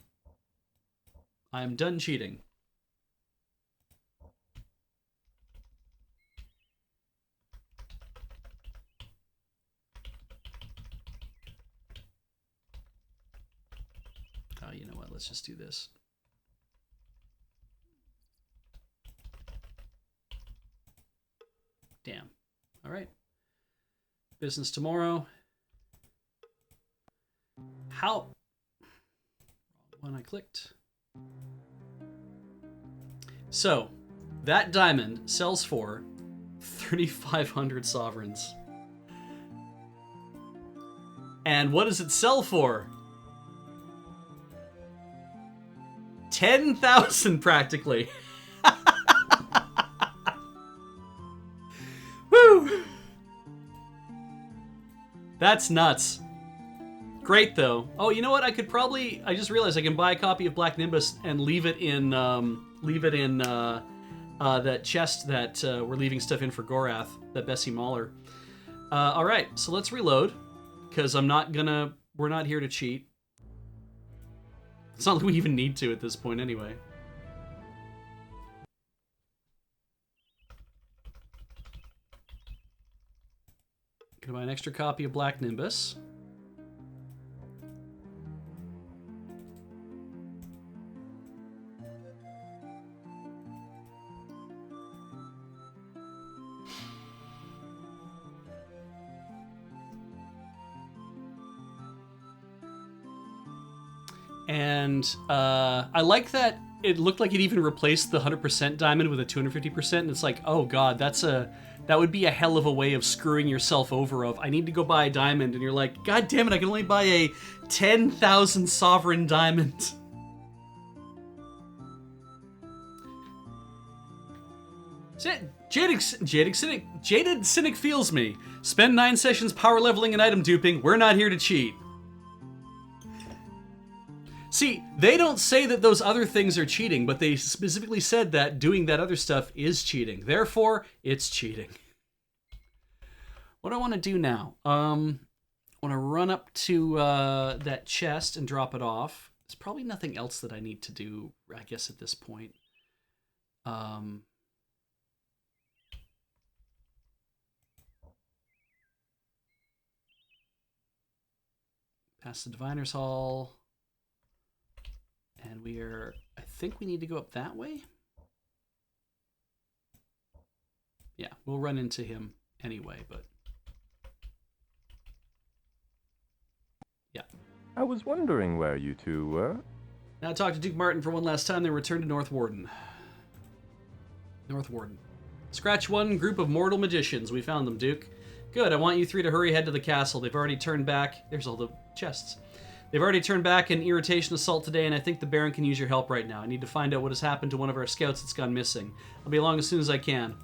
[SPEAKER 1] I'm done cheating. Oh, you know what? Let's just do this. Damn. All right. Business tomorrow. How? When I clicked. So, that diamond sells for 3,500 sovereigns. And what does it sell for? 10,000 practically. Woo! That's nuts. Great though. Oh, you know what? I just realized I can buy a copy of Black Nimbus and leave it in that chest that we're leaving stuff in for Gorath, that Bessie Mauler. All right, so let's reload because we're not here to cheat. It's not like we even need to at this point anyway. Gonna buy an extra copy of Black Nimbus. And I like that it looked like it even replaced the 100% diamond with a 250%, and it's like, oh god, that would be a hell of a way of screwing yourself over of, I need to go buy a diamond, and you're like, god damn it, I can only buy a 10,000 sovereign diamond. Jaded Cynic feels me. Spend 9 sessions power leveling and item duping. We're not here to cheat. See, they don't say that those other things are cheating, but they specifically said that doing that other stuff is cheating. Therefore, it's cheating. What do I want to do now? I want to run up to that chest and drop it off. There's probably nothing else that I need to do, I guess, at this point. Past the Diviner's Hall. And I think we need to go up that way. Yeah, we'll run into him anyway, but... yeah.
[SPEAKER 3] I was wondering where you two were.
[SPEAKER 1] Now talk to Duke Martin for one last time, then return to North Warden. North Warden. Scratch 1, group of mortal magicians. We found them, Duke. Good, I want you 3 to hurry ahead to the castle. They've already turned back... there's all the chests. They've already turned back an irritation assault today, and I think the Baron can use your help right now. I need to find out what has happened to one of our scouts that's gone missing. I'll be along as soon as I can.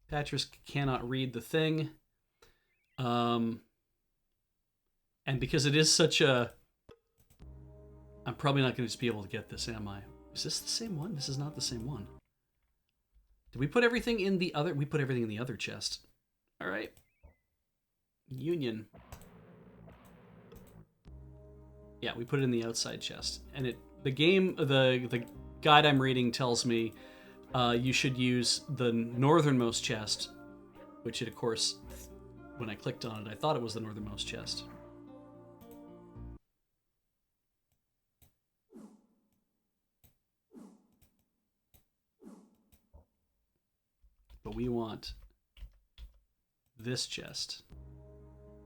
[SPEAKER 1] Patris cannot read the thing. And because it is such a... I'm probably not going to just be able to get this, am I? Is this the same one? This is not the same one. Did we put everything in the other... we put everything in the other chest. All right. Union. Yeah, we put it in the outside chest. And the guide I'm reading tells me you should use the northernmost chest, which it, of course, when I clicked on it, I thought it was the northernmost chest. But we want this chest,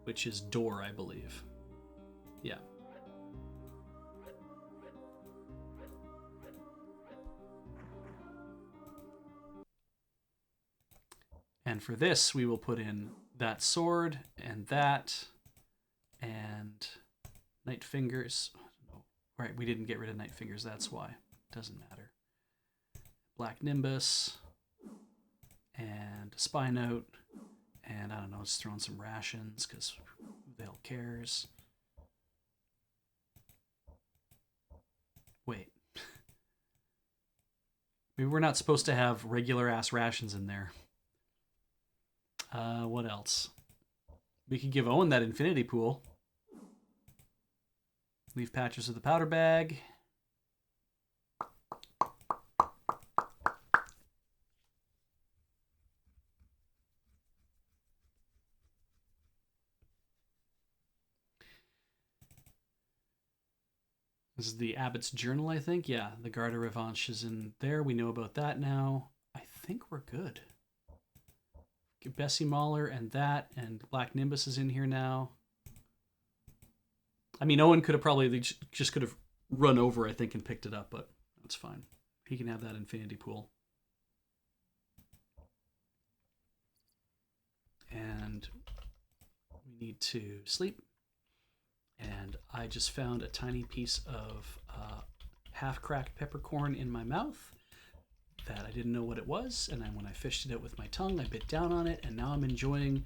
[SPEAKER 1] which is door, I believe. Yeah. And for this, we will put in that sword and that and Night Fingers. Oh, right, we didn't get rid of Night Fingers, that's why. Doesn't matter. Black Nimbus. And a spy note, and I don't know, just throwing some rations, because who the hell cares? Wait. Maybe we're not supposed to have regular-ass rations in there. What else? We could give Owen that infinity pool. Leave Patches with the powder bag. This is the Abbot's Journal, I think. Yeah, the Garde of Revanche is in there. We know about that now. I think we're good. Get Bessie Mahler and that, and Black Nimbus is in here now. I mean, Owen could have probably just could have run over, I think, and picked it up, but that's fine. He can have that infinity pool. And we need to sleep. And I just found a tiny piece of half-cracked peppercorn in my mouth that I didn't know what it was. And then when I fished it out with my tongue, I bit down on it. And now I'm enjoying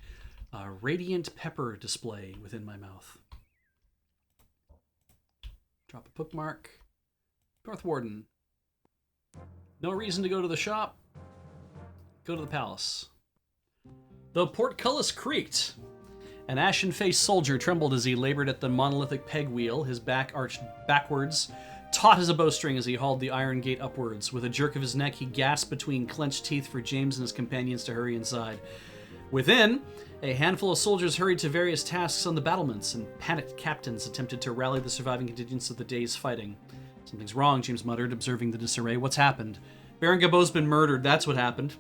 [SPEAKER 1] a radiant pepper display within my mouth. Drop a bookmark. North Warden. No reason to go to the shop. Go to the palace. The portcullis creaked. An ashen-faced soldier trembled as he labored at the monolithic peg wheel, his back arched backwards, taut as a bowstring as he hauled the iron gate upwards. With a jerk of his neck, he gasped between clenched teeth for James and his companions to hurry inside. Within, a handful of soldiers hurried to various tasks on the battlements, and panicked captains attempted to rally the surviving contingents of the day's fighting. Something's wrong, James muttered, observing the disarray. What's happened? Baron Gabot's been murdered, that's what happened.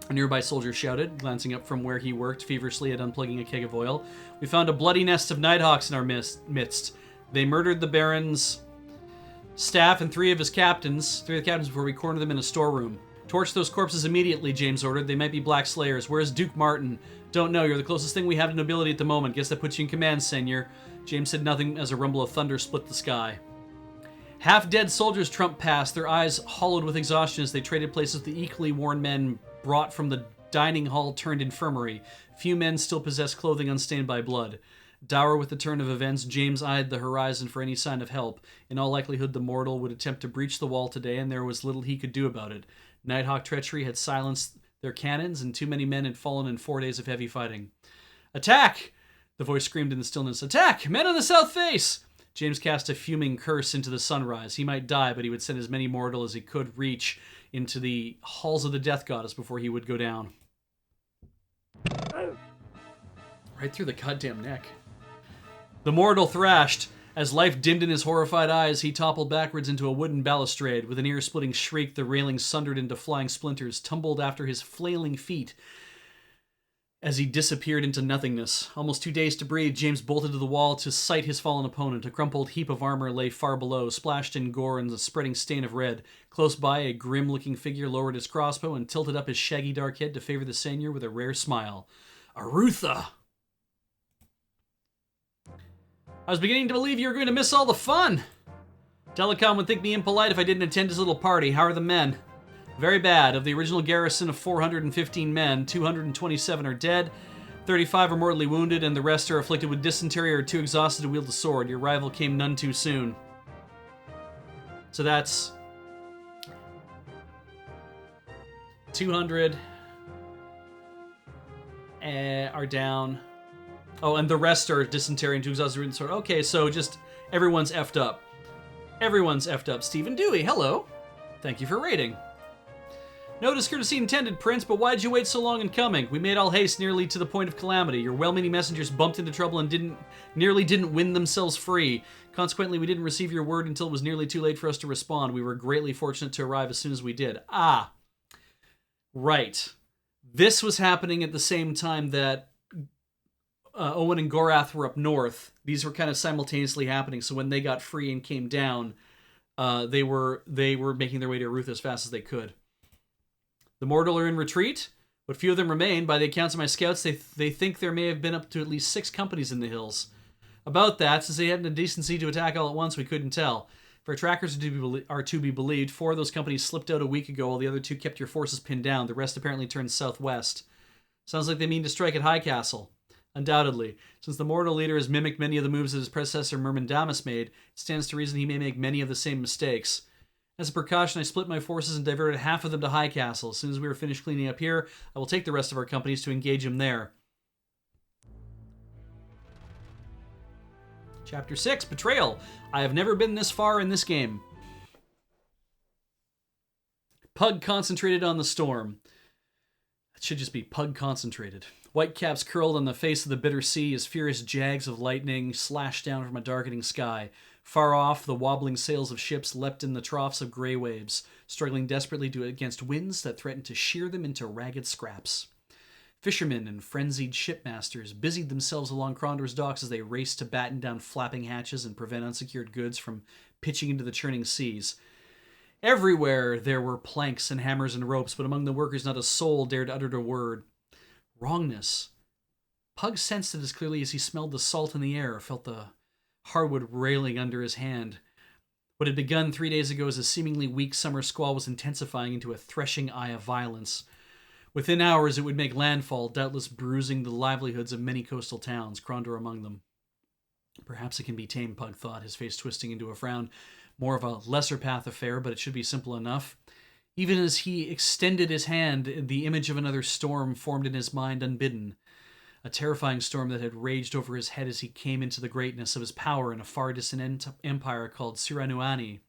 [SPEAKER 1] A nearby soldier shouted, glancing up from where he worked feverishly at unplugging a keg of oil. We found a bloody nest of Nighthawks in our midst. They murdered the Baron's staff and three of the captains before we cornered them in a storeroom. Torch those corpses immediately, James ordered. They might be Black Slayers. Where's Duke Martin? Don't know. You're the closest thing we have to nobility at the moment. Guess that puts you in command, Seigneur. James said nothing as a rumble of thunder split the sky. Half-dead soldiers trumped past, their eyes hollowed with exhaustion as they traded places with the equally worn men brought from the dining hall turned infirmary. Few men still possessed clothing unstained by blood. Dour with the turn of events, James eyed the horizon for any sign of help. In all likelihood, the mortal would attempt to breach the wall today, and there was little he could do about it. Nighthawk treachery had silenced their cannons, and too many men had fallen in 4 days of heavy fighting. Attack! The voice screamed in the stillness. Attack! Men on the south face! James cast a fuming curse into the sunrise. He might die, but he would send as many mortal as he could reach into the halls of the Death Goddess before he would go down. Right through the goddamn neck. The mortal thrashed. As life dimmed in his horrified eyes, he toppled backwards into a wooden balustrade. With an ear-splitting shriek, the railing sundered into flying splinters, tumbled after his flailing feet as he disappeared into nothingness. Almost too dazed to breathe, James bolted to the wall to sight his fallen opponent. A crumpled heap of armor lay far below, splashed in gore and a spreading stain of red. Close by, a grim-looking figure lowered his crossbow and tilted up his shaggy dark head to favor the seigneur with a rare smile. Arutha! I was beginning to believe you were going to miss all the fun. Telecom would think me impolite if I didn't attend his little party. How are the men? Very bad. Of the original garrison of 415 men, 227 are dead, 35 are mortally wounded, and the rest are afflicted with dysentery or too exhausted to wield a sword. Your rival came none too soon. So that's 200 are down. Oh, and the rest are dysentery and too exhausted to wield a sword. Okay, so just everyone's effed up. Everyone's effed up. Stephen Dewey, hello. Thank you for rating. No discourtesy intended, Prince, but why'd you wait so long in coming? We made all haste nearly to the point of calamity. Your well-meaning messengers bumped into trouble and nearly didn't win themselves free. Consequently, we didn't receive your word until it was nearly too late for us to respond. We were greatly fortunate to arrive as soon as we did. Ah, right. This was happening at the same time that Owen and Gorath were up north. These were kind of simultaneously happening, so when they got free and came down, they were making their way to Arutha as fast as they could. The mortal are in retreat, but few of them remain. By the accounts of my scouts, they think there may have been up to at least 6 companies in the hills. About that, since they hadn't the decency to attack all at once, we couldn't tell. If our trackers are to be believed, 4 of those companies slipped out a week ago, while the other 2 kept your forces pinned down. The rest apparently turned southwest. Sounds like they mean to strike at High Castle. Undoubtedly. Since the mortal leader has mimicked many of the moves that his predecessor Myrmindamus made, it stands to reason he may make many of the same mistakes. As a precaution, I split my forces and diverted half of them to High Castle. As soon as we are finished cleaning up here, I will take the rest of our companies to engage him there. Chapter 6, Betrayal. I have never been this far in this game. Pug concentrated on the storm. It should just be Pug concentrated. Whitecaps curled on the face of the bitter sea as furious jags of lightning slashed down from a darkening sky. Far off, the wobbling sails of ships leapt in the troughs of gray waves, struggling desperately against winds that threatened to shear them into ragged scraps. Fishermen and frenzied shipmasters busied themselves along Krondor's docks as they raced to batten down flapping hatches and prevent unsecured goods from pitching into the churning seas. Everywhere there were planks and hammers and ropes, but among the workers not a soul dared utter a word. Wrongness. Pug sensed it as clearly as he smelled the salt in the air, felt the hardwood railing under his hand. What had begun 3 days ago as a seemingly weak summer squall was intensifying into a threshing eye of violence. Within hours it would make landfall, doubtless bruising the livelihoods of many coastal towns, Krondor among them. Perhaps it can be tamed, Pug thought, his face twisting into a frown. More of a lesser path affair, but it should be simple enough. Even as he extended his hand, the image of another storm formed in his mind unbidden. A terrifying storm that had raged over his head as he came into the greatness of his power in a far distant empire called Siranuani.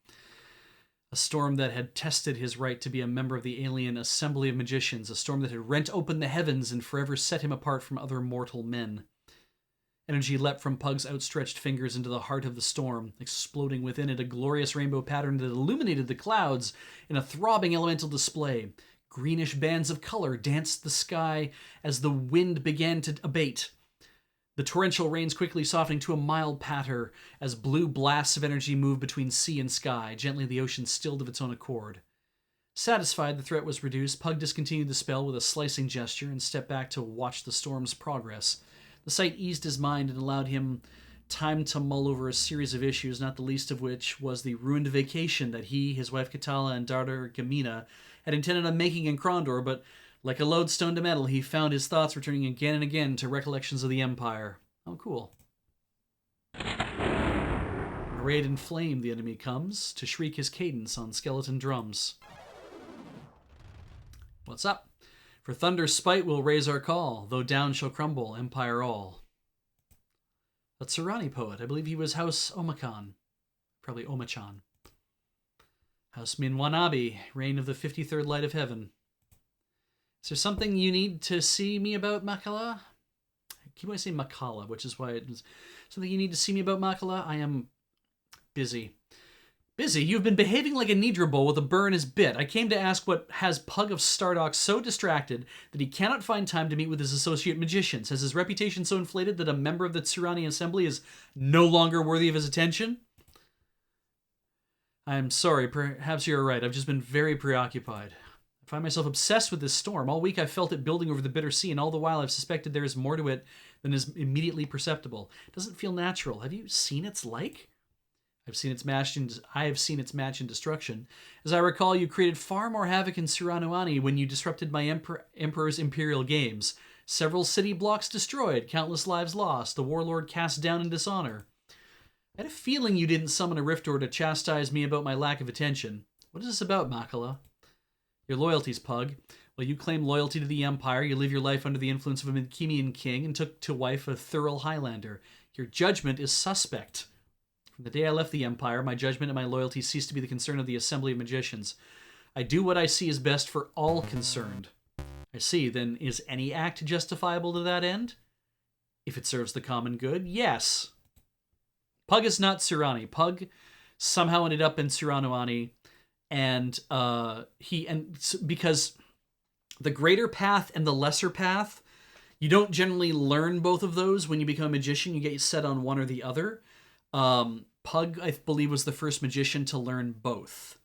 [SPEAKER 1] A storm that had tested his right to be a member of the alien assembly of magicians. A storm that had rent open the heavens and forever set him apart from other mortal men. Energy leapt from Pug's outstretched fingers into the heart of the storm, exploding within it a glorious rainbow pattern that illuminated the clouds in a throbbing elemental display. Greenish bands of color danced the sky as the wind began to abate. The torrential rains quickly softening to a mild patter as blue blasts of energy moved between sea and sky. Gently the ocean stilled of its own accord. Satisfied the threat was reduced, Pug discontinued the spell with a slicing gesture and stepped back to watch the storm's progress. The sight eased his mind and allowed him time to mull over a series of issues, not the least of which was the ruined vacation that he, his wife Katala, and daughter Gamina had intended on making in Krondor, but like a lodestone to metal, he found his thoughts returning again and again to recollections of the Empire. Oh, cool. Arrayed in flame, the enemy comes to shriek his cadence on skeleton drums. What's up? For thunder's spite we'll raise our call, though down shall crumble Empire all. A Tsurani poet. I believe he was House Omakan. Probably Omachan. House Minwanabi, reign of the 53rd light of heaven. Is there something you need to see me about, Makala? I keep wanting to say Makala, which is why it is something you need to see me about, Makala. I am busy. Busy? You've been behaving like a Nidra bull with a burr in his bit. I came to ask what has Pug of Stardock so distracted that he cannot find time to meet with his associate magicians. Has his reputation so inflated that a member of the Tsurani Assembly is no longer worthy of his attention? I'm sorry, perhaps you're right. I've just been very preoccupied. I find myself obsessed with this storm. All week I've felt it building over the bitter sea, and all the while I've suspected there is more to it than is immediately perceptible. It doesn't feel natural. Have you seen its like? I have seen its match in destruction. As I recall, you created far more havoc in Suranuani when you disrupted my Emperor's Imperial Games. Several city blocks destroyed, countless lives lost, the warlord cast down in dishonor. I had a feeling you didn't summon a Rift Door to chastise me about my lack of attention. What is this about, Makala? Your loyalties, Pug. Well, you claim loyalty to the Empire, you live your life under the influence of a Midkemian king, and took to wife a Thurl Highlander. Your judgment is suspect. From the day I left the Empire, my judgment and my loyalty ceased to be the concern of the Assembly of Magicians. I do what I see is best for all concerned. I see, then is any act justifiable to that end? If it serves the common good, yes. Pug is not Tsurani. Pug somehow ended up in Tsuranuani, and because the greater path and the lesser path, you don't generally learn both of those when you become a magician. You get set on one or the other. Pug, I believe, was the first magician to learn both.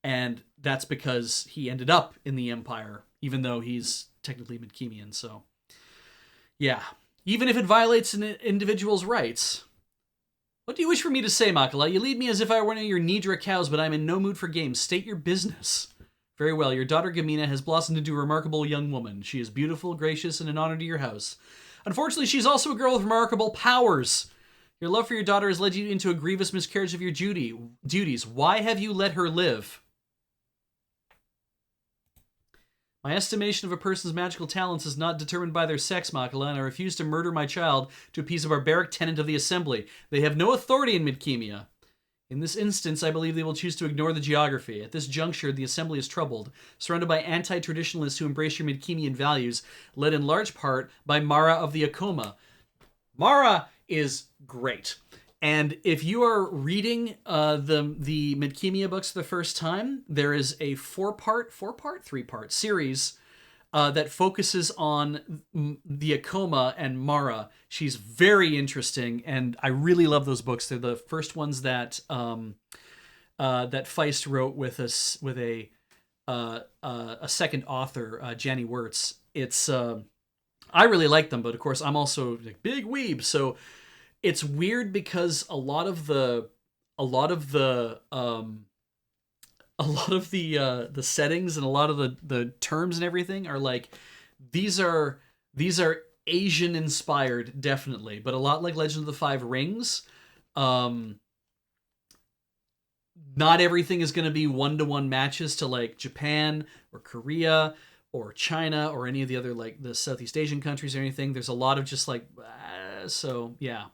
[SPEAKER 1] And that's because he ended up in the Empire, even though he's technically Midkemian, so... Yeah. Even if it violates an individual's rights. What do you wish for me to say, Makala? You lead me as if I were one of your Nidra cows, but I'm in no mood for games. State your business. Very well. Your daughter Gamina has blossomed into a remarkable young woman. She is beautiful, gracious, and an honor to your house. Unfortunately, she's also a girl with remarkable powers. Your love for your daughter has led you into a grievous miscarriage of your duties. Why have you let her live? My estimation of a person's magical talents is not determined by their sex, Makala, and I refuse to murder my child to appease a barbaric tenant of the Assembly. They have no authority in Midkemia. In this instance, I believe they will choose to ignore the geography. At this juncture, the Assembly is troubled, surrounded by anti-traditionalists who embrace your Midkemian values, led in large part by Mara of the Akoma. Mara is great. And if you are reading the Midkemia books for the first time, there is a three-part series that focuses on the Akoma and Mara. She's very interesting, and I really love those books. They're the first ones that that Feist wrote with a second author, Janny Wirtz. It's I really like them, but of course I'm also a big weeb, so. It's weird because a lot of the settings and a lot of the terms and everything are like these are Asian inspired, definitely, but a lot like Legend of the Five Rings. Not everything is going to be one-to-one matches to like Japan or Korea or China or any of the other like the Southeast Asian countries or anything. There's a lot of just like so yeah.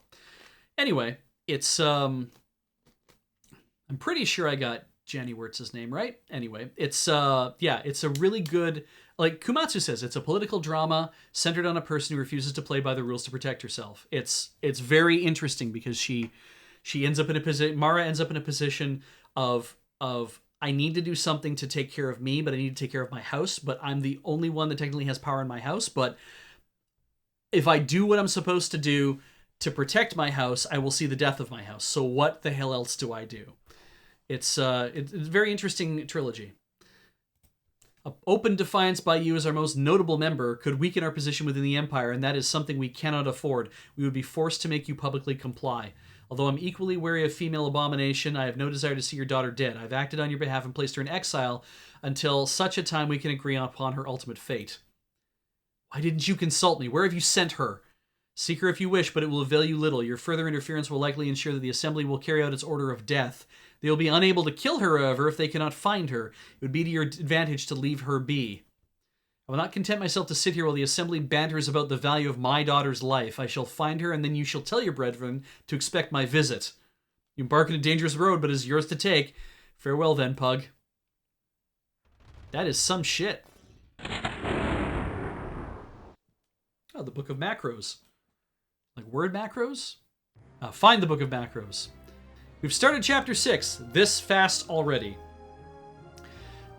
[SPEAKER 1] Anyway, it's I'm pretty sure I got Janny Wirtz's name right. Anyway, it's it's a really good, like Kumatsu says, it's a political drama centered on a person who refuses to play by the rules to protect herself. It's very interesting because she ends up in a position, Mara ends up in a position of I need to do something to take care of me, but I need to take care of my house. But I'm the only one that technically has power in my house. But if I do what I'm supposed to do to protect my house, I will see the death of my house. So what the hell else do I do? It's a very interesting trilogy. Open defiance by you as our most notable member could weaken our position within the Empire, and that is something we cannot afford. We would be forced to make you publicly comply. Although I'm equally wary of female abomination, I have no desire to see your daughter dead. I've acted on your behalf and placed her in exile until such a time we can agree upon her ultimate fate. Why didn't you consult me? Where have you sent her? Seek her if you wish, but it will avail you little. Your further interference will likely ensure that the Assembly will carry out its order of death. They will be unable to kill her, however, if they cannot find her. It would be to your advantage to leave her be. I will not content myself to sit here while the Assembly banters about the value of my daughter's life. I shall find her, and then you shall tell your brethren to expect my visit. You embark on a dangerous road, but it is yours to take. Farewell then, Pug. That is some shit. Oh, the Book of Macros. Like word macros? Find the Book of Macros. We've started Chapter 6, this fast already.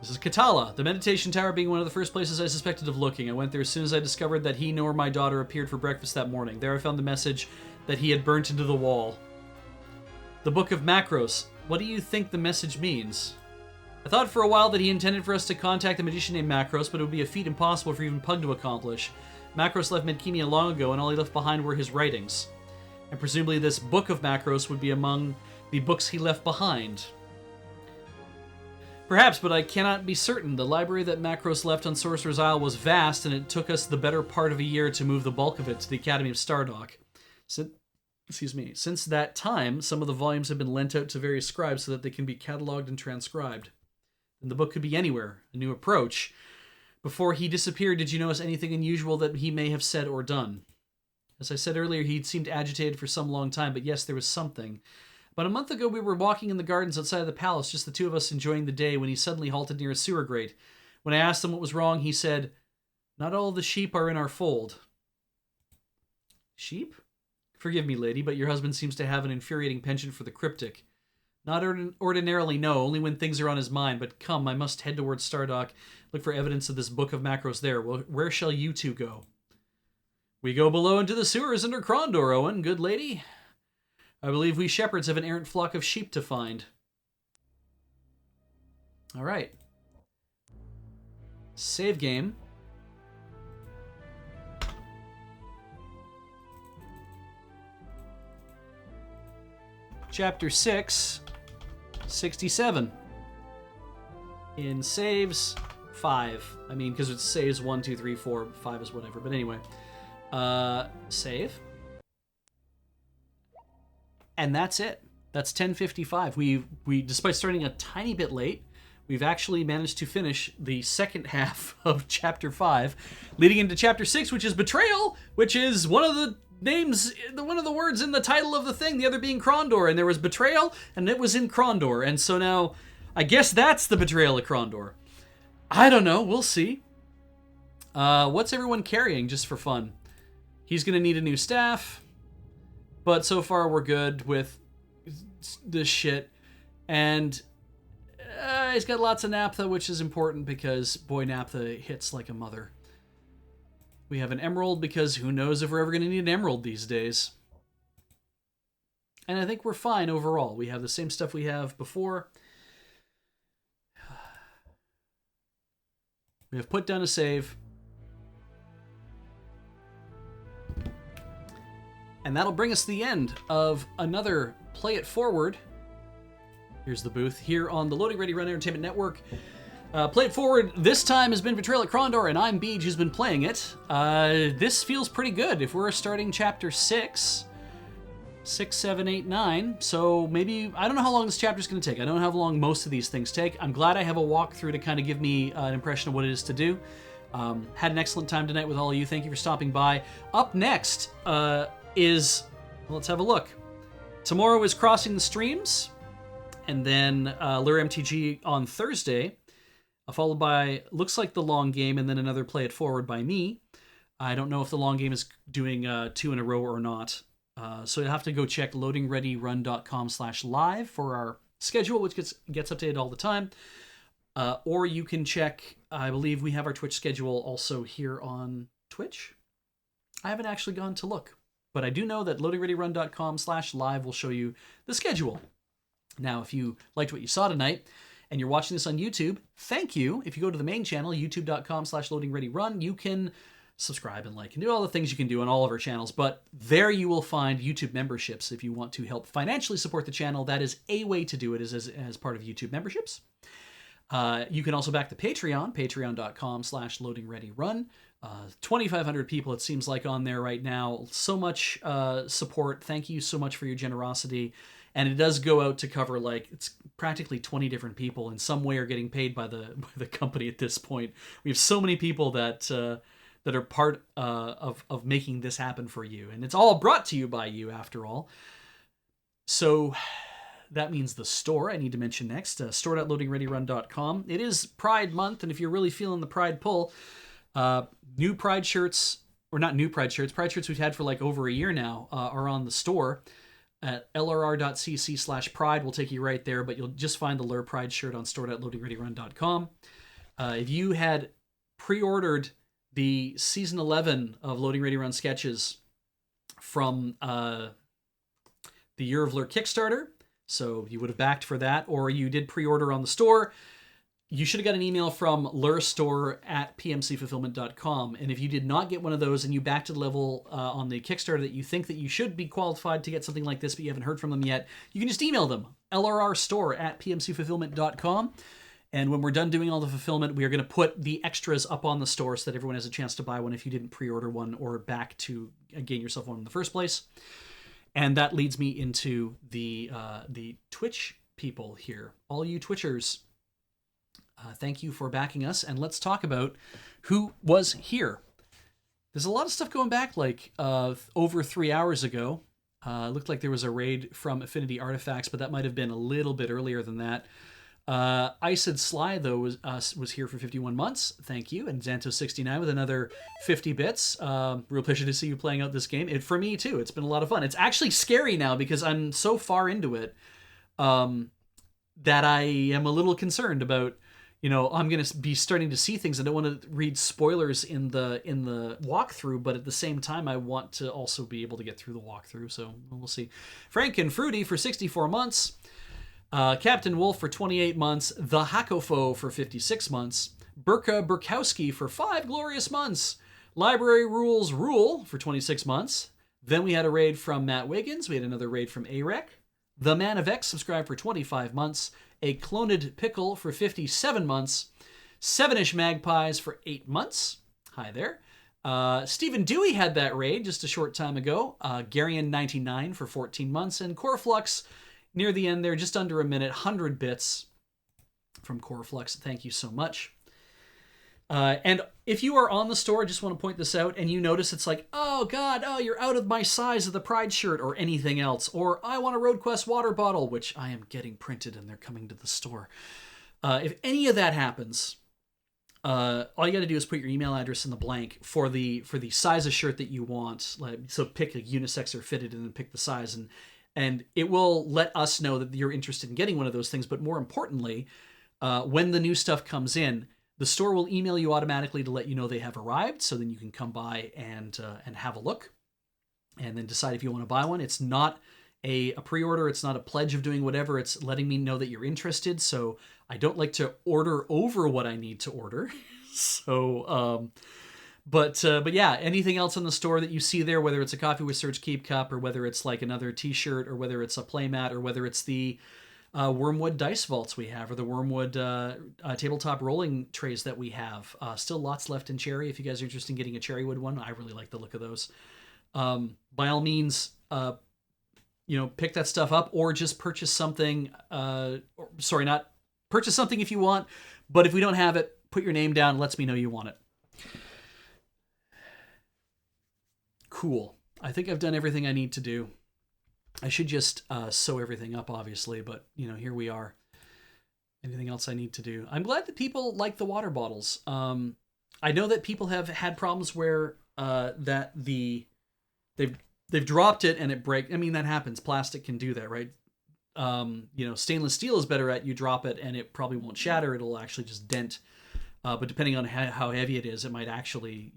[SPEAKER 1] This is Katala, the meditation tower being one of the first places I suspected of looking. I went there as soon as I discovered that he nor my daughter appeared for breakfast that morning. There I found the message that he had burnt into the wall. The Book of Macros. What do you think the message means? I thought for a while that he intended for us to contact a magician named Macros, but it would be a feat impossible for even Pug to accomplish. Macros left Midkemia long ago, and all he left behind were his writings. And presumably this Book of Macros would be among the books he left behind. Perhaps, but I cannot be certain. The library that Macros left on Sorcerer's Isle was vast, and it took us the better part of a year to move the bulk of it to the Academy of Stardock. Since that time, some of the volumes have been lent out to various scribes so that they can be cataloged and transcribed. And the book could be anywhere, a new approach. Before he disappeared, did you notice anything unusual that he may have said or done? As I said earlier, he'd seemed agitated for some long time, but yes, there was something. About a month ago, we were walking in the gardens outside of the palace, just the two of us enjoying the day, when he suddenly halted near a sewer grate. When I asked him what was wrong, he said, "Not all the sheep are in our fold." Sheep? Forgive me, lady, but your husband seems to have an infuriating penchant for the cryptic. Not ordinarily, no, only when things are on his mind, but come, I must head towards Stardock, look for evidence of this Book of Macros there. Well, where shall you two go? We go below into the sewers under Krondor, Owen, good lady. I believe we shepherds have an errant flock of sheep to find. All right. Save game. Chapter 6, 67. In saves, 5. I mean, because it saves 1, 2, 3, 4, 5 is whatever. But anyway. Save. And that's it. That's 10:55. We despite starting a tiny bit late, we've actually managed to finish the second half of Chapter 5, leading into Chapter 6, which is Betrayal, which is one of the names, one of the words in the title of the thing, the other being Krondor, and there was Betrayal, and it was in Krondor, and so now, I guess that's the Betrayal of Krondor. I don't know, we'll see. What's everyone carrying, just for fun? He's gonna need a new staff. But so far, we're good with this shit. And he's got lots of naphtha, which is important because, boy, naphtha hits like a mother. We have an emerald because who knows if we're ever going to need an emerald these days. And I think we're fine overall. We have the same stuff we have before. We have put down a save. And that'll bring us to the end of another Play It Forward. Here's the booth here on the Loading Ready Run Entertainment Network. Play It Forward this time has been Betrayal at Krondor, and I'm Beej, who's been playing it. This feels pretty good. If we're starting Chapter 6, 7, 8, 9, so maybe, I don't know how long this chapter's going to take. I don't know how long most of these things take. I'm glad I have a walkthrough to kind of give me an impression of what it is to do. Had an excellent time tonight with all of you. Thank you for stopping by. Up next, let's have a look. Tomorrow is Crossing the Streams, and then Lure MTG on Thursday, followed by, looks like The Long Game, and then another Play It Forward by me. I don't know if The Long Game is doing 2 in a row or not, so you'll have to go check loadingreadyrun.com/live for our schedule, which gets updated all the time. Or you can check, I believe we have our Twitch schedule also here on Twitch. I haven't actually gone to look, but I do know that loadingreadyrun.com/live will show you the schedule. Now, if you liked what you saw tonight and you're watching this on YouTube, thank you. If you go to the main channel, youtube.com/loadingreadyrun, you can subscribe and like and do all the things you can do on all of our channels. But there you will find YouTube memberships. If you want to help financially support the channel, that is a way to do it, is as part of YouTube memberships. You can also back the Patreon, patreon.com/loadingreadyrun. 2,500 people, it seems like, on there right now. So much support. Thank you so much for your generosity. And it does go out to cover, like, it's practically 20 different people in some way are getting paid by the company at this point. We have so many people that are part of making this happen for you. And it's all brought to you by you, after all. So that means the store I need to mention next, store.loadingreadyrun.com. It is Pride Month, and if you're really feeling the Pride pull, new Pride shirts, or not new Pride shirts we've had for like over a year now, are on the store at lrr.cc/pride. Will take you right there, but you'll just find the Lure Pride shirt on store.loadingreadyrun.com. If you had pre-ordered the season 11 of Loading Ready Run sketches from the Year of Lure Kickstarter, so you would have backed for that, or you did pre-order on the store, you should have got an email from lurestore@pmcfulfillment.com. And if you did not get one of those and you backed to the level on the Kickstarter that you think that you should be qualified to get something like this, but you haven't heard from them yet, you can just email them, lrrstore@pmcfulfillment.com. And when we're done doing all the fulfillment, we are going to put the extras up on the store so that everyone has a chance to buy one if you didn't pre-order one or back to gain yourself one in the first place. And that leads me into the Twitch people here. All you Twitchers, thank you for backing us, and let's talk about who was here. There's a lot of stuff going back, like over 3 hours ago. Looked like there was a raid from Affinity Artifacts, but that might have been a little bit earlier than that. Iced Sly, though, was here for 51 months. Thank you. And Xanto69 with another 50 bits. Real pleasure to see you playing out this game. For me, too. It's been a lot of fun. It's actually scary now because I'm so far into it that I am a little concerned about, I'm going to be starting to see things. I don't want to read spoilers in the walkthrough, but at the same time, I want to also be able to get through the walkthrough. So we'll see. Frank and Fruity for 64 months. Captain Wolf for 28 months. The Hakofo for 56 months. Burka Burkowski for 5 glorious months. Library Rules Rule for 26 months. Then we had a raid from Matt Wiggins. We had another raid from Arek. The Man of X subscribed for 25 months. A Cloned Pickle for 57 months. Sevenish Magpies for 8 months. Hi there. Stephen Dewey had that raid just a short time ago. Garian99 for 14 months. And Coreflux near the end there, just under a minute, 100 bits from Coreflux. Thank you so much. And if you are on the store, I just want to point this out, and you notice it's like, oh God, you're out of my size of the Pride shirt or anything else, or I want a Road Quest water bottle, which I am getting printed and they're coming to the store. If any of that happens, all you got to do is put your email address in the blank for the size of shirt that you want. So pick a unisex or fitted and then pick the size, and it will let us know that you're interested in getting one of those things. But more importantly, when the new stuff comes in, the store will email you automatically to let you know they have arrived, so then you can come by and have a look and then decide if you want to buy one. It's not a pre-order. It's not a pledge of doing whatever. It's letting me know that you're interested. So I don't like to order over what I need to order. So, but yeah, anything else in the store that you see there, whether it's a Coffee with Surge Keep Cup or whether it's like another t-shirt or whether it's a playmat or whether it's the Wormwood dice vaults we have, or the Wormwood tabletop rolling trays that we have. Still lots left in cherry. If you guys are interested in getting a cherrywood one, I really like the look of those. By all means, pick that stuff up, or just purchase something. Not purchase something if you want, but if we don't have it, put your name down. Lets me know you want it. Cool. I think I've done everything I need to do. I should just sew everything up, obviously, but, here we are. Anything else I need to do? I'm glad that people like the water bottles. I know that people have had problems where they've dropped it and it breaks. I mean, that happens. Plastic can do that, right? Stainless steel is better at, you drop it and it probably won't shatter. It'll actually just dent. But depending on how heavy it is, it might actually,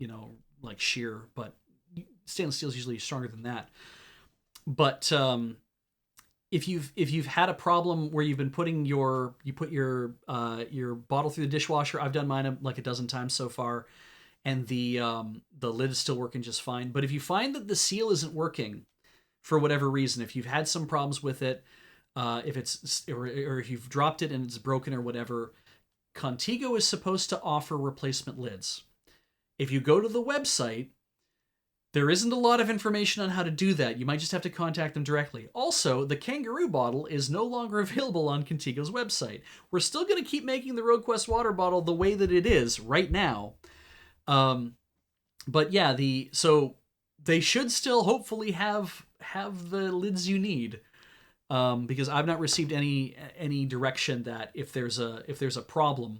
[SPEAKER 1] like shear. But stainless steel is usually stronger than that. But if you've had a problem where you've been putting your bottle through the dishwasher, I've done mine like a dozen times so far, and the lid is still working just fine. But if you find that the seal isn't working for whatever reason, if you've had some problems with it, if if you've dropped it and it's broken or whatever, Contigo is supposed to offer replacement lids. If you go to the website, there isn't a lot of information on how to do that. You might just have to contact them directly. Also, the kangaroo bottle is no longer available on Contigo's website. We're still going to keep making the RoadQuest water bottle the way that it is right now. But yeah, so they should still hopefully have the lids you need. Because I've not received any direction that if there's a problem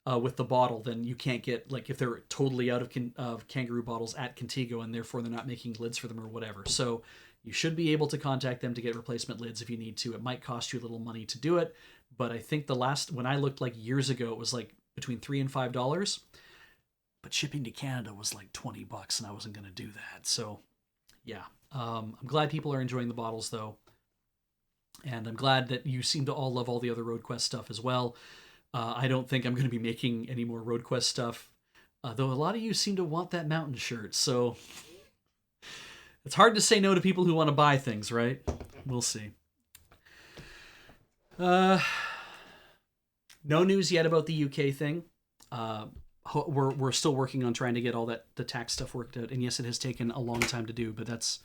[SPEAKER 1] with the bottle, then you can't get, like, if they're totally out of kangaroo bottles at Contigo and therefore they're not making lids for them or whatever. So you should be able to contact them to get replacement lids if you need to. It might cost you a little money to do it, but I think when I looked like years ago, it was like between $3 and $5. But shipping to Canada was like $20, and I wasn't going to do that. So yeah, I'm glad people are enjoying the bottles though. And I'm glad that you seem to all love all the other RoadQuest stuff as well. I don't think I'm going to be making any more RoadQuest stuff, though a lot of you seem to want that mountain shirt. So it's hard to say no to people who want to buy things, right? We'll see. No news yet about the UK thing. We're still working on trying to get all the tax stuff worked out. And yes, it has taken a long time to do, but that's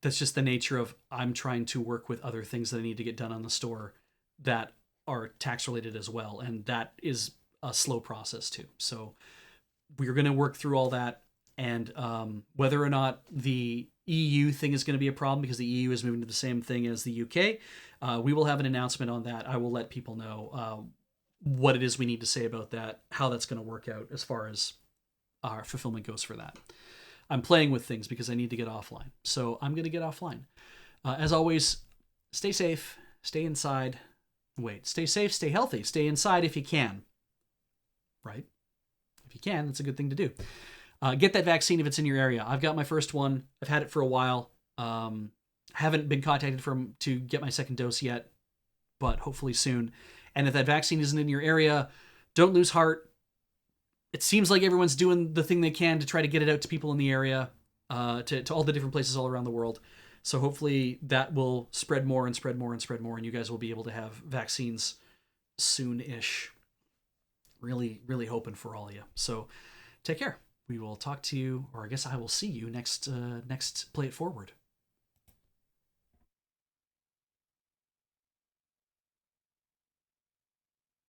[SPEAKER 1] just the nature of, I'm trying to work with other things that I need to get done on the store that are tax related as well. And that is a slow process too. So we're going to work through all that. And whether or not the EU thing is going to be a problem, because the EU is moving to the same thing as the UK, we will have an announcement on that. I will let people know what it is we need to say about that, how that's going to work out as far as our fulfillment goes for that. I'm playing with things because I need to get offline. So I'm going to get offline. As always, stay safe, stay inside. Stay safe, stay healthy, stay inside if you can. Right? If you can, that's a good thing to do. Get that vaccine if it's in your area. I've got my first one. I've had it for a while. Haven't been contacted to get my second dose yet, but hopefully soon. And if that vaccine isn't in your area, don't lose heart. It seems like everyone's doing the thing they can to try to get it out to people in the area, to all the different places all around the world. So hopefully that will spread more and spread more and spread more, and you guys will be able to have vaccines soon-ish. Really, really hoping for all of you. So take care. We will talk to you, or I guess I will see you next Play It Forward.